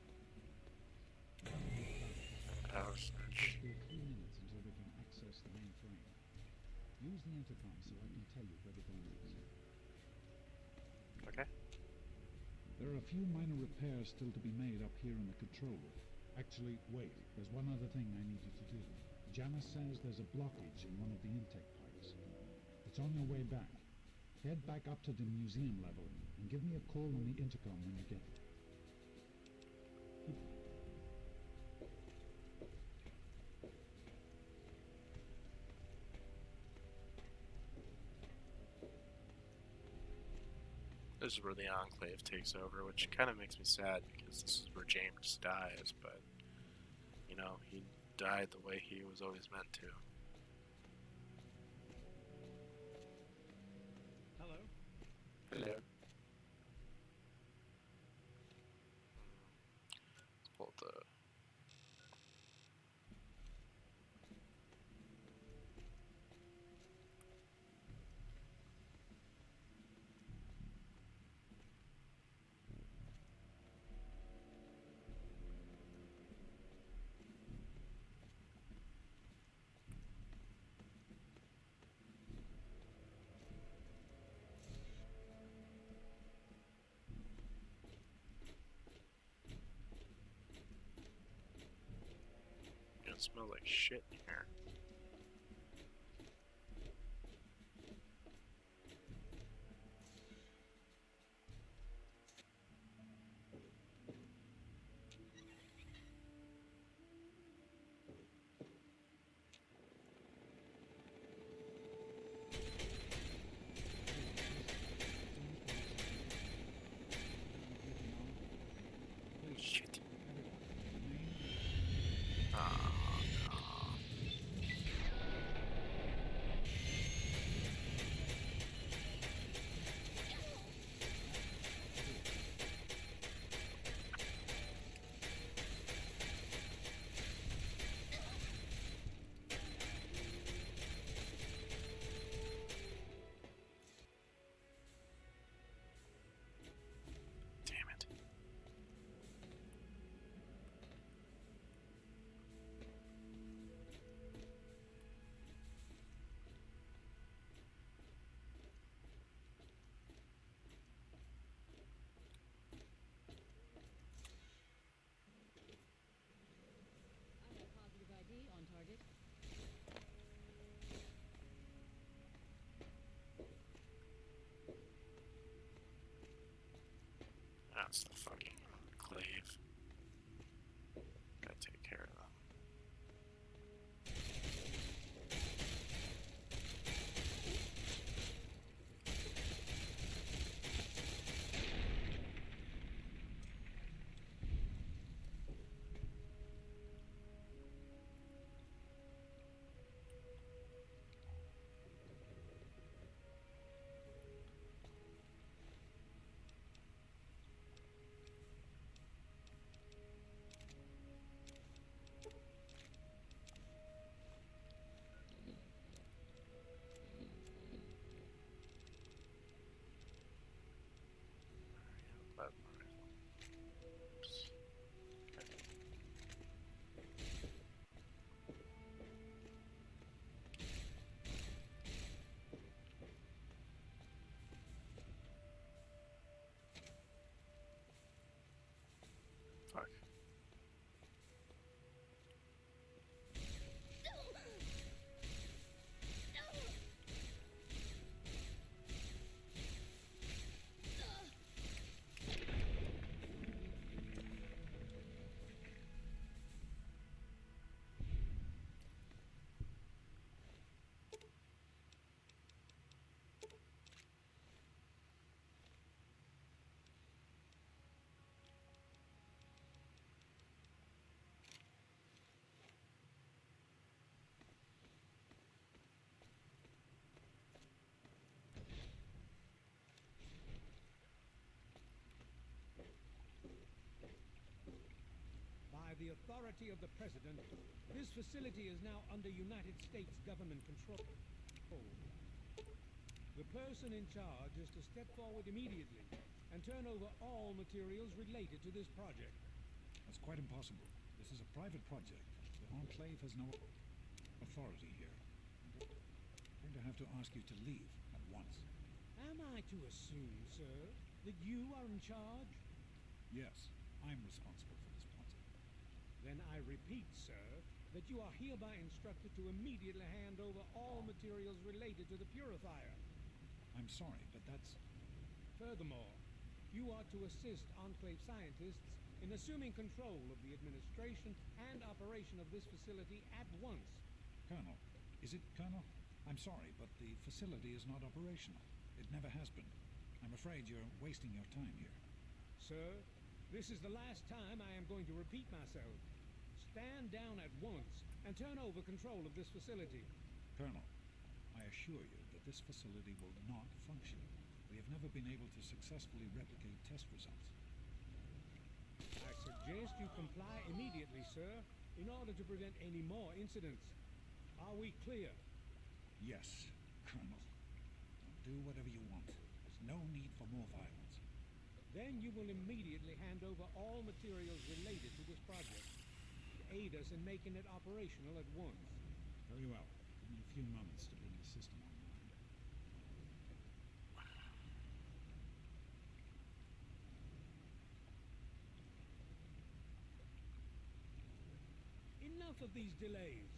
Power switch. Just be a few minutes until we can access the mainframe. Use the intercom so I can tell you where to go next. Okay. There are a few minor repairs still to be made up here in the control room. Actually, wait. There's one other thing I need you to do. Janice says there's a blockage in one of the intake pipes. It's on your way back. Head back up to the museum level and give me a call on the intercom when you get there. This is where the Enclave takes over, which kind of makes me sad because this is where James dies, but, he died the way he was always meant to. Hello? Hello. Let's pull the. It smells like shit in here. Shit. Oh, no. Damn it. I have positive ID on target. That's the fucking clave. Gotta take care of them. But, oops. Okay. Fuck. By the authority of the President, this facility is now under United States government control. The person in charge is to step forward immediately and turn over all materials related to this project. That's quite impossible. This is a private project. The Enclave has no authority here. I'm going to have to ask you to leave at once. Am I to assume, sir, that you are in charge? Yes, I'm responsible for this project. Then I repeat, sir, that you are hereby instructed to immediately hand over all materials related to the purifier. I'm sorry, but that's... Furthermore, you are to assist Enclave scientists in assuming control of the administration and operation of this facility at once. Colonel, is it Colonel? I'm sorry, but the facility is not operational. It never has been. I'm afraid you're wasting your time here. Sir, this is the last time I am going to repeat myself. Stand down at once and turn over control of this facility. Colonel, I assure you that this facility will not function. The We have never been able to successfully replicate test results. I suggest you comply immediately, sir, in order to prevent any more incidents. Are we clear? Yes, Colonel. Do whatever you want. There's no need for more violence. Then you will immediately hand over all materials related to this project. Aid us in making it operational at once. Very well. Give me a few moments to bring the system online. Enough of these delays.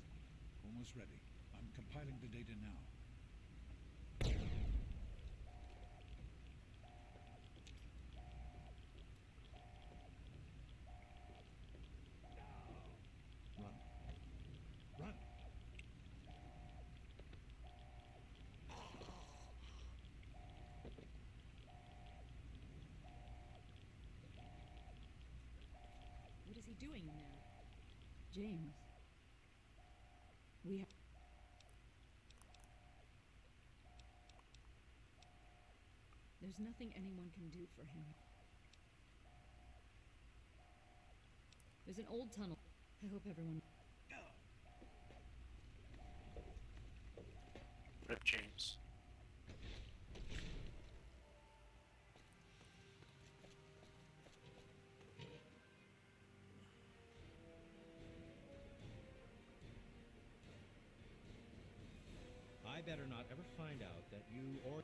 Almost ready. I'm compiling the data now. Run. Run! What is he doing in there? James. We have... There's nothing anyone can do for him. There's an old tunnel. I hope everyone... Rip James. I better not ever find out that you or...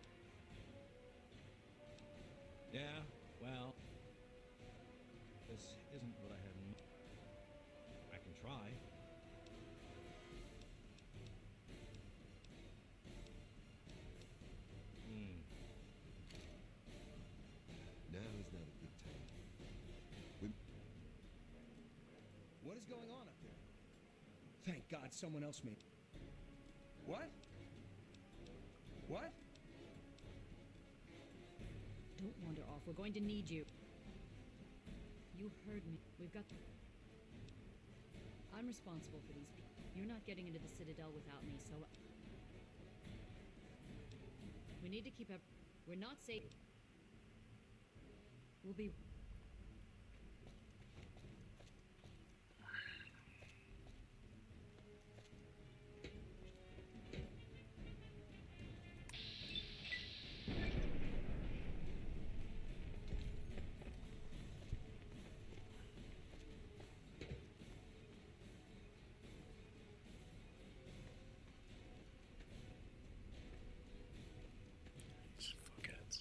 Yeah, well... This isn't what I had in mind. I can try. Now is not a good time. What is going on up there? Thank God someone else made. What? What? Don't wander off. We're going to need you. You heard me. We've got... I'm responsible for these people. You're not getting into the Citadel without me, so... We need to keep up... We're not safe... We'll be... These fuckheads.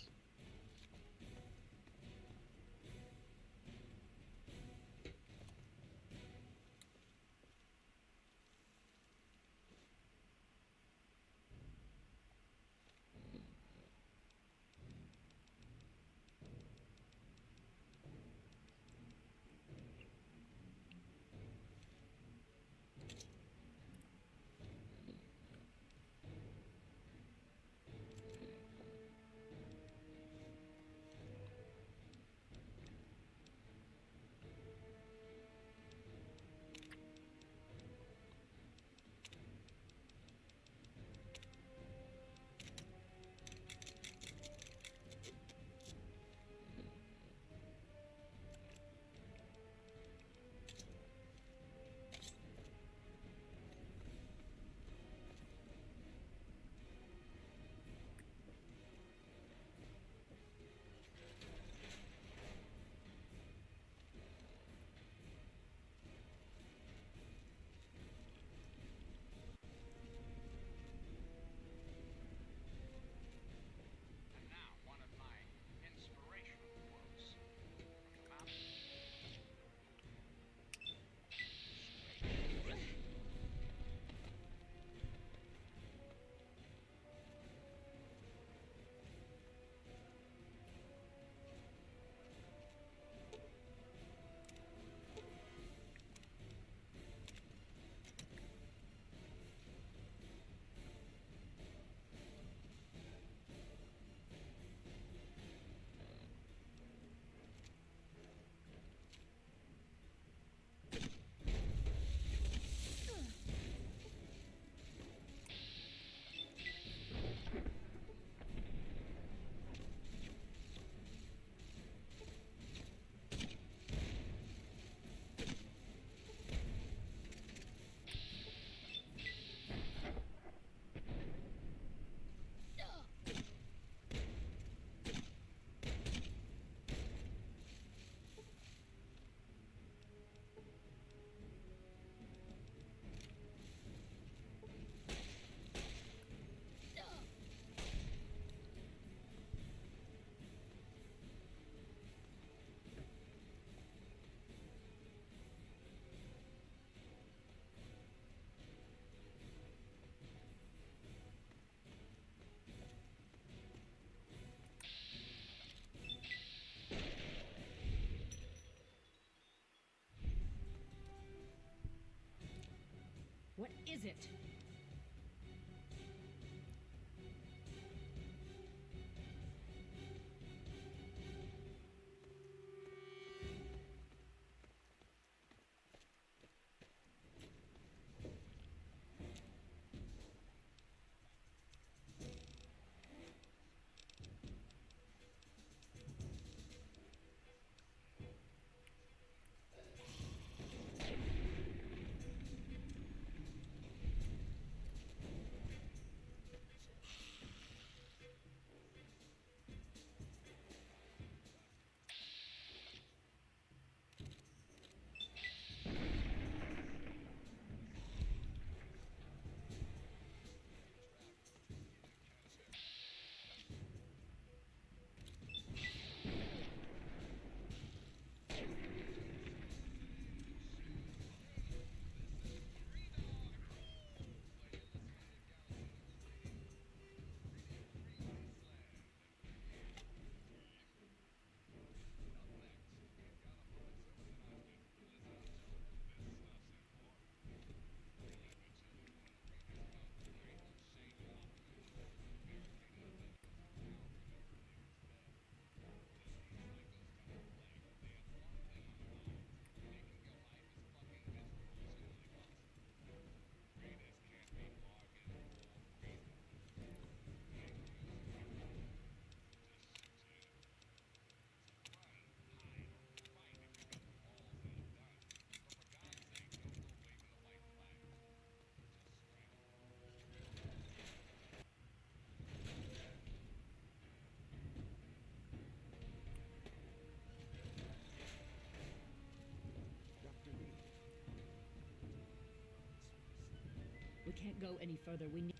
can't go any further. We need...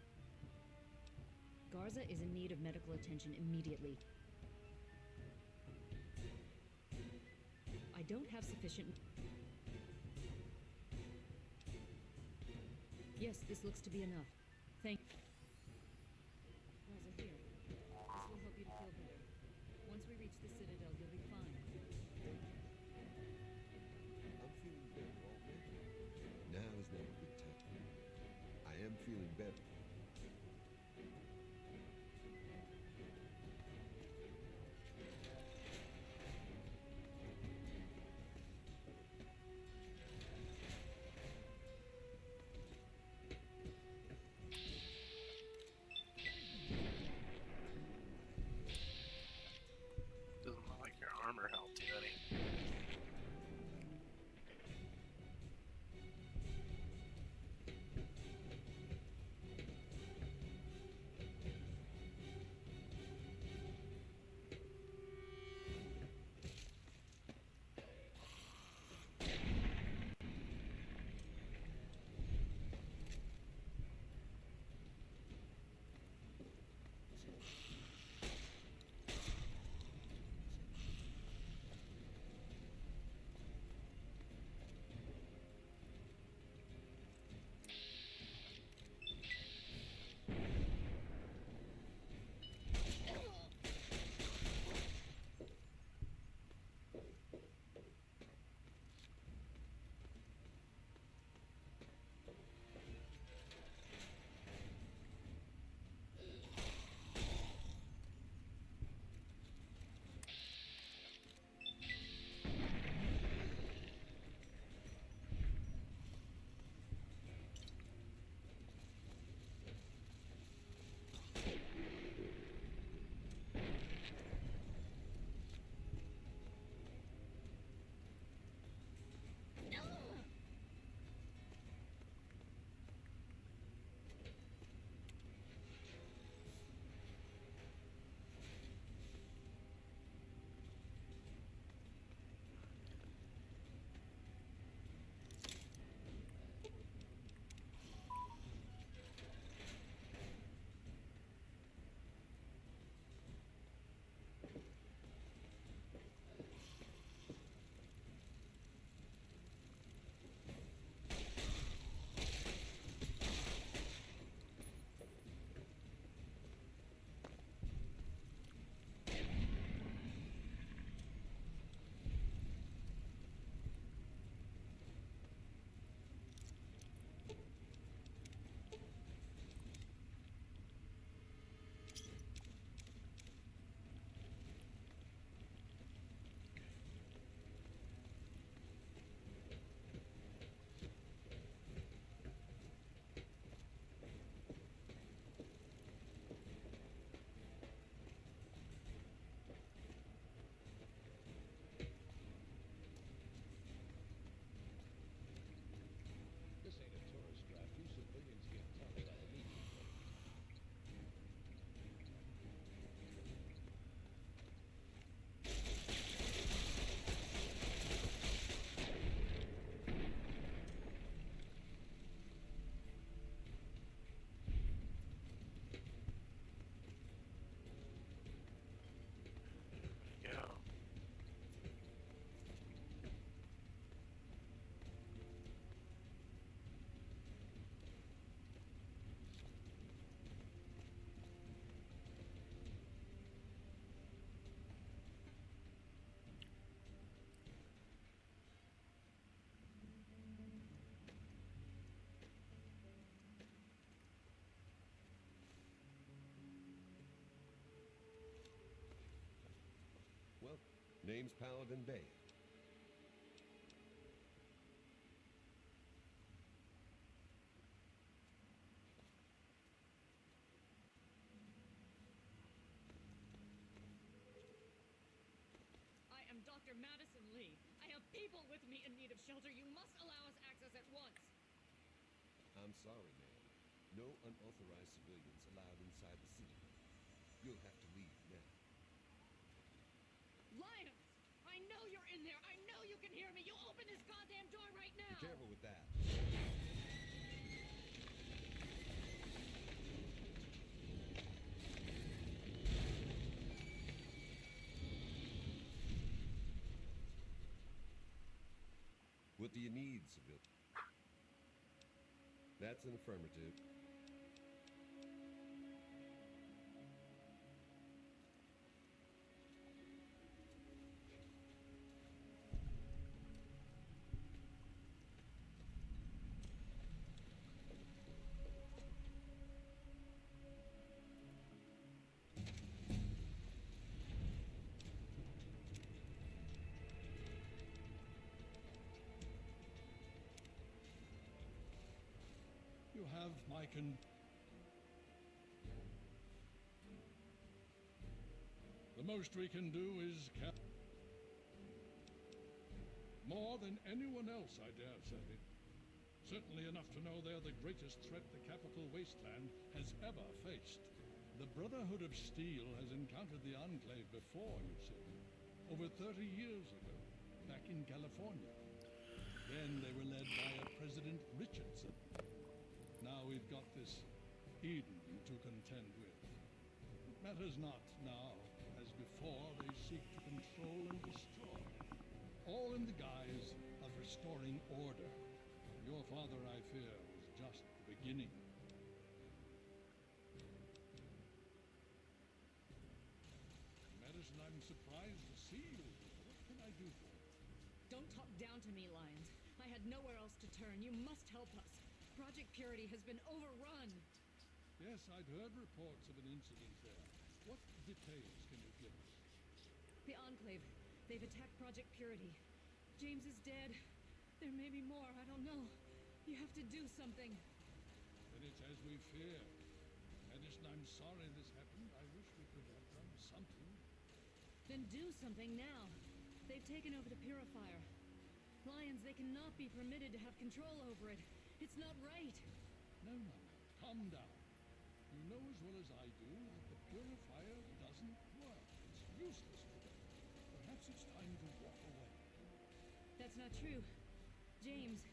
Garza is in need of medical attention immediately. I don't have sufficient... Yes, this looks to be enough. Thank... Garza, here. This will help you to feel better. Once we reach the Citadel, you'll be fine. I'm feeling better already. Now is not a good time. I am feeling better. Doesn't look like your armor helped you any. This ain't a tourist trap. You civilians get touched up immediately. Yeah. Well, name's Paladin Bay. I am Dr. Madison Lee. I have people with me in need of shelter. You must allow us access at once. I'm sorry, ma'am. No unauthorized civilians allowed inside the city. You'll have to leave now. Lions! I know you're in there. I know you can hear me. You open this goddamn door right now. Be careful with that. What do you need, civilian? That's an affirmative. You have my The most we can do is more than anyone else, I dare say. Certainly enough to know they're the greatest threat the capital wasteland has ever faced. The Brotherhood of Steel has encountered the Enclave before, you see. Over 30 years ago, back in California. Then they were led by a President Richardson. Now we've got this Eden to contend with. It matters not now. As before, they seek to control and destroy. All in the guise of restoring order. Your father, I fear, was just the beginning. Madison, I'm surprised to see you here. What can I do for you? Don't talk down to me, Lions. I had nowhere else to turn. You must help us. Project Purity has been overrun. Yes, I'd heard reports of an incident there. What details can you give us? The Enclave. They've attacked Project Purity. James is dead. There may be more. I don't know. You have to do something. Then it's as we feared. Madison, I'm sorry this happened. I wish we could have done something. Then do something now. They've taken over the Purifier. Lions, they cannot be permitted to have control over it. It's not right. No. Calm down. You know as well as I do that the Purifier doesn't work. It's useless for them. Perhaps it's time to walk away. That's not true. James,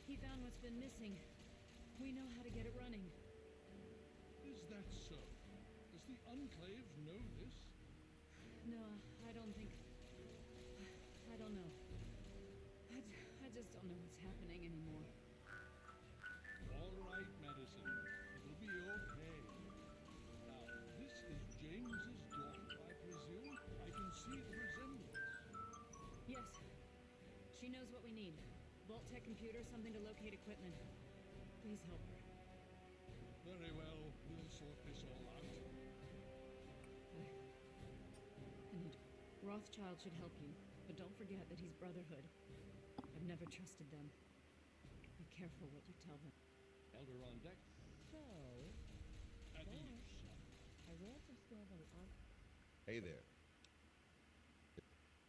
he found what's been missing. We know how to get it running. Is that so? Does the Enclave know this? No, I don't think... I don't know. I just don't know what's happening anymore. All right, Madison. It'll be okay. Now, this is James's daughter, I presume? I can see the resemblance. Yes. She knows what we need. Vault-Tec computer, something to locate equipment. Please help her. Very well. We'll sort this all out. Rothschild should help you, but don't forget that he's Brotherhood. I've never trusted them. Be careful what you tell them. Elder on deck. So, At ease. I ran some scans on the Hey there.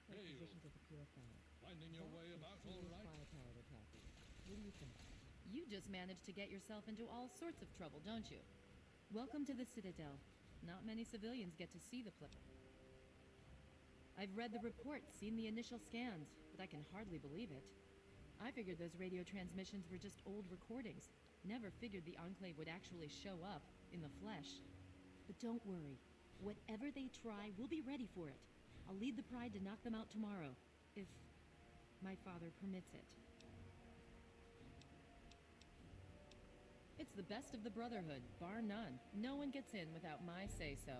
Hey, positions of the Purifier. finding your way about all right? Firepower attacking. What do you think? You just managed to get yourself into all sorts of trouble, don't you? Welcome to the Citadel. Not many civilians get to see the place. I've read the reports, seen the initial scans, but I can hardly believe it. I figured those radio transmissions were just old recordings. Never figured the Enclave would actually show up, in the flesh. But don't worry. Whatever they try, we'll be ready for it. I'll lead the Pride to knock them out tomorrow, if my father permits it. It's the best of the Brotherhood, bar none. No one gets in without my say-so.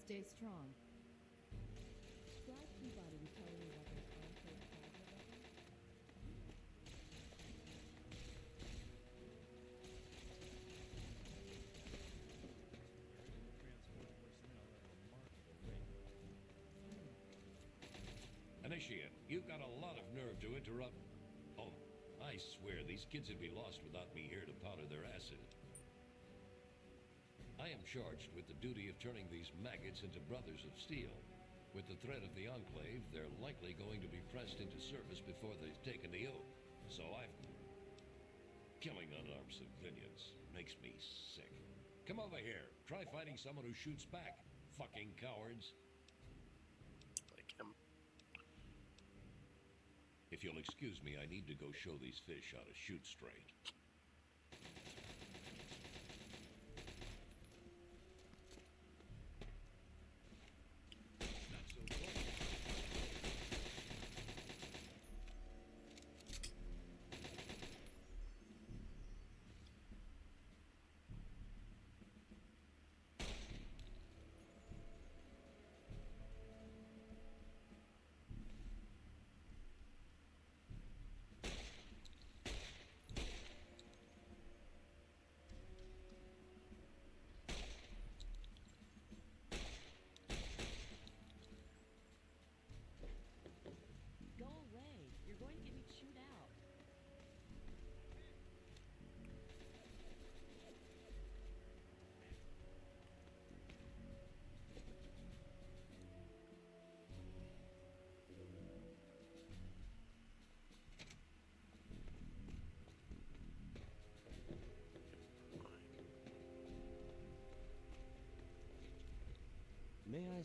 Stay strong. Describe Peabody to tell me about those Enclave plasma weapons. Initiate, you've got a lot of nerve to interrupt. Oh, I swear these kids would be lost without me here to powder their acid. I am charged with the duty of turning these maggots into brothers of steel. With the threat of the Enclave, they're likely going to be pressed into service before they've taken the oath. So killing unarmed civilians makes me sick. Come over here. Try fighting someone who shoots back. Fucking cowards. Like him. If you'll excuse me, I need to go show these fish how to shoot straight.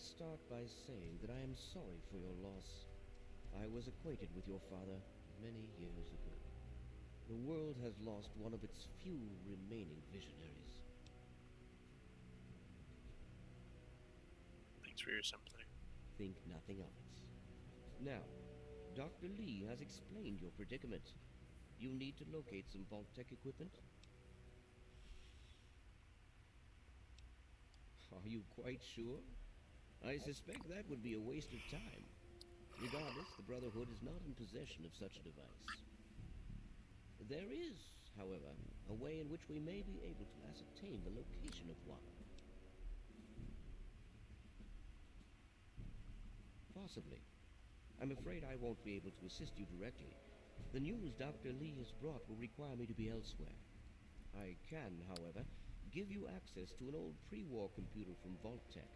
start by saying that I am sorry for your loss. I was acquainted with your father many years ago. The world has lost one of its few remaining visionaries. Thanks for your sympathy. Think nothing of it. Now, Dr. Lee has explained your predicament. You need to locate some Vault-Tec equipment. Are you quite sure? I suspect that would be a waste of time. Regardless, the Brotherhood is not in possession of such a device. There is, however, a way in which we may be able to ascertain the location of one. Possibly. I'm afraid I won't be able to assist you directly. The news Dr. Lee has brought will require me to be elsewhere. I can, however, give you access to an old pre-war computer from Vault-Tec.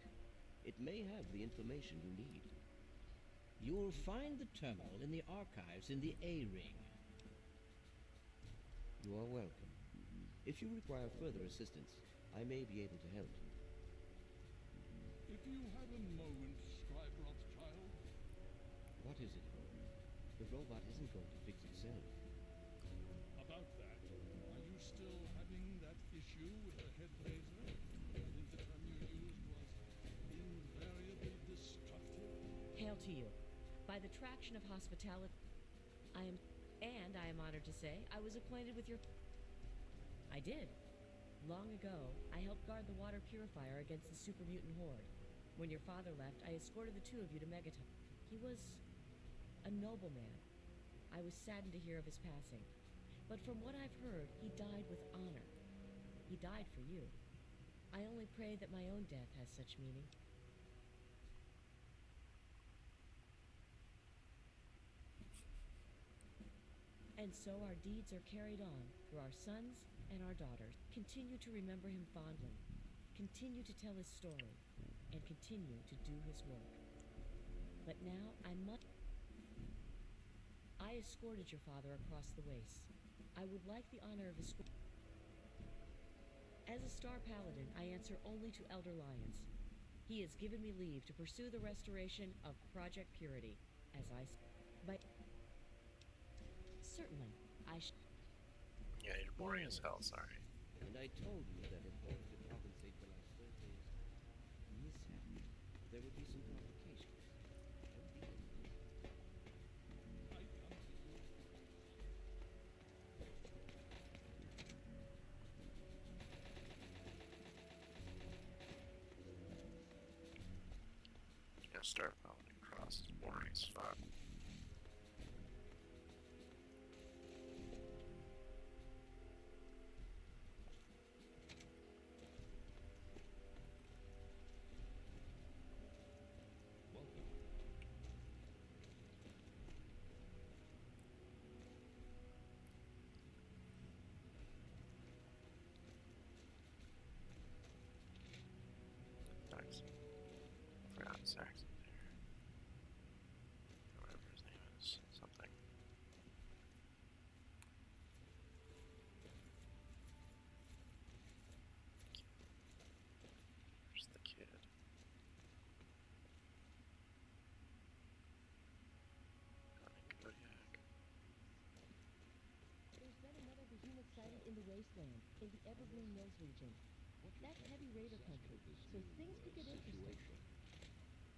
It may have the information you need. You'll find the terminal in the archives in the A-Ring. You are welcome. If you require further assistance, I may be able to help. If you have a moment, Scribe Rothschild. What is it? The robot isn't going to fix itself. About that, are you still having that issue with the head laser? I think the term you used was invariably destructive. Hail to you. By the traction of hospitality, I am honored to say, I was acquainted with your... I did. Long ago, I helped guard the water purifier against the super mutant horde. When your father left, I escorted the two of you to Megaton. He was a noble man. I was saddened to hear of his passing. But from what I've heard, he died with honor. He died for you. I only pray that my own death has such meaning. And so our deeds are carried on through our sons and our daughters. Continue to remember him fondly. Continue to tell his story. And continue to do his work. But now I escorted your father across the waste. I would like the honor of escort. As a Star Paladin, I answer only to Elder Lyons. He has given me leave to pursue the restoration of Project Purity, as certainly, Yeah, you're boring as hell, sorry. And I told you that in order to compensate for last Thursday's mishap, there would be some complications. I come to you. Yeah, Star Paladin Cross is boring as fuck. Saxon there. Whatever his name is. Something. Where's the kid? Kodiak. There's been another behemoth sighted in the wasteland, in the Evergreen Mills region. That's heavy raider country, so things could get interesting.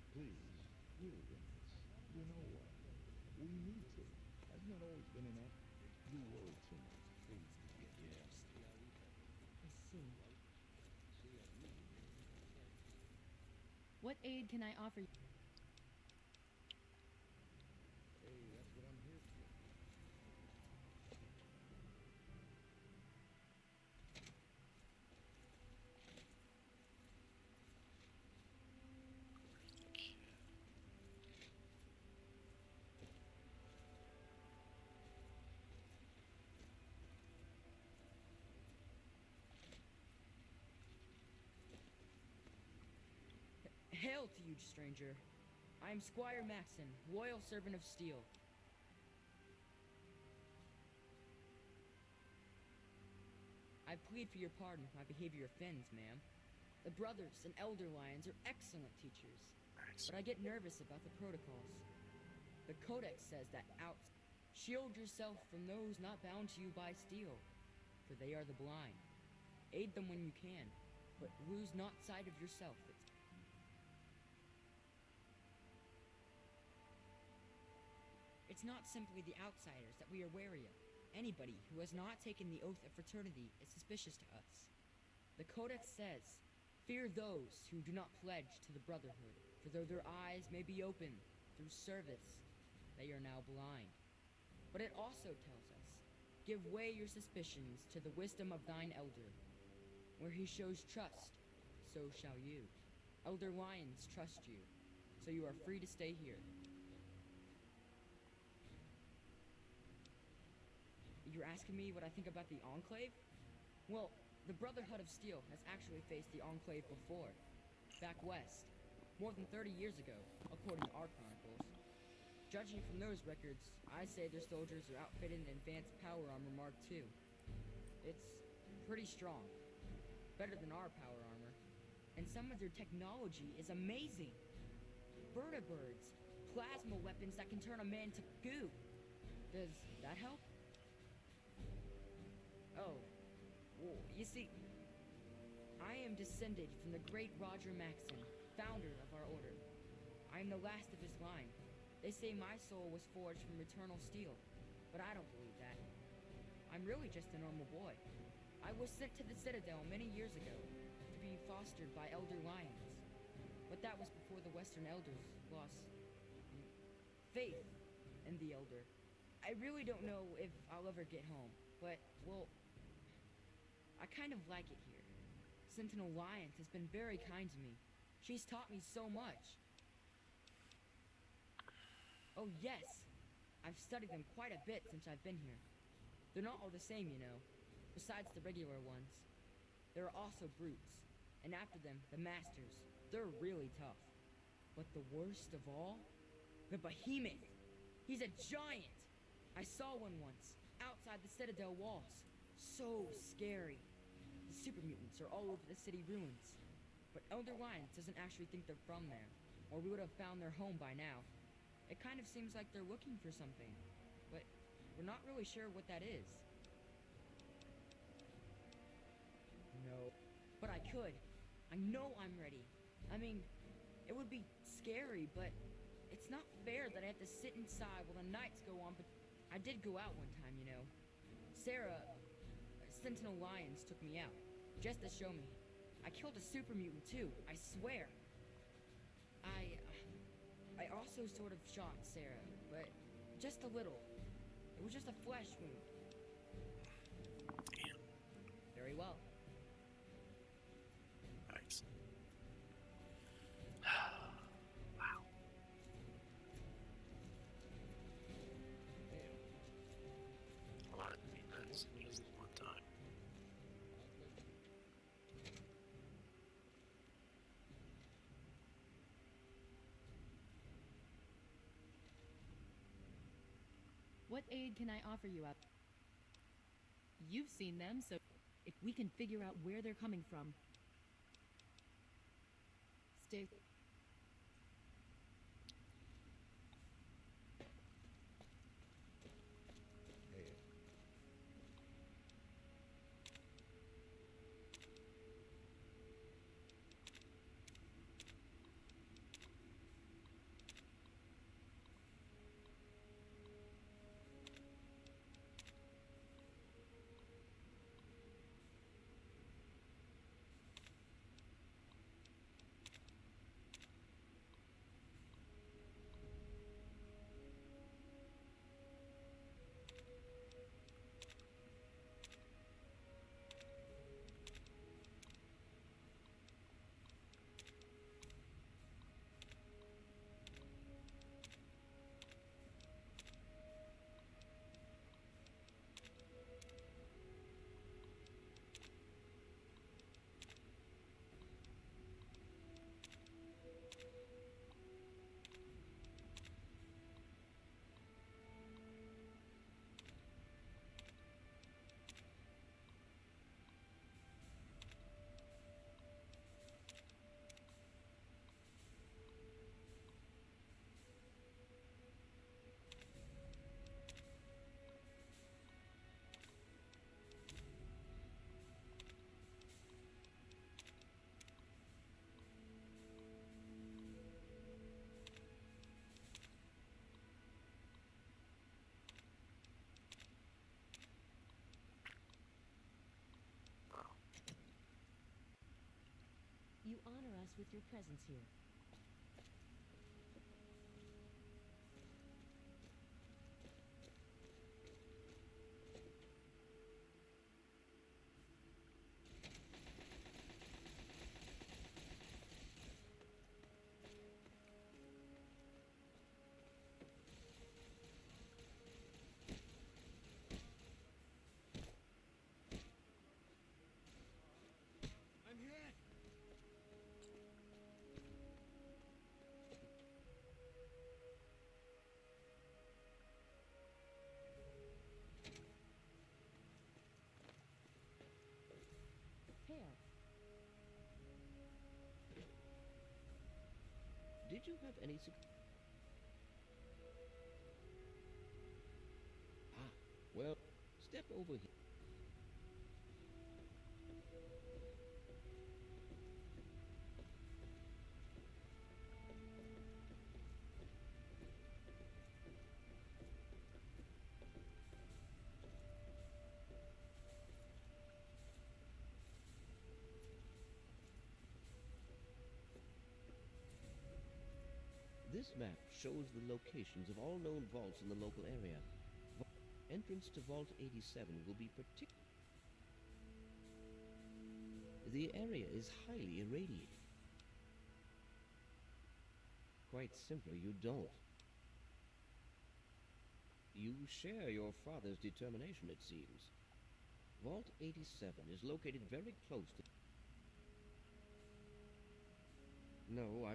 Please, we're in this. You know what? We need to. Hasn't it always been enough? You worry too much. Please. I see. What aid can I offer you? Hey, that's what I'm here for. Hail to you, stranger. I am Squire Maxon, loyal servant of steel. I plead for your pardon if my behavior offends, ma'am. The brothers and elder lions are excellent teachers. Nice. But I get nervous about the protocols. The Codex says that shield yourself from those not bound to you by steel, for they are the blind. Aid them when you can, but lose not sight of yourself. It's not simply the outsiders that we are wary of. Anybody who has not taken the oath of fraternity is suspicious to us. The Codex says, fear those who do not pledge to the Brotherhood, for though their eyes may be open through service, they are now blind. But it also tells us, give way your suspicions to the wisdom of thine elder. Where he shows trust, so shall you. Elder Lions trust you, so you are free to stay here. You're asking me what I think about the Enclave? Well, the Brotherhood of Steel has actually faced the Enclave before, back west, more than 30 years ago, according to our chronicles. Judging from those records, I'd say their soldiers are outfitted in advanced power armor Mark II. It's pretty strong, better than our power armor, and some of their technology is amazing. Birds, plasma weapons that can turn a man to goo. Does that help? Oh, well, you see, I am descended from the great Roger Maxon, founder of our order. I am the last of his line. They say my soul was forged from eternal steel, but I don't believe that. I'm really just a normal boy. I was sent to the Citadel many years ago to be fostered by Elder Lions, but that was before the Western Elders lost faith in the Elder. I really don't know if I'll ever get home, but, well, I kind of like it here. Sentinel Lions has been very kind to me. She's taught me so much. Oh yes, I've studied them quite a bit since I've been here. They're not all the same, you know, besides the regular ones. There are also brutes, and after them, the masters. They're really tough. But the worst of all, the behemoth. He's a giant. I saw one once, outside the Citadel walls. So scary. The super mutants are all over the city ruins. But Elder Lions doesn't actually think they're from there, or we would have found their home by now. It kind of seems like they're looking for something, but we're not really sure what that is. No. But I could. I know I'm ready. I mean, it would be scary, but it's not fair that I have to sit inside while the nights go on, but I did go out one time, you know. Sarah, Sentinel Lions took me out, just to show me. I killed a super mutant too, I swear. I also sort of shot Sarah, but just a little. It was just a flesh wound. Damn. Very well. Nice. Wow. A lot of defense in just one time. What aid can I offer you up? You've seen them, so if we can figure out where they're coming from. Stay. you honor us with your presence here. I'm here. Hail. Did you have any Ah, well, step over here. This map shows the locations of all known vaults in the local area. Entrance to Vault 87 will be particular. The area is highly irradiated. Quite simply, you don't. You share your father's determination, it seems. Vault 87 is located very close to... No, I...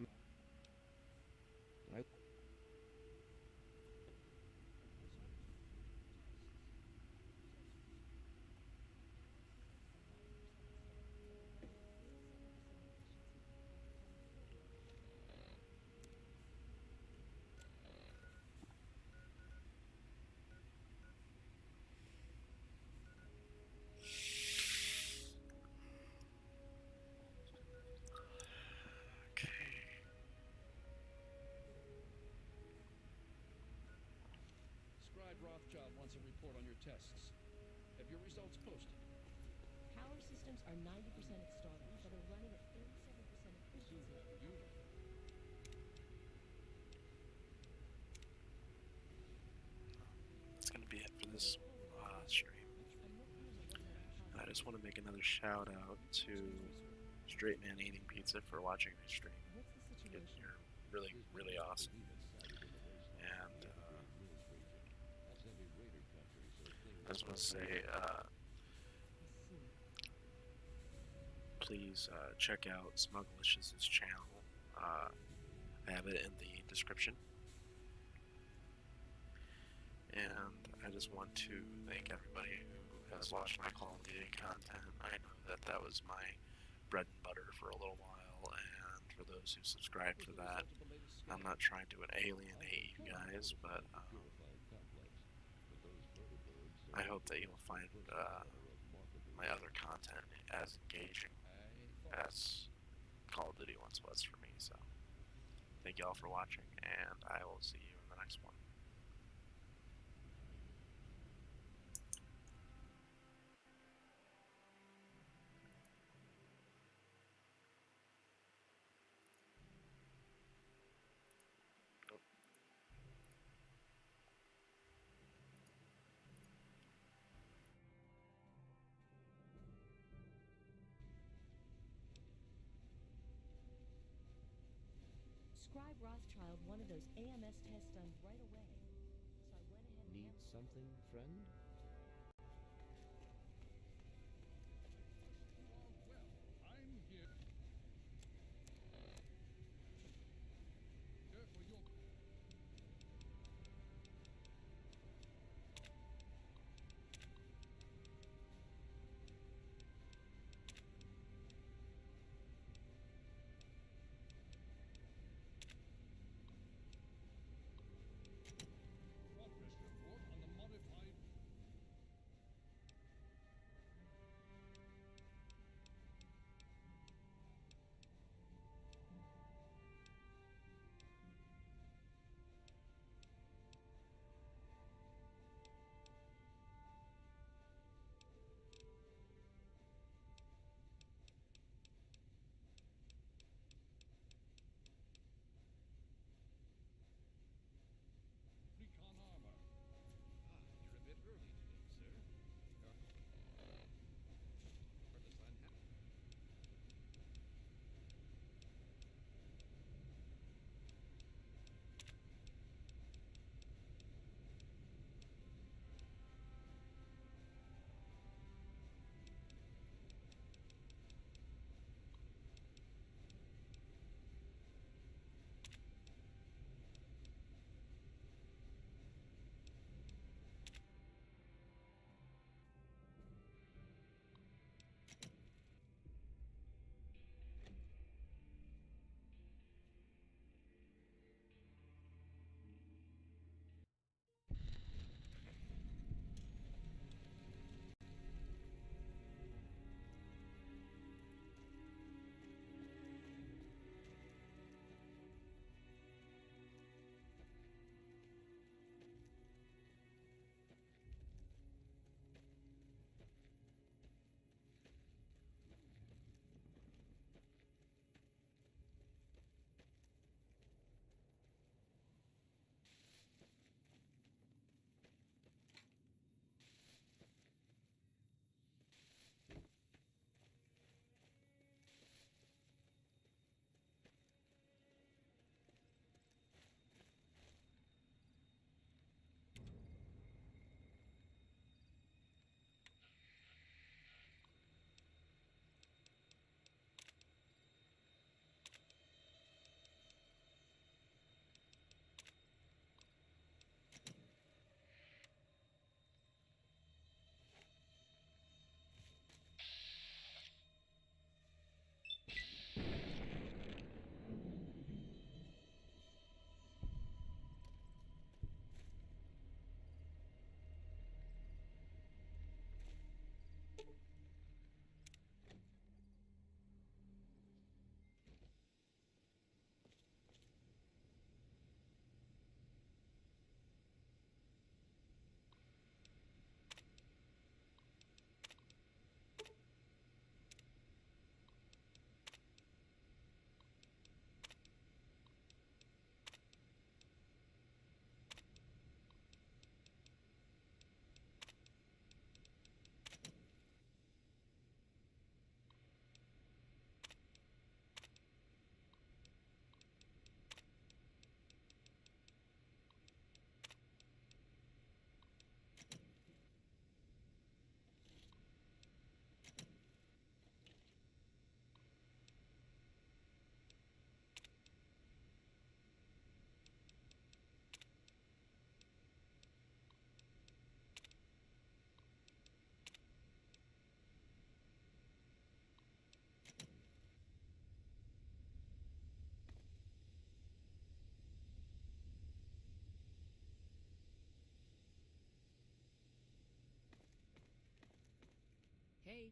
Scribe Rothschild wants a report on your tests. Have your results posted? Power systems are 90% at startup, but are running at 37% efficiency. Beautiful. That's gonna be it for this stream. And I just want to make another shout out to Straight Man Eating Pizza for watching my stream. You're really, really awesome. And I just want to say, please check out Smuglicious' channel. I have it in the description. And I just want to thank everybody who has watched my Call of Duty content. I know that that was my bread and butter for a little while, and for those who subscribe for that, I'm not trying to alienate you guys, but I hope that you'll find my other content as engaging as Call of Duty once was for me. So thank you all for watching, and I will see you in the next one. Scribe Rothschild wanted those AMS tests done right away. So I went ahead and... Need something, friend? I'm here. Here for your... Progress report on the modified Hey,